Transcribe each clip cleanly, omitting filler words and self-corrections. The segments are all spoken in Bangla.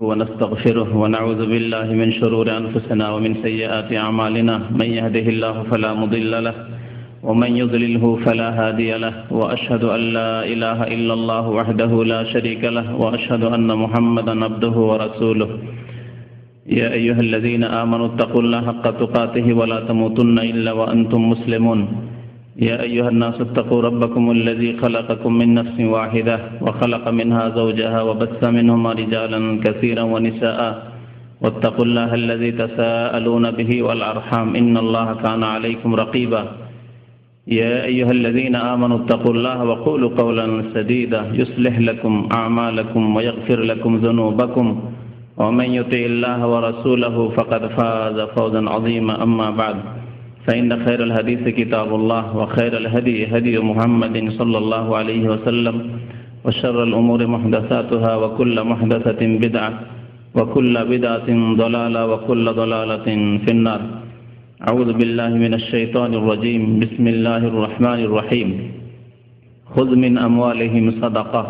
ونستغفره ونعوذ بالله من شرور أنفسنا ومن سيئات أعمالنا من يهده الله فلا مضل له ومن يضلله فلا هادي له وأشهد أن لا إله إلا الله وحده لا شريك له وأشهد أن محمدا عبده ورسوله يا أيها الذين آمنوا اتقوا الله حق تقاته ولا تموتن إلا وأنتم مسلمون يا أيها الناس اتقوا ربكم الذي خلقكم من نفس واحدة وخلق منها زوجها وبث منهما رجالا كثيرا ونساء واتقوا الله الذي تساءلون به والأرحام إن الله كان عليكم رقيبا يا أيها الذين آمنوا اتقوا الله وقولوا قولا سديدا يصلح لكم أعمالكم ويغفر لكم ذنوبكم ومن يطع الله ورسوله فقد فاز فوزا عظيما أما بعد فإن خير الحديث كتاب الله وخير الهدي هدي محمد صلى الله عليه وسلم وشر الأمور محدثاتها وكل محدثة بدعة وكل بدعة ضلالة وكل ضلالة في النار أعوذ بالله من الشيطان الرجيم بسم الله الرحمن الرحيم خذ من أموالهم صدقة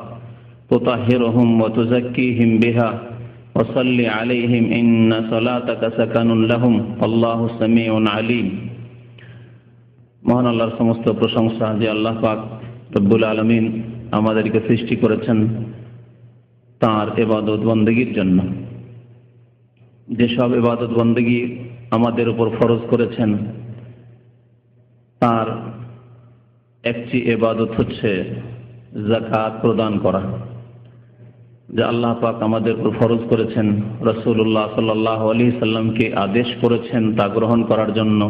تطهرهم وتزكيهم بها وصل عليهم إن صلاتك سكن لهم والله سميع عليم মহান আল্লাহর সমস্ত প্রশংসা যে আল্লাহ পাক রব্বুল আলামিন আমাদেরকে সৃষ্টি করেছেন তাঁর ইবাদত বন্দেগীর জন্য। যেসব ইবাদত বন্দেগী আমাদের উপর ফরজ করেছেন তার একটি ইবাদত হচ্ছে যাকাত প্রদান করা, যা আল্লাহ পাক আমাদের উপর ফরজ করেছেন, রাসূলুল্লাহ সাল্লাল্লাহু আলাইহি সাল্লামকে আদেশ করেছেন তা গ্রহণ করার জন্য।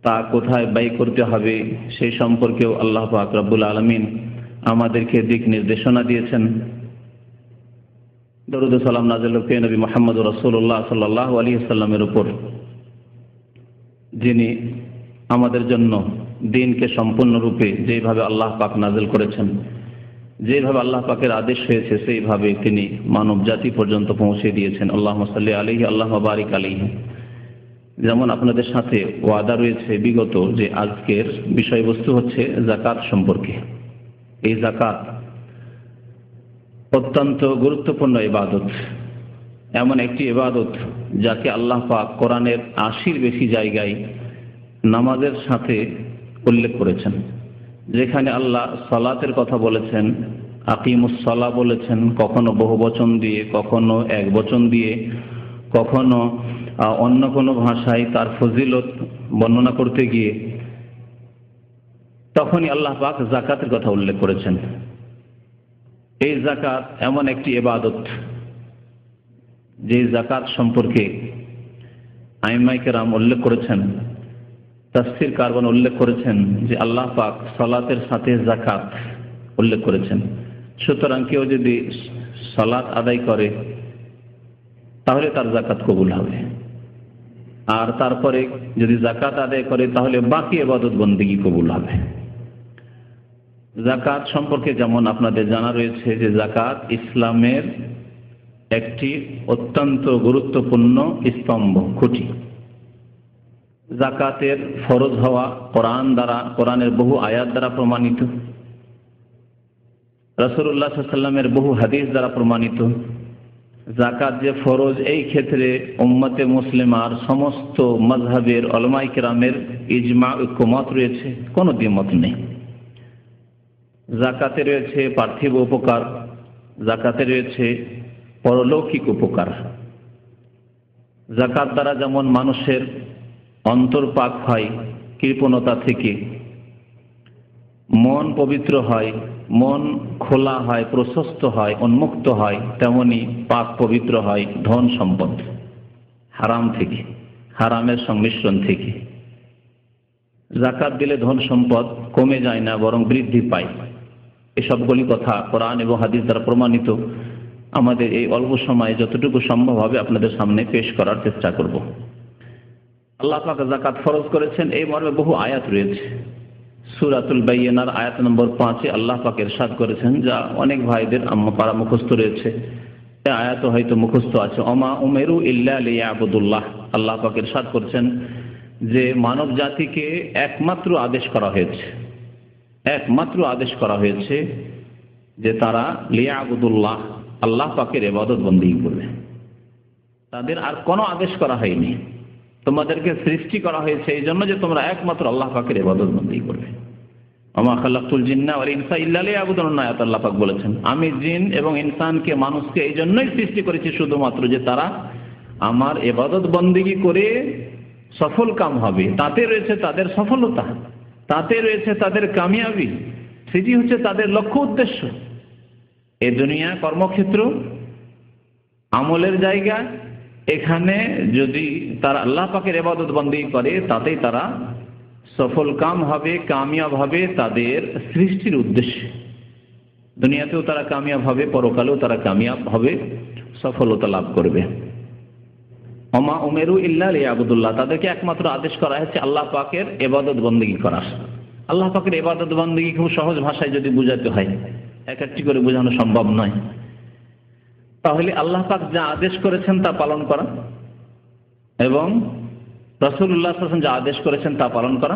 তা কোথায় ব্যয় করতে হবে সেই সম্পর্কেও আল্লাহ পাক রব্বুল আলামিন আমাদেরকে দিক নির্দেশনা দিয়েছেন। দরুদ ও সালাম নাযিল হোক নবী মুহাম্মদ রাসূলুল্লাহ সাল্লাল্লাহু আলাইহি সাল্লামের উপর, যিনি আমাদের জন্য দ্বীনকে সম্পূর্ণরূপে যেভাবে আল্লাহ পাক নাযিল করেছেন, যেভাবে আল্লাহ পাকের আদেশ হয়েছে সেইভাবে তিনি মানব জাতি পর্যন্ত পৌঁছে দিয়েছেন। আল্লাহুম্মা সাল্লি আলাইহি আল্লাহুম্মা বারিক আলাইহি। যেমন আপনাদের সাথে ওয়াদা রয়েছে বিগত যে আজকের বিষয়বস্তু হচ্ছে যাকাত সম্পর্কে। এই যাকাত অত্যন্ত গুরুত্বপূর্ণ ইবাদত, এমন একটি ইবাদত যাকে আল্লাহ পাক কোরআনের ৮০-র বেশি জায়গায় নামাজের সাথে উল্লেখ করেছেন। যেখানে আল্লাহ সালাতের কথা বলেছেন, আকিমুস সালাহ বলেছেন, কখনো বহুবচন দিয়ে, কখনো এক বচন দিয়ে, কখনো অন্য কোনো ভাষায় তার ফজিলত বর্ণনা করতে গিয়ে তখনই আল্লাহ পাক যাকাতের কথা উল্লেখ করেছেন। এই যাকাত এমন একটি ইবাদত যে যাকাত সম্পর্কে আইম্মায়ে কেরাম উল্লেখ করেছেন, তাফসীর কারবান উল্লেখ করেছেন যে আল্লাহ পাক সালাতের সাথে যাকাত উল্লেখ করেছেন। সুতরাং কেউ যদি সালাত আদায় করে তাহলে তার যাকাত কবুল হবে, আর তারপরে যদি যাকাত আদায় করে তাহলে বাকি ইবাদত বন্দেগী কবুল হবে। যাকাত সম্পর্কে যেমন আপনাদের জানা রয়েছে যে যাকাত ইসলামের একটি অত্যন্ত গুরুত্বপূর্ণ স্তম্ভ, খুঁটি। যাকাতের ফরজ হওয়া কোরআন দ্বারা, কোরআনের বহু আয়াত দ্বারা প্রমাণিত, রাসূলুল্লাহ সাল্লাল্লাহু আলাইহি ওয়াসাল্লামের বহু হাদিস দ্বারা প্রমাণিত। যাকাত যে ফরজ এই ক্ষেত্রে উম্মতে মুসলিমার সমস্ত মাযহাবের উলামায়ে কেরামের ইজমা, ঐক্যমত রয়েছে, কোনো দ্বিমত নেই। যাকাতে রয়েছে পার্থিব উপকার, যাকাতে রয়েছে পরলৌকিক উপকার। যাকাত দ্বারা যেমন মানুষের অন্তর পাক হয় কৃপণতা থেকে, মন পবিত্র হয়, মন খোলা হয়, প্রশস্ত হয়, উন্মুক্ত হয়, তেমনি পাক পবিত্র হয় ধন সম্পদ হারাম থেকে, হারামের সংমিশ্রণ থেকে। যাকাত দিলে ধন সম্পদ কমে যায় না, বরং বৃদ্ধি পায়। এসবগুলি কথা কোরআন এবং হাদিস দ্বারা প্রমাণিত। আমাদের এই অল্প সময়ে যতটুকু সম্ভব হবে আপনাদের সামনে পেশ করার চেষ্টা করব। আল্লাহ পাক যাকাত ফরজ করেছেন এই মর্মে বহু আয়াত রয়েছে। সূরাতুল বাইয়িনার আয়াত নম্বর 5-এ আল্লাহ পাক ইরশাদ করেছেন, যা অনেক ভাইদের পারা মুখস্থ রয়েছে, এই আয়াত হয়তো মুখস্থ আছে, ওমা উমিরু ইল্লা লিয়াবুদুল্লাহ। আল্লাহ পাক ইরশাদ করেছেন যে মানব জাতিকে একমাত্র আদেশ করা হয়েছে, একমাত্র আদেশ করা হয়েছে যে তারা লিয়াবুদুল্লাহ, আল্লাহ পাকের ইবাদত বন্দেগী করবে। তাদের আর কোনো আদেশ করা হয়নি, তোমাদেরকে সৃষ্টি করা হয়েছে এই জন্য যে তোমরা একমাত্র আল্লাহ পাকের ইবাদত বন্দেগী করবে। ওমা খালাকতুল জিন্না ওয়াল ইনসা ইল্লা লিয়াবুদুন, আয়াত আল্লাহ পাক বলেছেন, আমি জিন এবং ইনসানকে, মানুষকে এই জন্যই সৃষ্টি করেছি শুধুমাত্র যে তারা আমার ইবাদত বন্দেগী করে সফল কাম হবে। তাতে রয়েছে তাদের সফলতা, তাতে রয়েছে তাদের কামিয়াবি, সেটি হচ্ছে তাদের লক্ষ্য উদ্দেশ্য। এ দুনিয়া কর্মক্ষেত্র, আমলের জায়গা, এখানে যদি তারা আল্লাহ পাকের ইবাদত বন্দেগী করে তাতেই তারা সফল কাম হবে, কামিয়াব হবে তাদের সৃষ্টির উদ্দেশ্যে। দুনিয়াতেও তারা কামিয়াব হবে, পরকালেও তারা কামিয়াব হবে, সফলতা লাভ করবে। ওমা উমেরু ইল্লা লিয়াবুদুল্লাহ, তাদেরকে একমাত্র আদেশ করা হয়েছে আল্লাহ পাকের ইবাদত বন্দেগী করার। আল্লাহ পাকের ইবাদত বন্দেগী খুব সহজ ভাষায় যদি বোঝাতে হয়, এক একটি করে বোঝানো সম্ভব নয়। তাহলে আল্লাহ পাক যা আদেশ করেছেন তা পালন করা, এবং রাসূলুল্লাহ সাল্লাল্লাহু আলাইহি ওয়াসাল্লাম যা আদেশ করেছেন তা পালন করা।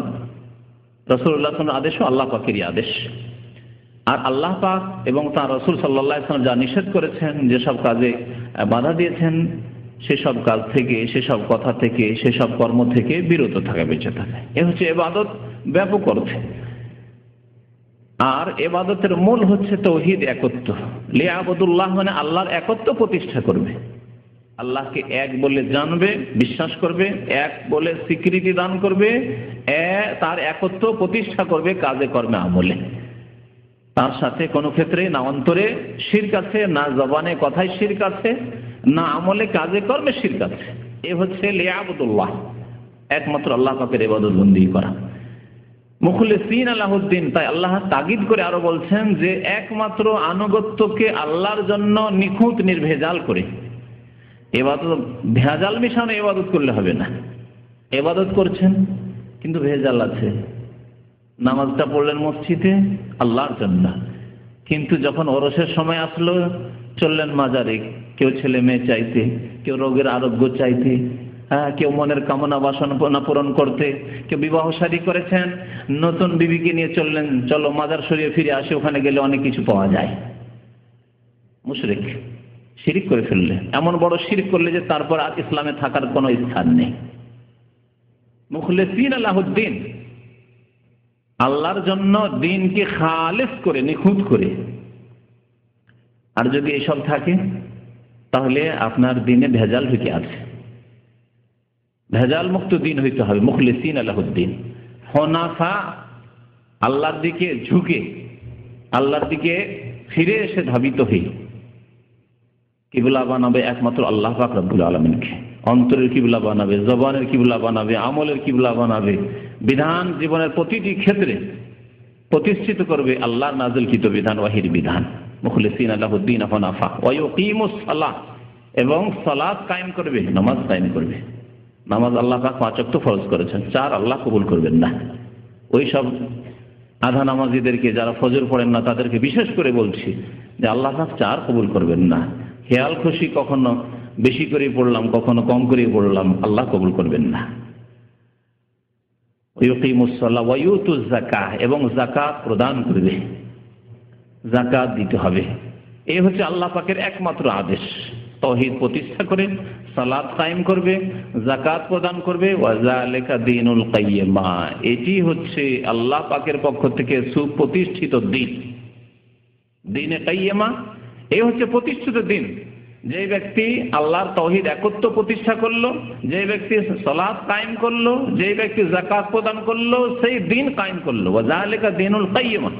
রাসূলুল্লাহ সাল্লাল্লাহু আলাইহি ওয়াসাল্লামের আদেশও আল্লাহ পাকেরই আদেশ। আর আল্লাহ পাক এবং তার রাসূল সাল্লাল্লাহু আলাইহি ওয়াসাল্লাম যা নিষেধ করেছেন, যেসব কাজে বাধা দিয়েছেন, সেসব কাজ থেকে, সেসব কথা থেকে, সেসব কর্ম থেকে বিরত থাকা, বেঁচে থাকা, এ হচ্ছে ইবাদত ব্যাপক অর্থে। আর ইবাদতের মূল হচ্ছে তাওহীদ, একত্ব। লিয়াবুদুল্লাহ মানে আল্লাহর একত্ব প্রতিষ্ঠা করবে, আল্লাহকে এক বলে জানবে, বিশ্বাস করবে, এক বলে স্বীকৃতি দান করবে, তার একত্ব প্রতিষ্ঠা করবে কাজে কর্মে আমলে। তার সাথে কোনো ক্ষেত্রে না অন্তরে শিরক আছে, না জবানে কথায় শিরক আছে, না আমলে কাজে কর্মে শিরক আছে। এ হচ্ছে লিয়াবুদুল্লাহ, একমাত্র আল্লাহ পাকের ইবাদত বন্দেগী করা। মুখলিসিন লাহুদ্দিন, তাই আল্লাহ তাগিদ করে আরো বলছেন যে একমাত্র আনুগত্যকে আল্লাহর জন্য নিখুঁত নির্ভেজাল করে। ইবাদত ভেজাল মিশানো ইবাদত করলে হবে না। ইবাদত করছেন কিন্তু ভেজাল আছে। নামাজটা পড়লেন মসজিদে আল্লাহর জন্য, কিন্তু যখন ওরসের সময় আসলো চললেন মাজারে, কেউ ছেলে মেয়ে চাইতে, কেউ রোগের আরোগ্য চাইতে, কেউ মনের কামনা বাসনা পূরণ করতে, কেউ বিবাহ শাদী করেছেন, নতুন বিবিকে নিয়ে চললেন, চলো মাজার শরীফে ফিরে আসে, ওখানে গেলে অনেক কিছু পাওয়া যায়। মুশরিক, শিরিক করে ফেললে, এমন বড় শিরিক করলে যে তারপর আর ইসলামে থাকার কোনো স্থান নেই। মুখলিসিন লাহুদ্দিন, আল্লাহর জন্য দ্বীনকে খালেস করে, নিখুঁত করে। আর যদি এসব থাকে তাহলে আপনার দ্বীনে ভেজাল ঢুকে আছে। ভেজাল মুক্ত দ্বীন হইতে হবে, মুখলিসিন লাহুদ্দিন, হুনাফা, আল্লাহর দিকে ঝুঁকে, আল্লাহর দিকে ফিরে এসে ধাবিত হই। কিবলা বানাবে একমাত্র আল্লাহ পাক রব্বুল আলামিনকে, অন্তরের কিবলা বানাবে, জবানের কিবলা বানাবে, আমলের কিবলা বানাবে, বিধান জীবনের প্রতিটি ক্ষেত্রে প্রতিষ্ঠিত করবে আল্লাহর নাযিলকৃত বিধান, ওয়াহির বিধান। মুখলিসিন লাহুদ্দিন হুনাফা ওয়া ইউকিমুস সালাহ, এবং সালাত কায়েম করবে, নামাজ কায়েম করবে। নামাজ আল্লাহ পাক 5 ওয়াক্ত ফরজ করেছেন, 4 আল্লাহ কবুল করবেন না। ওই সব আধা নামাজিদেরকে, যারা ফজর পড়েন না, তাদেরকে বিশেষ করে বলছি যে আল্লাহ পাক 4 কবুল করবেন না। খেয়াল খুশি কখনো বেশি করে পড়লাম, কখনো কম করে পড়লাম, আল্লাহ কবুল করবেন না। ইউকিমুস সালাহ ওয়া ইউতুজ যাকাহ, এবং যাকাত প্রদান করবে, যাকাত দিতে হবে। এই হচ্ছে আল্লাহ পাকের একমাত্র আদেশ। তাওহীদ প্রতিষ্ঠা করে সালাত কায়েম করবে, যাকাত প্রদান করবে, ওয়া যালিকা দীনুল কাইয়্যিমা, এটি হচ্ছে আল্লাহ পাকের পক্ষ থেকে সুপ্রতিষ্ঠিত দ্বীন। দ্বীনে কাইয়্যিমা, এই হচ্ছে প্রতিষ্ঠিত দ্বীন। যে ব্যক্তি আল্লাহর তাওহীদ একত্ব প্রতিষ্ঠা করলো, যে ব্যক্তি সালাত কায়েম করলো, যে ব্যক্তি যাকাত প্রদান করলো, সেই দ্বীন কায়েম করলো। ওয়া যালিকা দীনুল কাইয়্যিমা,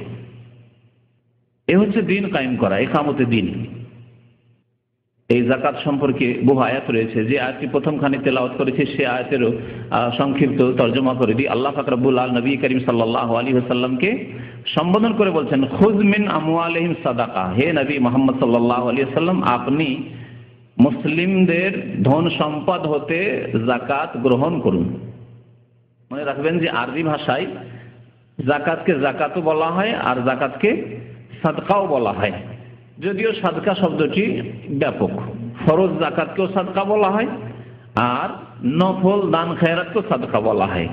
এই হচ্ছে দ্বীন কায়েম করা, ইকামতে দ্বীন। এই যাকাত সম্পর্কে বহু আয়াত রয়েছে। যে আয়াতটি প্রথমখানে তেলাওয়াত করেছি সে আয়াতেরও সংক্ষিপ্ত তর্জমা করে দিই। আল্লাহ পাক রব্বুল আলামিন নবী করিম সাল্লাল্লাহু আলাইহি ওয়াসাল্লামকে সম্বোধন করে বলছেন, খুয মিন আমওয়ালিহিম সাদাকা, হে নবী মুহাম্মদ সাল্লাল্লাহু আলাইহি ওয়াসাল্লাম, আপনি মুসলিমদের ধন সম্পদ হতে যাকাত গ্রহণ করুন। মনে রাখবেন যে আরবি ভাষায় যাকাতকে যাকাতও বলা হয় আর যাকাতকে সাদকাও বলা হয়। যদিও সাদকা শব্দটি ব্যাপক, ফরজ যাকাতকেও সাদকা বলা হয় আর নফল দান খেয়রাতকেও সাদকা বলা হয়।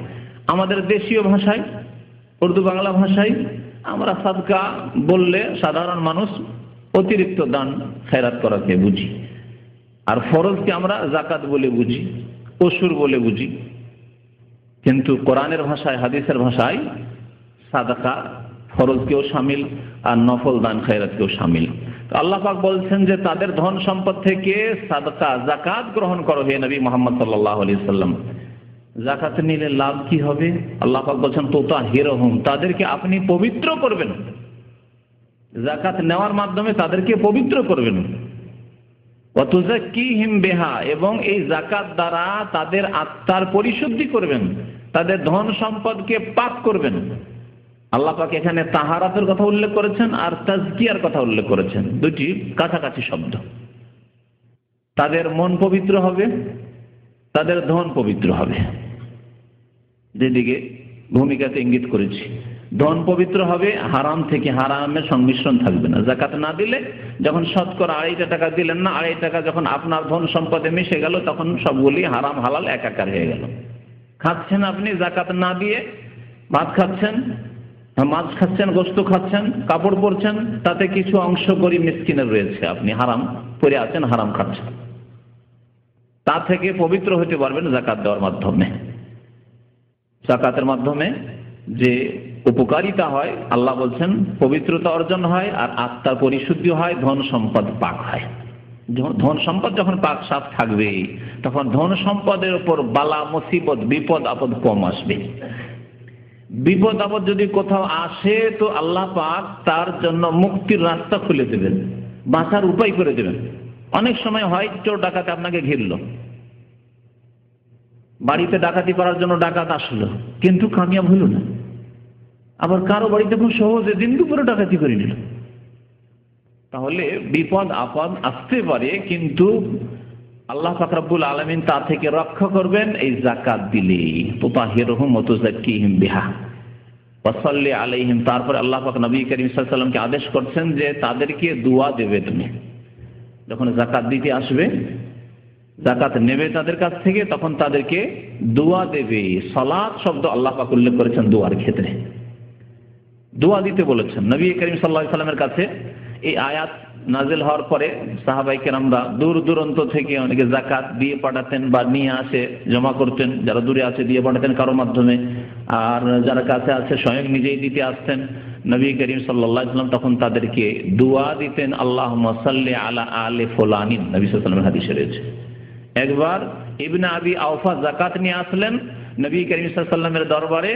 আমাদের দেশীয় ভাষায়, উর্দু বাংলা ভাষায় আমরা সাদকা বললে সাধারণ মানুষ অতিরিক্ত দান খেরাত করাকে বুঝি। আর ফরজকে আমরা যাকাত বলে বুঝি, অসুর বলে বুঝি। কিন্তু কোরআনের ভাষায়, হাদিসের ভাষায় সাদাকা ফরজকেও শামিল আর নফল দান খেরাতকেও শামিল। তো আল্লাহ পাক বলছেন যে তাদের ধন সম্পদ থেকে সাদাকা যাকাত গ্রহণ করো হে নবী মুহাম্মদ সাল্লাল্লাহু আলাইহি সাল্লাম। যাকাত নিলে লাভ কি হবে? আল্লাহ পাক বলছেন তুতাহিরুহুম, তাদেরকে আপনি পবিত্র করবেন। যাকাত নেওয়ার মাধ্যমে তাদেরকে পবিত্র করবেন। ওয়া তুযাক্কিহিম বিহা, এবং এই যাকাত দ্বারা তাদের আত্মার পরিশুদ্ধি করবেন, তাদের ধন সম্পদকে পাক করবেন। আল্লাহ পাক এখানে তাহারাতের কথা উল্লেখ করেছেন আর তাজকিয়ার কথা উল্লেখ করেছেন, দুটি কাছাকাছি শব্দ। তাদের মন পবিত্র হবে, তাদের ধন পবিত্র হবে। যেদিকে ভূমিকাতে ইঙ্গিত করেছি, ধন পবিত্র হবে, হারাম থেকে হারামের সংমিশ্রণ থাকবে না। যাকাত না দিলে, যখন শতকরা 2.5 টাকা দিলেন না, 2.5 টাকা যখন আপনার ধন সম্পদে মিশে গেল, তখন সবগুলি হারাম হালাল একাকার হয়ে গেল। খাচ্ছেন আপনি যাকাত না দিয়ে, ভাত খাচ্ছেন, মাছ খাচ্ছেন, গোশত খাচ্ছেন, কাপড় পরছেন, তাতে কিছু অংশ গরিব মিসকিনের রয়েছে, আপনি হারাম পরে আছেন, হারাম খাচ্ছেন। তা থেকে পবিত্র হতে পারবেন যাকাত দেওয়ার মাধ্যমে। যাকাতের মাধ্যমে যে উপকারিতা হয়, আল্লাহ বলছেন পবিত্রতা অর্জন হয় আর আত্মার পরিশুদ্ধি হয়, ধন সম্পদ পাক হয়। ধন সম্পদ যখন পাক সাফ থাকবে, তখন ধন সম্পদের উপর বালা মুসিবত, বিপদ আপদ কম আসবে। বিপদ আপদ যদি কোথাও আসে, তো আল্লাহ পাক তার জন্য মুক্তির রাস্তা খুলে দেবেন, বাঁচার উপায় করে দেবেন। অনেক সময় হয় চোর ডাকাতে আপনাকে ঘিরল, বাড়িতে ডাকাতি করার জন্য ডাকাত আসলো, কিন্তু কামিয়াব হইল না। আবার কারো বাড়িতে খুব সহজে দিন দুপুরে ডাকাতি করে নিল। তাহলে বিপদ আপদ আসতে পারে, কিন্তু আল্লাহ পাক রব্বুল আলামিন তা থেকে রক্ষা করবেন এই যাকাত দিলে। তুতাহিরুহুম ওয়া তুযাক্কিহিম বিহা ওয়া সাল্লি আলাইহিম। তারপর আল্লাহ পাক নবী করিম সাল্লাল্লাহু আলাইহি ওয়াসাল্লামকে আদেশ করছেন যে তাদেরকে দোয়া দেবে। তুমি যখন যাকাত দিতে আসবে, যাকাত নেবে তাদের কাছ থেকে, তখন তাদেরকে দোয়া দেবে। সালাত শব্দ আল্লাহ পাক উল্লেখ করেছেন দোয়ার ক্ষেত্রে, দোয়া দিতে বলেছেন। নবী করিম সাল্লাল্লাহু আলাইহি ওয়াসাল্লামের কাছে এই আয়াত নাজিল হওয়ার পরে সাহাবায়ে কেরামরা দূর দূরান্ত থেকে অনেকে যাকাত দিয়ে পাঠাতেন বা নিয়ে আসে জমা করতেন। যারা দূরে আছে দিয়ে পাঠাতেন কারোর মাধ্যমে, আর যারা কাছে আছে স্বয়ং নিজেই দিতে আসতেন। নবী করিম সাল্লাল্লাহু আলাইহি ওয়াসাল্লাম তখন তাদেরকে দোয়া দিতেন, আল্লাহুম্মা সাল্লি আলা আলি ফুলানিন। নবী সাল্লাল্লাহু আলাইহি ওয়াসাল্লামের হাদিসে রয়েছে। একবার ইবনে আবি আওফা যাকাত নিয়ে আসলেন নবী করিম সাল্লাল্লাহু আলাইহি ওয়াসাল্লামের দরবারে।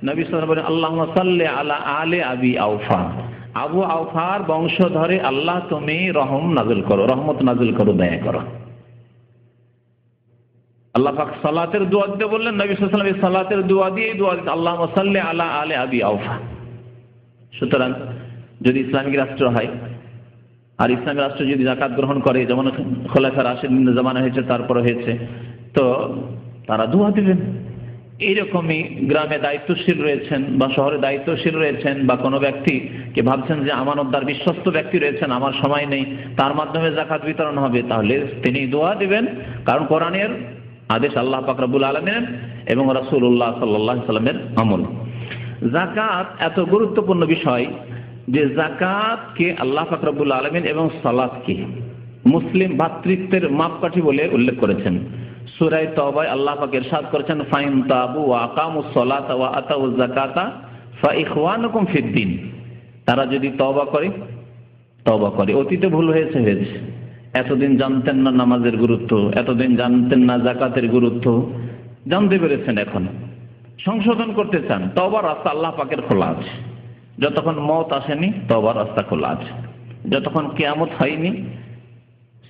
নবী সাল্লাল্লাহু আলাইহি ওয়াসাল্লাম বলেন, আল্লাহুম্মা সাল্লি আলা আলি আবি আওফা, আবু আওফার বংশধরে আল্লাহ তুমি রহম নাযিল করো, রহমত নাযিল করো, দয়া করো। আল্লাহ পাক সালাতের দোয়া দিতে বললেন। নবী সাল্লাল্লাহু আলাইহি ওয়াসাল্লাম সালাতের দোয়া দিয়ে দোয়া দিতেন, আল্লাহুম্মা সাল্লি আলা আলি আবি আওফা। সুতরাং যদি ইসলামিক রাষ্ট্র হয়, আর ইসলামী রাষ্ট্র যদি যাকাত গ্রহণ করে, যেমন খোলাফা রাশিদিন জামানা হয়েছে, তারপরে হয়েছে, তো তারা দোয়া দিবেন। এইরকমই গ্রামে দায়িত্বশীল রয়েছেন বা শহরে দায়িত্বশীল রয়েছেন, বা কোনো ব্যক্তিকে ভাবছেন যে আমানতদার বিশ্বস্ত ব্যক্তি রয়েছেন, আমার সময় নেই, তার মাধ্যমে যাকাত বিতরণ হবে, তাহলে তিনি দোয়া দিবেন। কারণ কোরআনের আদেশ আল্লাহ পাক রব্বুল আলামিনের এবং রাসূলুল্লাহ সাল্লাল্লাহু আলাইহি ওয়াসাল্লামের আমল। যাকাত এত গুরুত্বপূর্ণ বিষয় যে যাকাতকে আল্লাহ পাক রব্বুল আলামিন এবং সালাতকে মুসলিম ভ্রাতৃত্বের মাপকাঠি বলে উল্লেখ করেছেন। সূরা তাওবায় আল্লাহ পাক ইরশাদ করেছেন, ফাইন তাবু ওয়া আকামুস সালাতা ওয়া আতাউজ যাকাতা ফা ইখওয়ানুকুম ফিদ্দিন। তারা যদি তওবা করে, অতীতে ভুল হয়েছে, এতদিন জানতেন না নামাজের গুরুত্ব, এতদিন জানতেন না যাকাতের গুরুত্ব, জানতে পেরেছেন, এখন সংশোধন করতে চান, তওবার রাস্তা আল্লাহ পাকের খোলা আছে। যতক্ষণ মওত আসেনি তওবার রাস্তা খোলা আছে, যতক্ষণ কিয়ামত হয়নি,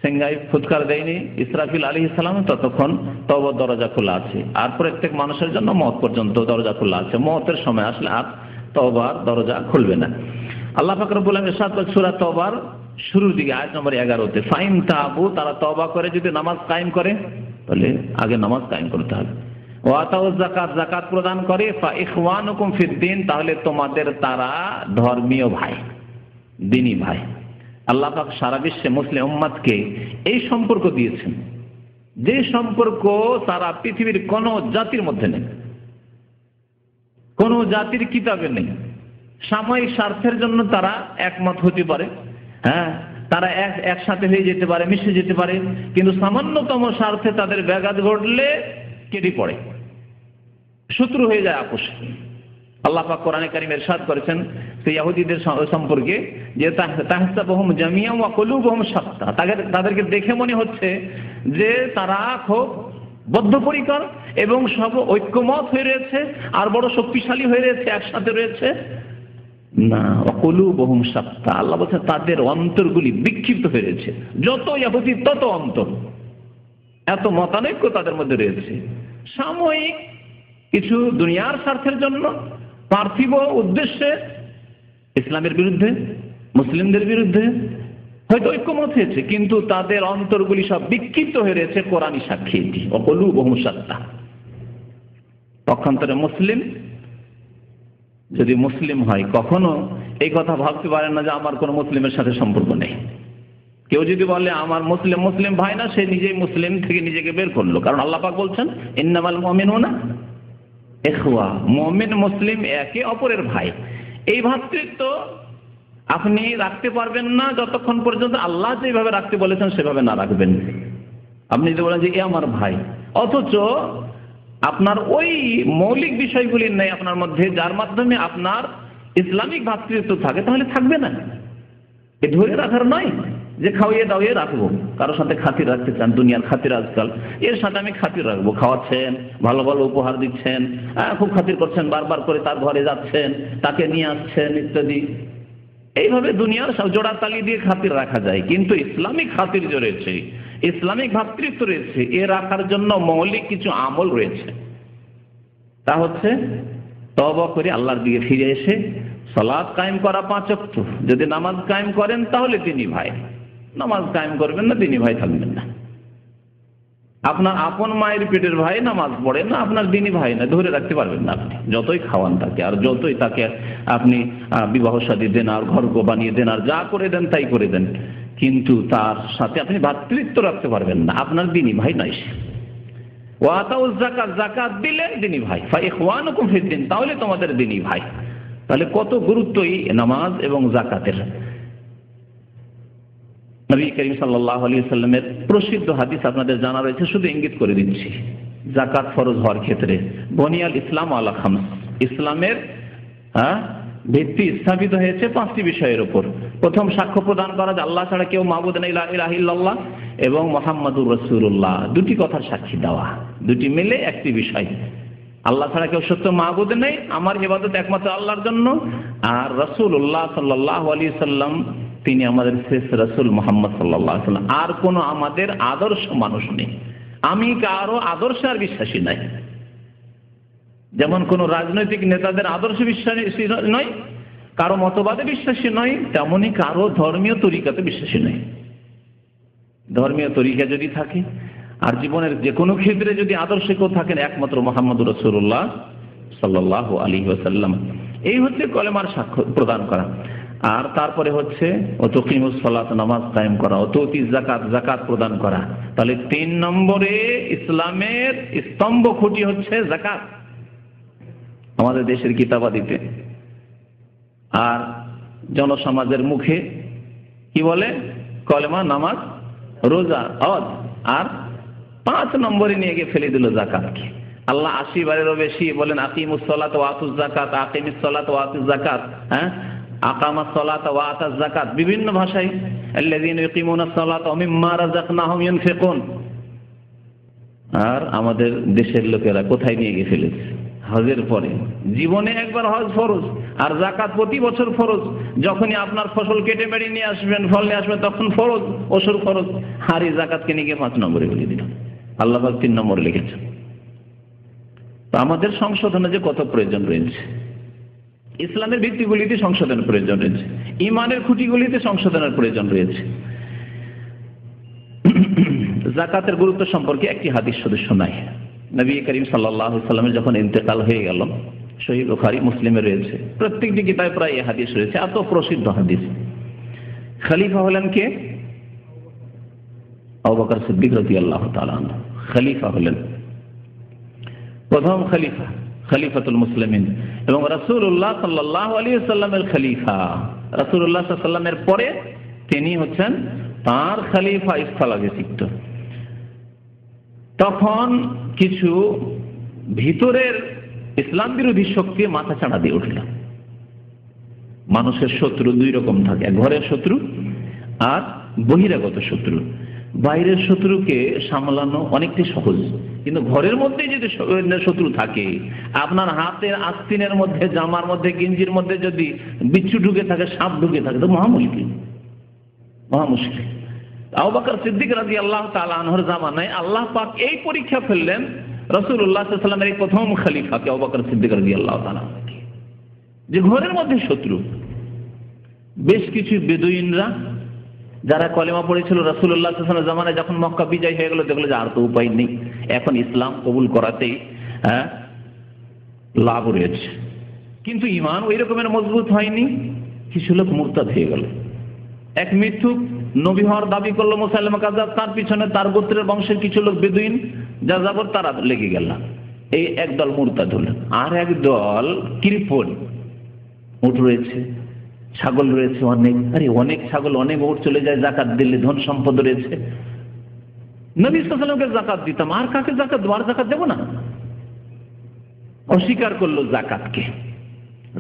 সিংহায় ফুৎকার দেয়নি ইসরাফিল আলাইহিস সালাম, ততক্ষণ তওবার দরজা খোলা আছে। আর প্রত্যেক মানুষের জন্য মওত পর্যন্ত দরজা খোলা আছে। মওতের সময় আসলে আর তওবার দরজা খুলবে না। আল্লাহ পাক রব্বুল আলামিন ইরশাদ করেছেন সূরা তওবার শুরুর দিকে আয়াত নম্বর 11-তে, ফাইন তাবু, তারা তওবা করে যদি নামাজ কায়েম করে, তাহলে আগে নামাজ কায়েম করতে হবে। ওয়া আতাউজ যাকাত, যাকাত প্রদান করে, ফা ইখওয়ানুকুম ফিদ্দিন, তাহলে তোমাদের তারা ধর্মীয় ভাই, দ্বীনি ভাই। আল্লাহ পাক সারা বিশ্বে মুসলিম উম্মতকে এই সম্পর্ক দিয়েছেন, যে সম্পর্ক সারা পৃথিবীর কোন জাতির মধ্যে নেই, কোন জাতির কিতাবে নেই। সাময়িক স্বার্থের জন্য তারা একমত হতে পারে, হ্যাঁ, তারা একসাথে হয়ে যেতে পারে, মিশে যেতে পারে, কিন্তু সামান্যতম স্বার্থে তাদের ব্যাঘাত ঘটলে কেটে পড়ে, শত্রু হয়ে যায় আপোষ। আল্লাহ পাক কোরআনে কারীমে ইরশাদ করেছেন সেই ইহুদিদের সম্পর্কে যে তাহসাবুহুম জামিআন ওয়া কুলুবুহুম শাত্তা, তাদেরকে দেখে মনে হচ্ছে যে তারা খুব বদ্ধপরিকর এবং সব ঐক্যমত হয়ে রয়েছে আর বড় শক্তিশালী হয়ে রয়েছে, একসাথে রয়েছে। না, ওয়া কুলুবুহুম শাত্তা, আল্লাহ বলেছেন তাদের অন্তরগুলি বিক্ষিপ্ত হয়ে রয়েছে। যত ইহুদি তত অন্তর, এত মতানৈক্য তাদের মধ্যে রয়েছে। সাময়িক কিছু দুনিয়ার স্বার্থের জন্য, পার্থিব উদ্দেশ্যে ইসলামের বিরুদ্ধে, মুসলিমদের বিরুদ্ধে হয়তো ঐক্যমত হয়েছে, কিন্তু তাদের অন্তরগুলি সব বিক্ষিপ্ত হয়ে রয়েছে কোরআনী সাক্ষী এটি। ওয়াকুলুবুহুম শাত্তা। পক্ষান্তরে মুসলিম যদি মুসলিম হয় কখনো এই কথা ভাবতে পারে না যে আমার কোনো মুসলিমের সাথে সম্পর্ক নেই। কেউ যদি বলে আমার মুসলিম ভাই না, সে নিজেই মুসলিম থেকে নিজেকে বের করলো। কারণ আল্লাহ পাক বলছেন ইন্নামাল মুমিনুনা ইখওয়া, মুমিন মুসলিম একে অপরের ভাই। এই ভ্রাতৃত্ব আপনি রাখতে পারবেন না যতক্ষণ পর্যন্ত আল্লাহ যেভাবে রাখতে বলেছেন সেভাবে না রাখবেন। আপনি যদি বলেন যে এ আমার ভাই, অথচ আপনার ওই মৌলিক বিষয়গুলি নেই আপনার মধ্যে যার মাধ্যমে আপনার ইসলামিক ভ্রাতৃত্ব থাকে, তাহলে থাকবে না। এ ধরে রাখার নয় যে খাওয়িয়ে দাওয়িয়ে রাখবো, কারোর সাথে খাতির রাখতে চান, দুনিয়ার খাতির আজকাল, এর সাথে আমি খাতির রাখবো, খাওয়াচ্ছেন, ভালো ভালো উপহার দিচ্ছেন, খুব খাতির করছেন, বারবার করে তার ঘরে যাচ্ছেন, তাকে নিয়ে আসছেন ইত্যাদি। এইভাবে দুনিয়ার জোড়া তালি দিয়ে খাতির রাখা যায়, কিন্তু ইসলামিক খাতির যে রয়েছে, ইসলামিক ভ্রাতৃত্ব রয়েছে, এ রাখার জন্য মৌলিক কিছু আমল রয়েছে। তা হচ্ছে তওবা করে আল্লাহর দিকে ফিরে এসে সালাত কায়েম করা 5 ওয়াক্ত। যদি নামাজ কায়েম করেন তাহলে দিনী ভাই, নামাজ কায়েম করবেন না দিনী ভাই থাকবেন না। আপনার আপন মায়ের পেটের ভাই নামাজ পড়ে না, আপনার দিনী ভাই না, ধরে রাখতে পারবেন না আপনি, যতই খাওয়ান তাকে আর যতই তাকে আপনি বিবাহ শাদী দেন আর ঘর বানিয়ে দেন আর যা করে দেন তাই করে দেন, কিন্তু তার সাথে আপনি ভ্রাতৃত্ব রাখতে পারবেন না, আপনার দিনী ভাই নয় সে। ওয়াতাউজ যাকাত, যাকাত দিলে দিনী ভাই, ফাইখওয়ানুকুম ফিদ্দিন, তাহলে তোমাদের দিনী ভাই। তাহলে কত গুরুত্বই নামাজ এবং যাকাতের। নবী করিম সাল্লাল্লাহু আলাইহি ওয়াসাল্লামের প্রসিদ্ধ হাদিস আপনাদের জানা রয়েছে, শুধু ইঙ্গিত করে দিচ্ছি। যাকাত ফরজ হওয়ার ক্ষেত্রে বুনিয়াল ইসলাম আলা খামস, ইসলামের ভিত্তি স্থাপিত হয়েছে 5টি বিষয়ের উপর। প্রথম, সাক্ষ্য প্রদান করা যে আল্লাহ ছাড়া কেউ মাবুদ নেই, লা ইলাহা ইল্লাল্লাহ, এবং মুহাম্মাদুর রাসূলুল্লাহ, দুটি কথার সাক্ষী দেওয়া, দুটি মিলে একটি বিষয়। আল্লাহ ছাড়া কেউ সত্য মাবুদ নেই, আমার ইবাদত একমাত্র আল্লাহর জন্য, আর রাসূলুল্লাহ সাল্লাল্লাহু আলাইহি সাল্লাম তিনি আমাদের শেষ রাসূল মুহাম্মদ সাল্লাল্লাহু আলাইহি সাল্লাম, আর কোনো আমাদের আদর্শ মানুষ নেই। আমি কারো আদর্শে আর বিশ্বাসী নাই, যেমন কোন রাজনৈতিক নেতাদের আদর্শে বিশ্বাসী নয়, কারো মতবাদে বিশ্বাসী নয়, তেমনি কারো ধর্মীয় তরিকাতে বিশ্বাসী নয়। ধর্মীয় তরিকা যদি থাকে আর জীবনের যে কোনো ক্ষেত্রে যদি আদর্শে কেউ থাকেন, একমাত্র মুহাম্মদুর রাসূলুল্লাহ সাল্লাল্লাহু আলাইহি ওয়াসাল্লাম। এই হচ্ছে কলেমার সাক্ষ্য প্রদান করা। আর তারপরে হচ্ছে ওয়াতুকিমুস সালাত, নামাজ কায়েম করা, ওয়াতুতিজ যাকাত, যাকাত প্রদান করা। তাহলে 3 নম্বরে ইসলামের স্তম্ভ খুঁটি হচ্ছে যাকাত আমাদের দেশের কিতাবাদিতে। আর জনসমাজের মুখে কি বলে? কলেমা, নামাজ, রোজা, হজ। আর 5 নম্বরে নিয়ে গিয়ে ফেলে দিল যাকাতকে। আল্লাহ 80 বারেরও বেশি বলেন আকিমুস সালাত ওয়া আতুজ যাকাত, আকিমিস সালাত ওয়া আতুজ যাকাত, আকামাস সালাত ওয়া আতাজ যাকাত, বিভিন্ন ভাষায় আল্লাযীনা ইউকিমুনাস সালাত ওয়া মিম্মা রাযাকনাহুম ইউনফিকুন। আর আমাদের দেশের লোকেরা কোথায় নিয়ে গিয়ে ফেলেছে? হজের পরে জীবনে একবার হজ ফরজ, আর যাকাত প্রতি বছর ফরজ। যখনই আপনার ফসল কেটে বেড়ে নিয়ে আসবেন, ফল নিয়ে আসবেন, তখন ফরজ, ওসর ফরজ। আর এই যাকাতকে নিয়ে গিয়ে 5 নম্বরে বলে দিল, আল্লাহ পাক 3 নম্বরে লিখেছেন। তো আমাদের সংশোধনে যে কত প্রয়োজন রয়েছে, ইসলামের ভিত্তিগুলিতে সংশোধনের প্রয়োজন রয়েছে, ইমানের খুঁটিগুলিতে সংশোধনের প্রয়োজন রয়েছে। যাকাতের গুরুত্ব সম্পর্কে একটি হাদিস শুধু শোনাই। নবী করিম সাল্লাল্লাহু আলাইহি ওয়াসাল্লামের যখন ইন্তেকাল হয়ে গেল, সহিহ বুখারী, মুসলিমে রয়েছে, প্রত্যেকটি কিতাবে প্রায় এই হাদিস রয়েছে, এত প্রসিদ্ধ হাদিস। খলিফা হলেন কে? আবু বকর সিদ্দিক রাদিয়াল্লাহু তাআলা আনহু খলিফা হলেন, প্রথম খলিফা, খলিফাতুল মুসলিমিন, এবং রাসূলুল্লাহ সাল্লাল্লাহু আলাইহি ওয়াসাল্লামের খলিফা। রাসূলুল্লাহ সাল্লাল্লাহু আলাইহি ওয়াসাল্লামের পরে তিনি হচ্ছেন তার খলিফা স্থলাভিষিক্ত। তখন কিছু ভিতরের ইসলাম বিরোধী শক্তি মাথা চাড়া দিয়ে উঠল। মানুষের শত্রু দুই রকম থাকে, ঘরের শত্রু আর বহিরাগত শত্রু। বাইরের শত্রুকে সামলানো অনেকটাই সহজ, কিন্তু ঘরের মধ্যে যদি শত্রু থাকে, আপনার হাতের আস্তিনের মধ্যে, জামার মধ্যে, গেঞ্জির মধ্যে যদি বিচ্ছু ঢুকে থাকে, সাপ ঢুকে থাকে, তো মহা মুশকিল। আবু বকর সিদ্দিক রাদিয়াল্লাহু তাআলা আনহুর জামানায় আল্লাহ পাক এই পরীক্ষা ফেললেন রাসূলুল্লাহ সাল্লাল্লাহু আলাইহি ওয়াসাল্লামের এই প্রথম খলিফাকে আবু বকর সিদ্দিক রাদিয়াল্লাহু তাআলা, যে ঘরের মধ্যে শত্রু। বেশ কিছু বেদুইনরা যারা কলেমা পড়েছিল রাসূলুল্লাহ সাল্লাল্লাহু আলাইহি ওয়াসাল্লামের জামানায়, যখন মক্কা বিজয় হয়ে গেল, দেখলো যে আর তো উপায় নেই, এখন ইসলাম কবুল করাতেই লাভ রয়েছে, কিন্তু ঈমান ওই রকমের মজবুত হয়নি। কিছু লোক মুরতাদ হয়ে গেল। এক মিথ্যুক নবী হওয়ার দাবি করলো মুসাইলামা কাযযাব, তার পিছনে তার গোত্রের বংশের কিছু লোক বেদুইন যাযাবর, তারা লেগে গেল। এই একদল মুরতাদ হল। আর একদল কৃপণ, উট রয়েছে, ছাগল রয়েছে অনেক, আরে অনেক ছাগল অনেক উট চলে যায়, জাকাত দিলে ধন সম্পদ রয়েছে, নবী সাল্লাল্লাহু আলাইহি ওয়াসাল্লামকে জাকাত দিতাম, আর কাকে জাকাত দেব, আর জাকাত দেব না। অস্বীকার করলো জাকাতকে,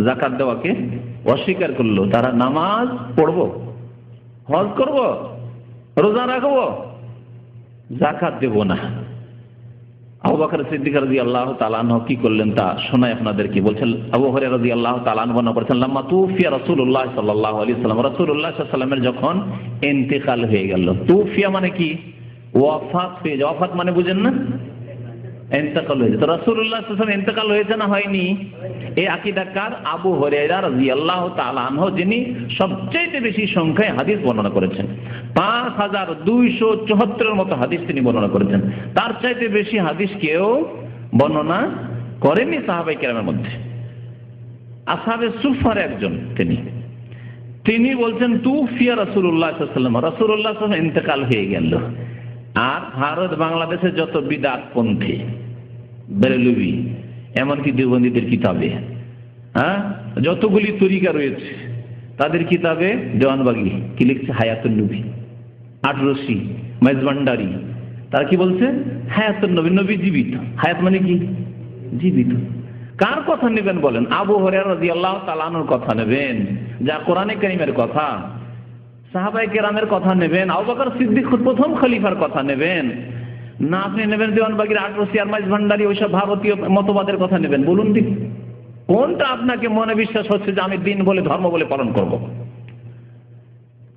জাকাত দেওয়াকে অস্বীকার করলো। তারা নামাজ পড়বো, হজ করব, রোজা রাখবো, জাকাত দেব না। আবু বকর সিদ্দিক রাদিয়াল্লাহু তাআলা আনহু কি করলেন তা শোনাই আপনাদেরকে। বলছেন আবু হুরায়রা রাদিয়াল্লাহু তাআলা আনহু বর্ণনা করেছেন, লাম্মা তুফিয়া রাসূলুল্লাহ সাল্লাল্লাহু আলাইহি ওয়াসাল্লাম, রাসূলুল্লাহ সাল্লাল্লাহু আলাইহি ওয়াসাল্লামের যখন ইন্তেকাল হয়ে গেল। তুফিয়া মানে কি? ওয়াফাত হয়ে যাওয়া। ওয়াফাত মানে বুঝেন না? ইন্তেকাল হয়েছে। তো রাসূলুল্লাহ সাল্লাল্লাহু আলাইহি ওয়াসাল্লাম ইন্তেকাল হয়েছে না হয়নি? এই আকীদাকার আবু হুরায়রা রাদিয়াল্লাহু তাআলা আনহু, যিনি সবচেয়ে বেশি সংখ্যায় হাদিস বর্ণনা করেছেন, 5274 মতো হাদিস তিনি বর্ণনা করেছেন। তার চাইতে বেশি হাদিস কেউ বর্ণনা করেননি সাহাবায়ে কেরামের মধ্যে। আসহাবে সুফার একজন তিনি বলছেন তুফিয়া রাসূলুল্লাহ সাল্লাল্লাহু আলাইহি ওয়াসাল্লাম, রাসূলুল্লাহ সাল্লাল্লাহু আলাইহি ওয়াসাল্লাম ইন্তেকাল হয়ে গেল। আর ভারত বাংলাদেশের যত বিদআতপন্থী, বেরেলভী, এমনকি দেওবন্দীদের কিতাবে, যতগুলি তরিকা রয়েছে তাদের কিতাবে দেওয়ানবাগী কি লিখছে? হায়াতুন নবী, আটরশি, মেজভান্ডারি, তারা কি বলছে? হায়াতুন নবী, নবী জীবিত। হায়াত মানে কি? জীবিত। কার কথা নেবেন বলেন? আবু হুরায়রা রাদিয়াল্লাহু তাআলা আনহুর কথা নেবেন, যা কোরআনে কারীমের কথা, সাহাবায়ে কেরামের কথা নেবেন, আবু বকর সিদ্দিক প্রথম খলিফার কথা নেবেন, না আপনি নেবেন দেওয়ানবাগীর আটরশি আর মেজভান্ডারি, ওইসব ভারতীয় মতবাদের কথা নেবেন? বলুন দিন কোনটা আপনাকে মনে বিশ্বাস হচ্ছে যে আমি দিন বলে, ধর্ম বলে পালন করব?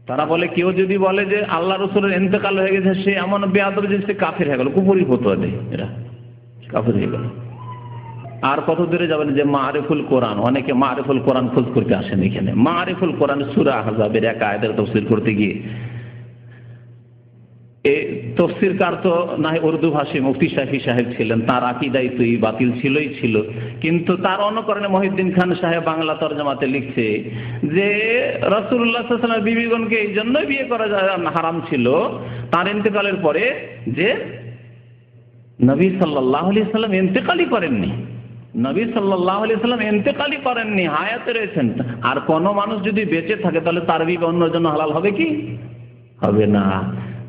তারা বলে, কেউ যদি বলে যে আল্লাহ রাসূলের ইন্তেকাল হয়ে গেছে, সে এমন বেয়াদব যে সে কাফের হয়ে গেল, কুফরি ফতোয়া দেয়, এরা কাফের হয়ে গেল। আর কত দূরে যাবেন যে মারিফুল কোরআন, অনেকে মারিফুল কোরআন খোঁজ করতে আসেন এখানে। মারিফুল কোরআন সূরা আহজাবের এক আয়াতের তাফসীর করতে গিয়ে, এই তফসিরকার তো না হয় উর্দু ভাষী মুফতি শাফি সাহেব ছিলেন, তার আকীদাই তো বাতিল ছিল, কিন্তু তার অনুকরণে মহিউদ্দিন খান সাহেব বাংলা তরজমাতে লিখছে যে রাসূলুল্লাহ সাল্লাল্লাহু আলাইহি ওয়াসাল্লাম বিবিগণকে এই জন্যই বিয়ে করা হারাম ছিল তার ইন্তেকালের পরে, যে নবী সাল্লাল্লাহু আলাইহি ওয়াসাল্লাম ইন্তেকালই করেননি, নবী সাল্লাল্লাহু আলাইহি ওয়াসাল্লাম ইন্তেকালই করেননি, হায়াতে রয়েছেন। আর কোন মানুষ যদি বেঁচে থাকে তাহলে তার বিবি অন্যের জন্য হালাল হবে কি? হবে না।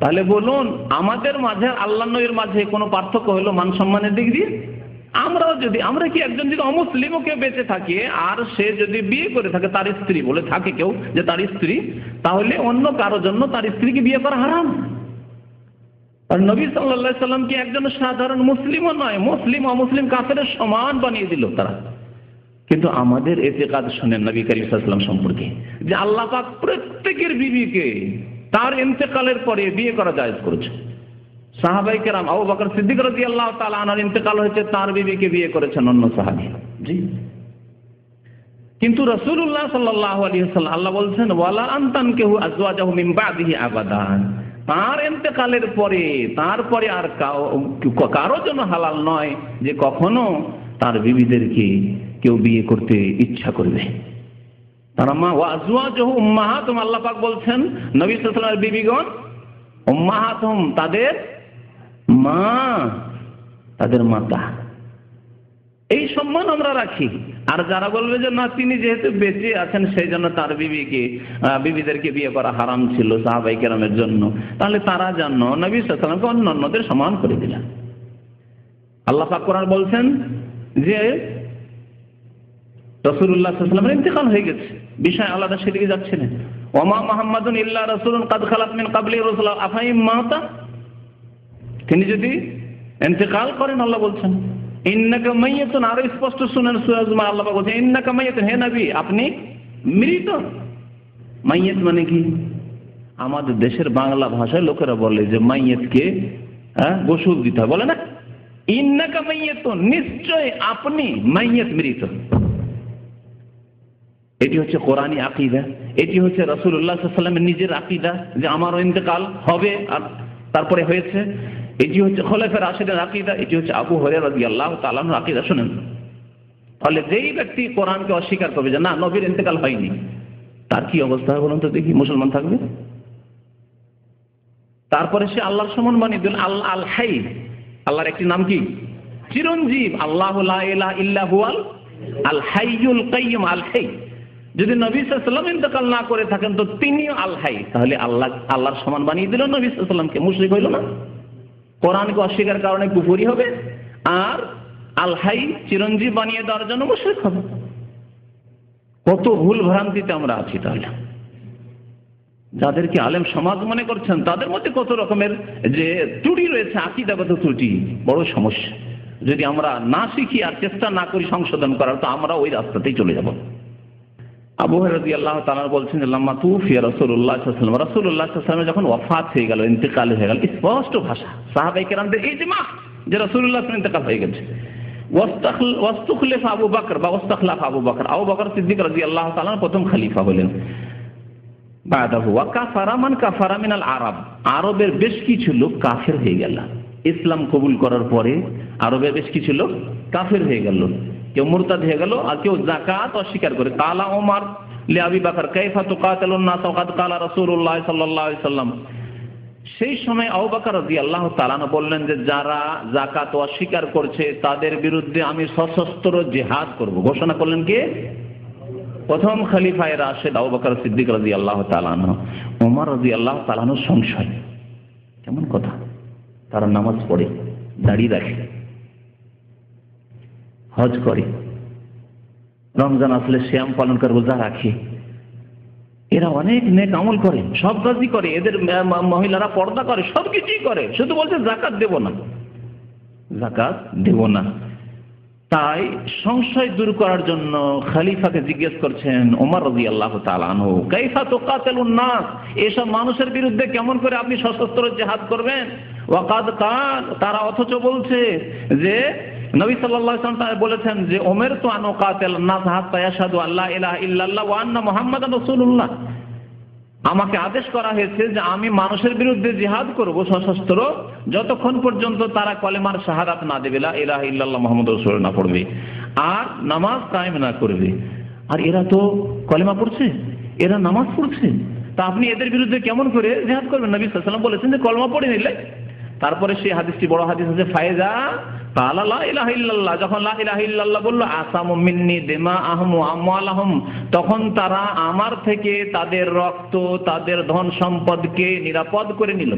তাহলে বলুন, আমাদের মাঝে আল্লাহর নবীর মাঝে কোনো পার্থক্য হলো মান সম্মানের দিক দিয়ে? আমরা কি একজন যদি অমুসলিমও কেউ বেঁচে থাকে আর সে যদি বিয়ে করে থাকে, তার স্ত্রী বলে থাকে কেউ যে তার স্ত্রী, তাহলে অন্য কারো জন্য তার স্ত্রীকে বিয়ে করা হারাম। আর নবী সাল্লাল্লাহু আলাইহি ওয়াসাল্লাম কি একজন সাধারণ মুসলিমও নয়, মুসলিম অমুসলিম কাফেরের সমান বানিয়ে দিল তারা। কিন্তু আমাদের ইতিকাদ শুনেন নবী করিম সাল্লাল্লাহু আলাইহি ওয়াসাল্লাম সম্পর্কে, যে আল্লাহ পাক প্রত্যেকের বিবিকে তার ইন্তেকালের পরে বিয়ে করা জায়েজ করেছে। সাহাবায়ে কেরাম, আবু বকর সিদ্দিক রাদিয়াল্লাহু তাআলা আনহুর ইন্তেকাল হয়েছে, তার বিবিকে বিয়ে করেছেন অন্য সাহাবী। জি, কিন্তু রাসূলুল্লাহ সাল্লাল্লাহু আলাইহি ওয়াসাল্লাম, আল্লাহ বলছেন ওয়ালা আনতানকিহু আজওয়াজাহু মিন বাদিহি আবাদান, তার ইন্তেকালের পরে তারপরে আর কারো জন্য হালাল নয় যে কখনো তার বিবিদেরকে কেউ বিয়ে করতে ইচ্ছা করবে। তারা মা ওয়া আজওয়াজুহু উম্মাহাতুহুম, আল্লাহ পাক বলছেন নবী সাল্লাল্লাহু আলাইহি ওয়াসাল্লামের বিবিগণ উম্মাহাতুহুম, তাদের মা, তাদের মাতা। এই সম্মান আমরা রাখি। আর যারা বলবে যে না, তিনি যেহেতু বেঁচে আছেন সেই জন্য তার বিবিদেরকে বিয়ে করা হারাম ছিল সাহাবায়ে কেরামের জন্য, তাহলে তারা যেন নবী সাল্লাল্লাহু আলাইহি ওয়াসাল্লামকে অন্যান্যদের সমান করে দিলেন। আল্লাহ পাক কোরআন বলছেন যে রাসূলুল্লাহ সাল্লাল্লাহু আলাইহি ওয়াসাল্লামের ইন্তেকাল হয়ে গেছে, বিষয় আলাদা, সেদিকে যাচ্ছে না। ওমা মুহাম্মাদুন ইল্লা রাসূলুন কাদ খালাত মিন ক্বাবলিহি রাসূল আফাইম মাতা, তিনি যদি ইন্তেকাল করেন আল্লাহ বলছেন ইন্নাকা মাইয়াতুন, আরো স্পষ্ট শুনেন সূরা জুমার আল্লাহ পাক বলছেন ইন্নাকা মাইয়াতুন, হে নবী আপনি মৃত। মাইয়াত মানে কি? আমাদের দেশের বাংলা ভাষায় লোকেরা বলে যে মাইয়াতকে গোসল দিতে হয়, বলে না ইন্নাকা মাইয়াতুন, নিশ্চয় আপনি মাইয়াত, মৃত। এটি হচ্ছে কোরআনী আকীদা, এটি হচ্ছে রাসূলুল্লাহ সাল্লাল্লাহু আলাইহি ওয়াসাল্লামের নিজের আকীদা যে আমারও ইন্তেকাল হবে আর তারপরে হয়েছে। এটি হচ্ছে খোলাফায়ে রাশিদের আকীদা, এটি হচ্ছে আবু হুরায়রা রাদিয়াল্লাহু তাআলা আনহুর আকীদা। শুনেন, তাহলে যেই ব্যক্তি কোরআনকে অস্বীকার করবে যে না নবীর ইন্তেকাল হয়নি, তার কি অবস্থা হবে বলুন তো দেখি? মুসলমান থাকবে? তারপরে সে আল্লাহর সমান বানিয়ে দিল আল হাই, আল্লাহর একটি নাম কি? চিরঞ্জীব। আল্লাহু লা ইলাহা ইল্লা হুয়াল আল হাইয়ুল কাইয়্যুম, আল হাই। যদি নবী সাল্লাল্লাহু আলাইহি ওয়াসাল্লাম ইন্তেকাল না করে থাকেন তো তিনিও আল হাই, তাহলে আল্লাহর সমান বানিয়ে দিল নবী সাল্লাল্লাহু আলাইহি ওয়াসাল্লামকে। মুশরিক হইল না? কোরআনকে অস্বীকার কারণে কুফরি হবে, আর আল হাই চিরঞ্জীব বানিয়ে দেওয়ার জন্য মুশরিক হবে। কত ভুল ভ্রান্তিতে আমরা আছি। তাহলে যাদেরকে আলেম সমাজ মনে করছেন তাদের মধ্যে কত রকমের যে ত্রুটি রয়েছে, আকীদাগত ত্রুটি, বড় সমস্যা। যদি আমরা না শিখি আর চেষ্টা না করি সংশোধন করার, তো আমরা ওই রাস্তাতেই চলে যাব। আবু হুরায়রা রাদিয়াল্লাহু তাআলা বলছেন লাম্মা তুফিয়া রাসূলুল্লাহ সাল্লাল্লাহু আলাইহি ওয়াসাল্লাম, রাসূলুল্লাহ সাল্লাল্লাহু আলাইহি ওয়াসাল্লাম যখন ওয়াফাত হয়ে গেল, ইন্তেকাল হয়ে গেল, স্পষ্ট ভাষা সাহাবায়ে কেরামদের ইজমা যে রাসূলুল্লাহ সাল্লাল্লাহু আলাইহি ওয়াসাল্লাম ইন্তেকাল হয়ে গেছে। ওয়াস্তাখলাফা আবু বকর, আবু বকর সিদ্দিক রাদিয়াল্লাহু তাআলা প্রথম খলিফা হলেন। বাদাহু ওয়া কাফারা মান কাফারা মিনাল আরব, আরবের বেশ কিছু লোক কাফের হয়ে গেল। ইসলাম কবুল করার পরে আরবের বেশ কিছু লোক কাফের হয়ে গেল, কেউ মুরতাদ হয়ে গেল, আর কেউ যাকাত অস্বীকার করে। কালা ওমর লি আবি বকর কাইফা তুকাতিলুন নাস ওয়া কাদ কালা রাসূলুল্লাহ সাল্লাল্লাহু আলাইহি ওয়াসাল্লাম। সেই সময় আবু বকর রাদিয়াল্লাহু তাআলা বললেন যে যারা যাকাত অস্বীকার করছে তাদের বিরুদ্ধে আমি সশস্ত্র জিহাদ করব। ঘোষণা করলেন কে? প্রথম খলিফায়ে রাশিদ আবু বকর সিদ্দিক রাদিয়াল্লাহু তাআলা আনহু। ওমর রাদিয়াল্লাহু তাআলা আনহুর সংশয়, কেমন কথা, তারা নামাজ পড়ে, দাড়ি রাখে, হজ করে, রমজান আসলে সিয়াম পালন করে, রোজা রাখে, এরা অনেক নেক আমল করে, সব কাজই করে, এদের মহিলারা পর্দা করে, সবকিছুই করে, শুধু বলছে যাকাত দেব না, যাকাত দেব না। তাই সংশয় দূর করার জন্য খলিফাকে জিজ্ঞেস করছেন ওমর রাদিয়াল্লাহু তাআলা আনহু, কাইফা তুকাতিলুন নাস, এসব মানুষের বিরুদ্ধে কেমন করে আপনি সশস্ত্র জিহাদ করবেন? ওয়াকাদ কাল, তারা অথচ বলছে যে নবী সাল্লাল্লাহু আলাইহি ওয়াসাল্লাম বলেছেন যে উমিরতু আন উকাতিলান নাস হাত্তা ইয়াশহাদু আল্লা ইলাহা ইল্লাল্লাহ ওয়া আন্না মুহাম্মাদান রাসূলুল্লাহ, আমাকে আদেশ করা হয়েছে যে আমি মানুষের বিরুদ্ধে জিহাদ করব সশস্ত্র যতক্ষণ পর্যন্ত তারা কলেমার শাহাদাত না দেবে, লা ইলাহা ইল্লাল্লাহ মুহাম্মাদুর রাসূলুল্লাহ না পড়বে আর নামাজ কায়েম না করবে। আর এরা তো কলেমা পড়ছে, এরা নামাজ পড়ছে, তা আপনি এদের বিরুদ্ধে কেমন করে জিহাদ করবেন? নবী সাল্লাল্লাহু আলাইহি ওয়াসাল্লাম বলেছেন যে কলেমা পড়ে নিলে। তারপরে সেই হাদিসটি বড় হাদিস আছে, ফায়জা কালা লা ইলাহা ইল্লাল্লাহ, যখন লা ইলাহা ইল্লাল্লাহ বলল, আসামু মিন্নি দিমাআহুম ওয়া আমওয়ালাহুম, তখন তারা আমার থেকে তাদের রক্ত, তাদের ধন সম্পদকে নিরাপদ করে নিল।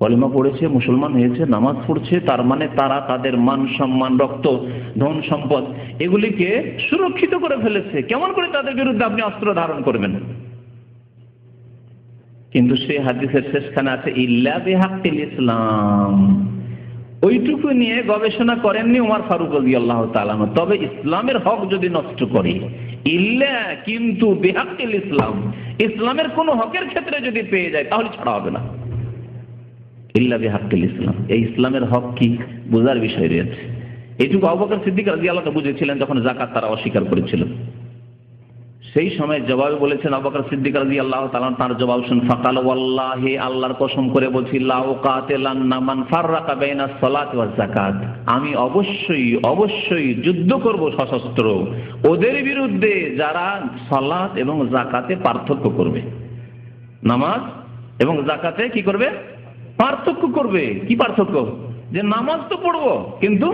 কলেমা পড়েছে, মুসলমান হয়েছে, নামাজ পড়ছে, তার মানে তারা তাদের মান সম্মান, রক্ত, ধন সম্পদ এগুলিকে সুরক্ষিত করে ফেলেছে। কেমন করে তাদের বিরুদ্ধে আপনি অস্ত্র ধারণ করবেন? কিন্তু সেই হাদিসের শেষখানে আছে ইল্লা বিহাক্কিল ইসলাম, ওইটুকু নিয়ে গবেষণা করেননি ওমর ফারুক রাদিয়াল্লাহু তাআলা। তবে ইসলামের হক যদি নষ্ট করে, ইল্লা কিন্তু বিহাক্কিল ইসলাম, ইসলামের কোন হকের ক্ষেত্রে যদি পেয়ে যায় তাহলে ছাড়া হবে না। ইল্লা বিহাক্কিল ইসলাম, এই ইসলামের হক কি বোঝার বিষয় রয়েছে। এইটুকু আবু বকর সিদ্দিক রাদিয়াল্লাহু তাআলা বুঝেছিলেন যখন যাকাত তারা অস্বীকার করেছিল। সেই সময় জবাবে বলেছেন আবু বকর সিদ্দিক রাদিয়াল্লাহু তাআলা, তার জবাব শুন, ফাকাল ওয়াল্লাহি, আল্লাহর কসম করে বলছি, লা উকাতিলান্না মান ফাররাকা বাইনাস সালাতি ওয়াজ যাকাত, আমি অবশ্যই যুদ্ধ করব সশস্ত্র ওদের বিরুদ্ধে যারা সালাত এবং যাকাতে পার্থক্য করবে। নামাজ এবং যাকাতে কি করবে? পার্থক্য করবে। কি পার্থক্য? যে নামাজ তো পড়বো কিন্তু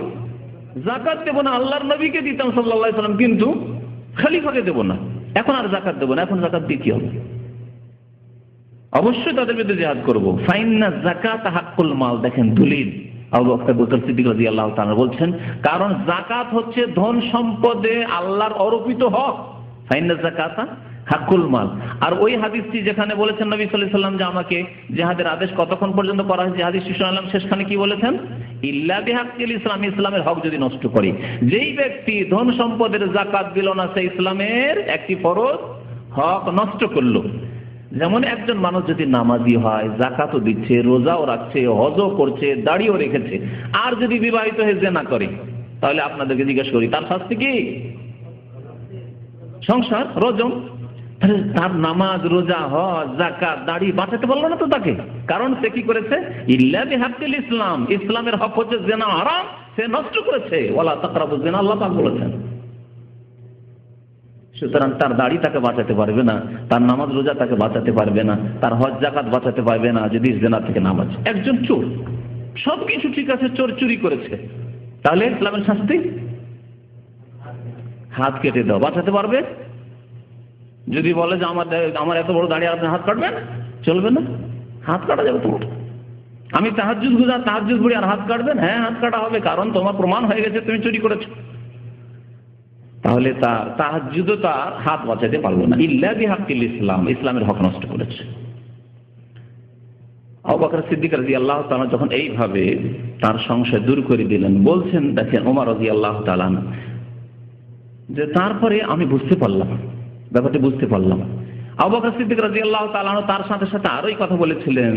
জাকাত দেব না, আল্লাহর নবীকে দিতাম সাল্লাল্লাহু আলাইহি ওয়াসাল্লাম, কিন্তু খলিফাকে দেব না, এখন আর জাকাত দেব না, এখন জাকাত দিয়ে কি হবে? অবশ্যই তাদের বিরুদ্ধে জিহাদ করব। ফাইন্না যাকাত হাক্কুল মাল, দেখেন দলিল আবু বকর সিদ্দিক রাদিয়াল্লাহু তাআলা বলছেন, কারণ যাকাত হচ্ছে ধন সম্পদে আল্লাহর অর্পিত হক। ফাইন্না যাকাতা হাক্কুল মাল। আর ওই হাদিসটি যেখানে বলেছেন নবী সাল্লাল্লাহু আলাইহি ওয়াসাল্লাম যে আমাকে জিহাদের আদেশ কতক্ষণ পর্যন্ত করা হয়েছে, হাদিসটি শুনালাম, শেষখানে কি বলেছেন? ইল্লা বিহাক্কিল ইসলাম, ইসলামের হক যদি নষ্ট করে। যেই ব্যক্তি ধন সম্পদের যাকাত দিল না, সে ইসলামের একটি ফরজ হক নষ্ট করলো। যেমন একজন মানুষ যদি নামাজি হয়, যাকাতও দিচ্ছে, রোজাও রাখছে, হজও করছে, দাড়িও রেখেছে, আর যদি বিবাহিত হয়ে জিনা করে, তাহলে আপনাদেরকে জিজ্ঞেস করি তার শাস্তি কি? সংসার, রজম। তার নামাজ, রোজা, হজ, যাকাত, দাড়ি বাঁচাতে পারলো না তো তাকে, কারণ সে কি করেছে? ইল্লা বিহাক্কিল ইসলাম, ইসলামের হক হচ্ছে জিনা হারাম, সে নষ্ট করেছে। ওয়ালা তাকরাবুজ জিনা, আল্লাহ পাক বলেছেন। সুতরাং তার দাড়ি তাকে বাঁচাতে পারবে না, তার নামাজ রোজা তাকে বাঁচাতে পারবে না, তার হজ জাকাত বাঁচাতে পারবে না যদি জিনা থেকে না বাঁচে। একজন চোর, সবকিছু ঠিক আছে, চোর চুরি করেছে, তাহলে ইসলামের শাস্তি হাত কেটে দাও, বাঁচাতে পারবে? যদি বলে যে আমার এত বড় দাড়ি, আপনি হাত কাটবেন, চলবে না, হাত কাটা যাবে তোমার। আমি তাহাজ্জুদ গুজার, তাহাজ্জুদ পড়ি আর হাত কাটবেন? হ্যাঁ, হাত কাটা হবে, কারণ তোমার প্রমাণ হয়ে গেছে তুমি চুরি করেছো। তাহলে তার তাহাজ্জুদও তার হাত বাঁচাতে পারলো না, ইল্লা বিহাক্কিল ইসলাম, ইসলামের হক নষ্ট করেছে। আবু বকর সিদ্দিক রাদিয়াল্লাহু তাআলা যখন এইভাবে তার সংশয় দূর করে দিলেন, বলছেন, দেখেন ওমর রাদিয়াল্লাহু তাআলা যে তারপরে আমি বুঝতে পারলাম, ব্যাপারটা বুঝতে পারলাম। আবু বকর সিদ্দিক রাদিয়াল্লাহু তাআলা তার সাথে সাথে আরোই কথা বলেছিলেন,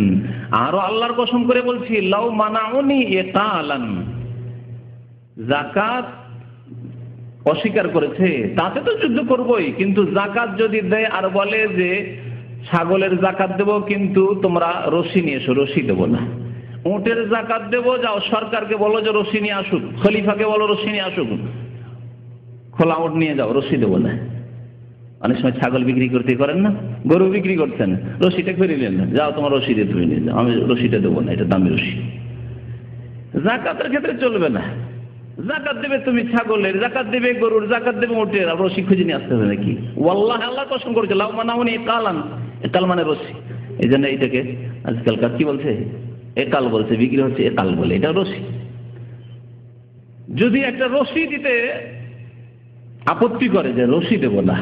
আরো আল্লাহর কসম করে বলছি, লাউ মানাউনি ইকালান, যাকাত অস্বীকার করেছে, তাতে তো যুদ্ধ করবই, কিন্তু জাকাত যদি দেয় আর বলে যে ছাগলের জাকাত দেব, কিন্তু তোমরা রশি নিয়ে এসো, রশি দেবো না। উটের জাকাত দেবো, যাও সরকারকে বলো যে রশি নিয়ে আসুক, খলিফাকে বলো রশি নিয়ে আসুক, খোলা উট নিয়ে যাও, রশি দেবো না। অনেক সময় ছাগল বিক্রি করতে করেন না, গরু বিক্রি করছেন, রশিটা করে নিলেন না, যাও তোমার রশি দিয়ে তুমি নিয়ে যাও, আমি রশিটা দেবো না, এটা দামি রশি। জাকাতের ক্ষেত্রে চলবে না, জাকাত দেবে তুমি ছাগলের, জাকাত দেবে গরুর, জাকাত দেবে উটের, আর রশি খুঁজে নিয়ে আসতে হবে নাকি? ওয়াল্লাহি আল্লাহ কসম করেছে, লাউ মানাউনি ইকালান, একাল মানে রশি। এই জন্য এটাকে আজকালকার কি বলছে, একাল বলছে, বিক্রি হচ্ছে একাল বলে, এটা রশি। যদি একটা রশি দিতে আপত্তি করে যে রশি দেব না,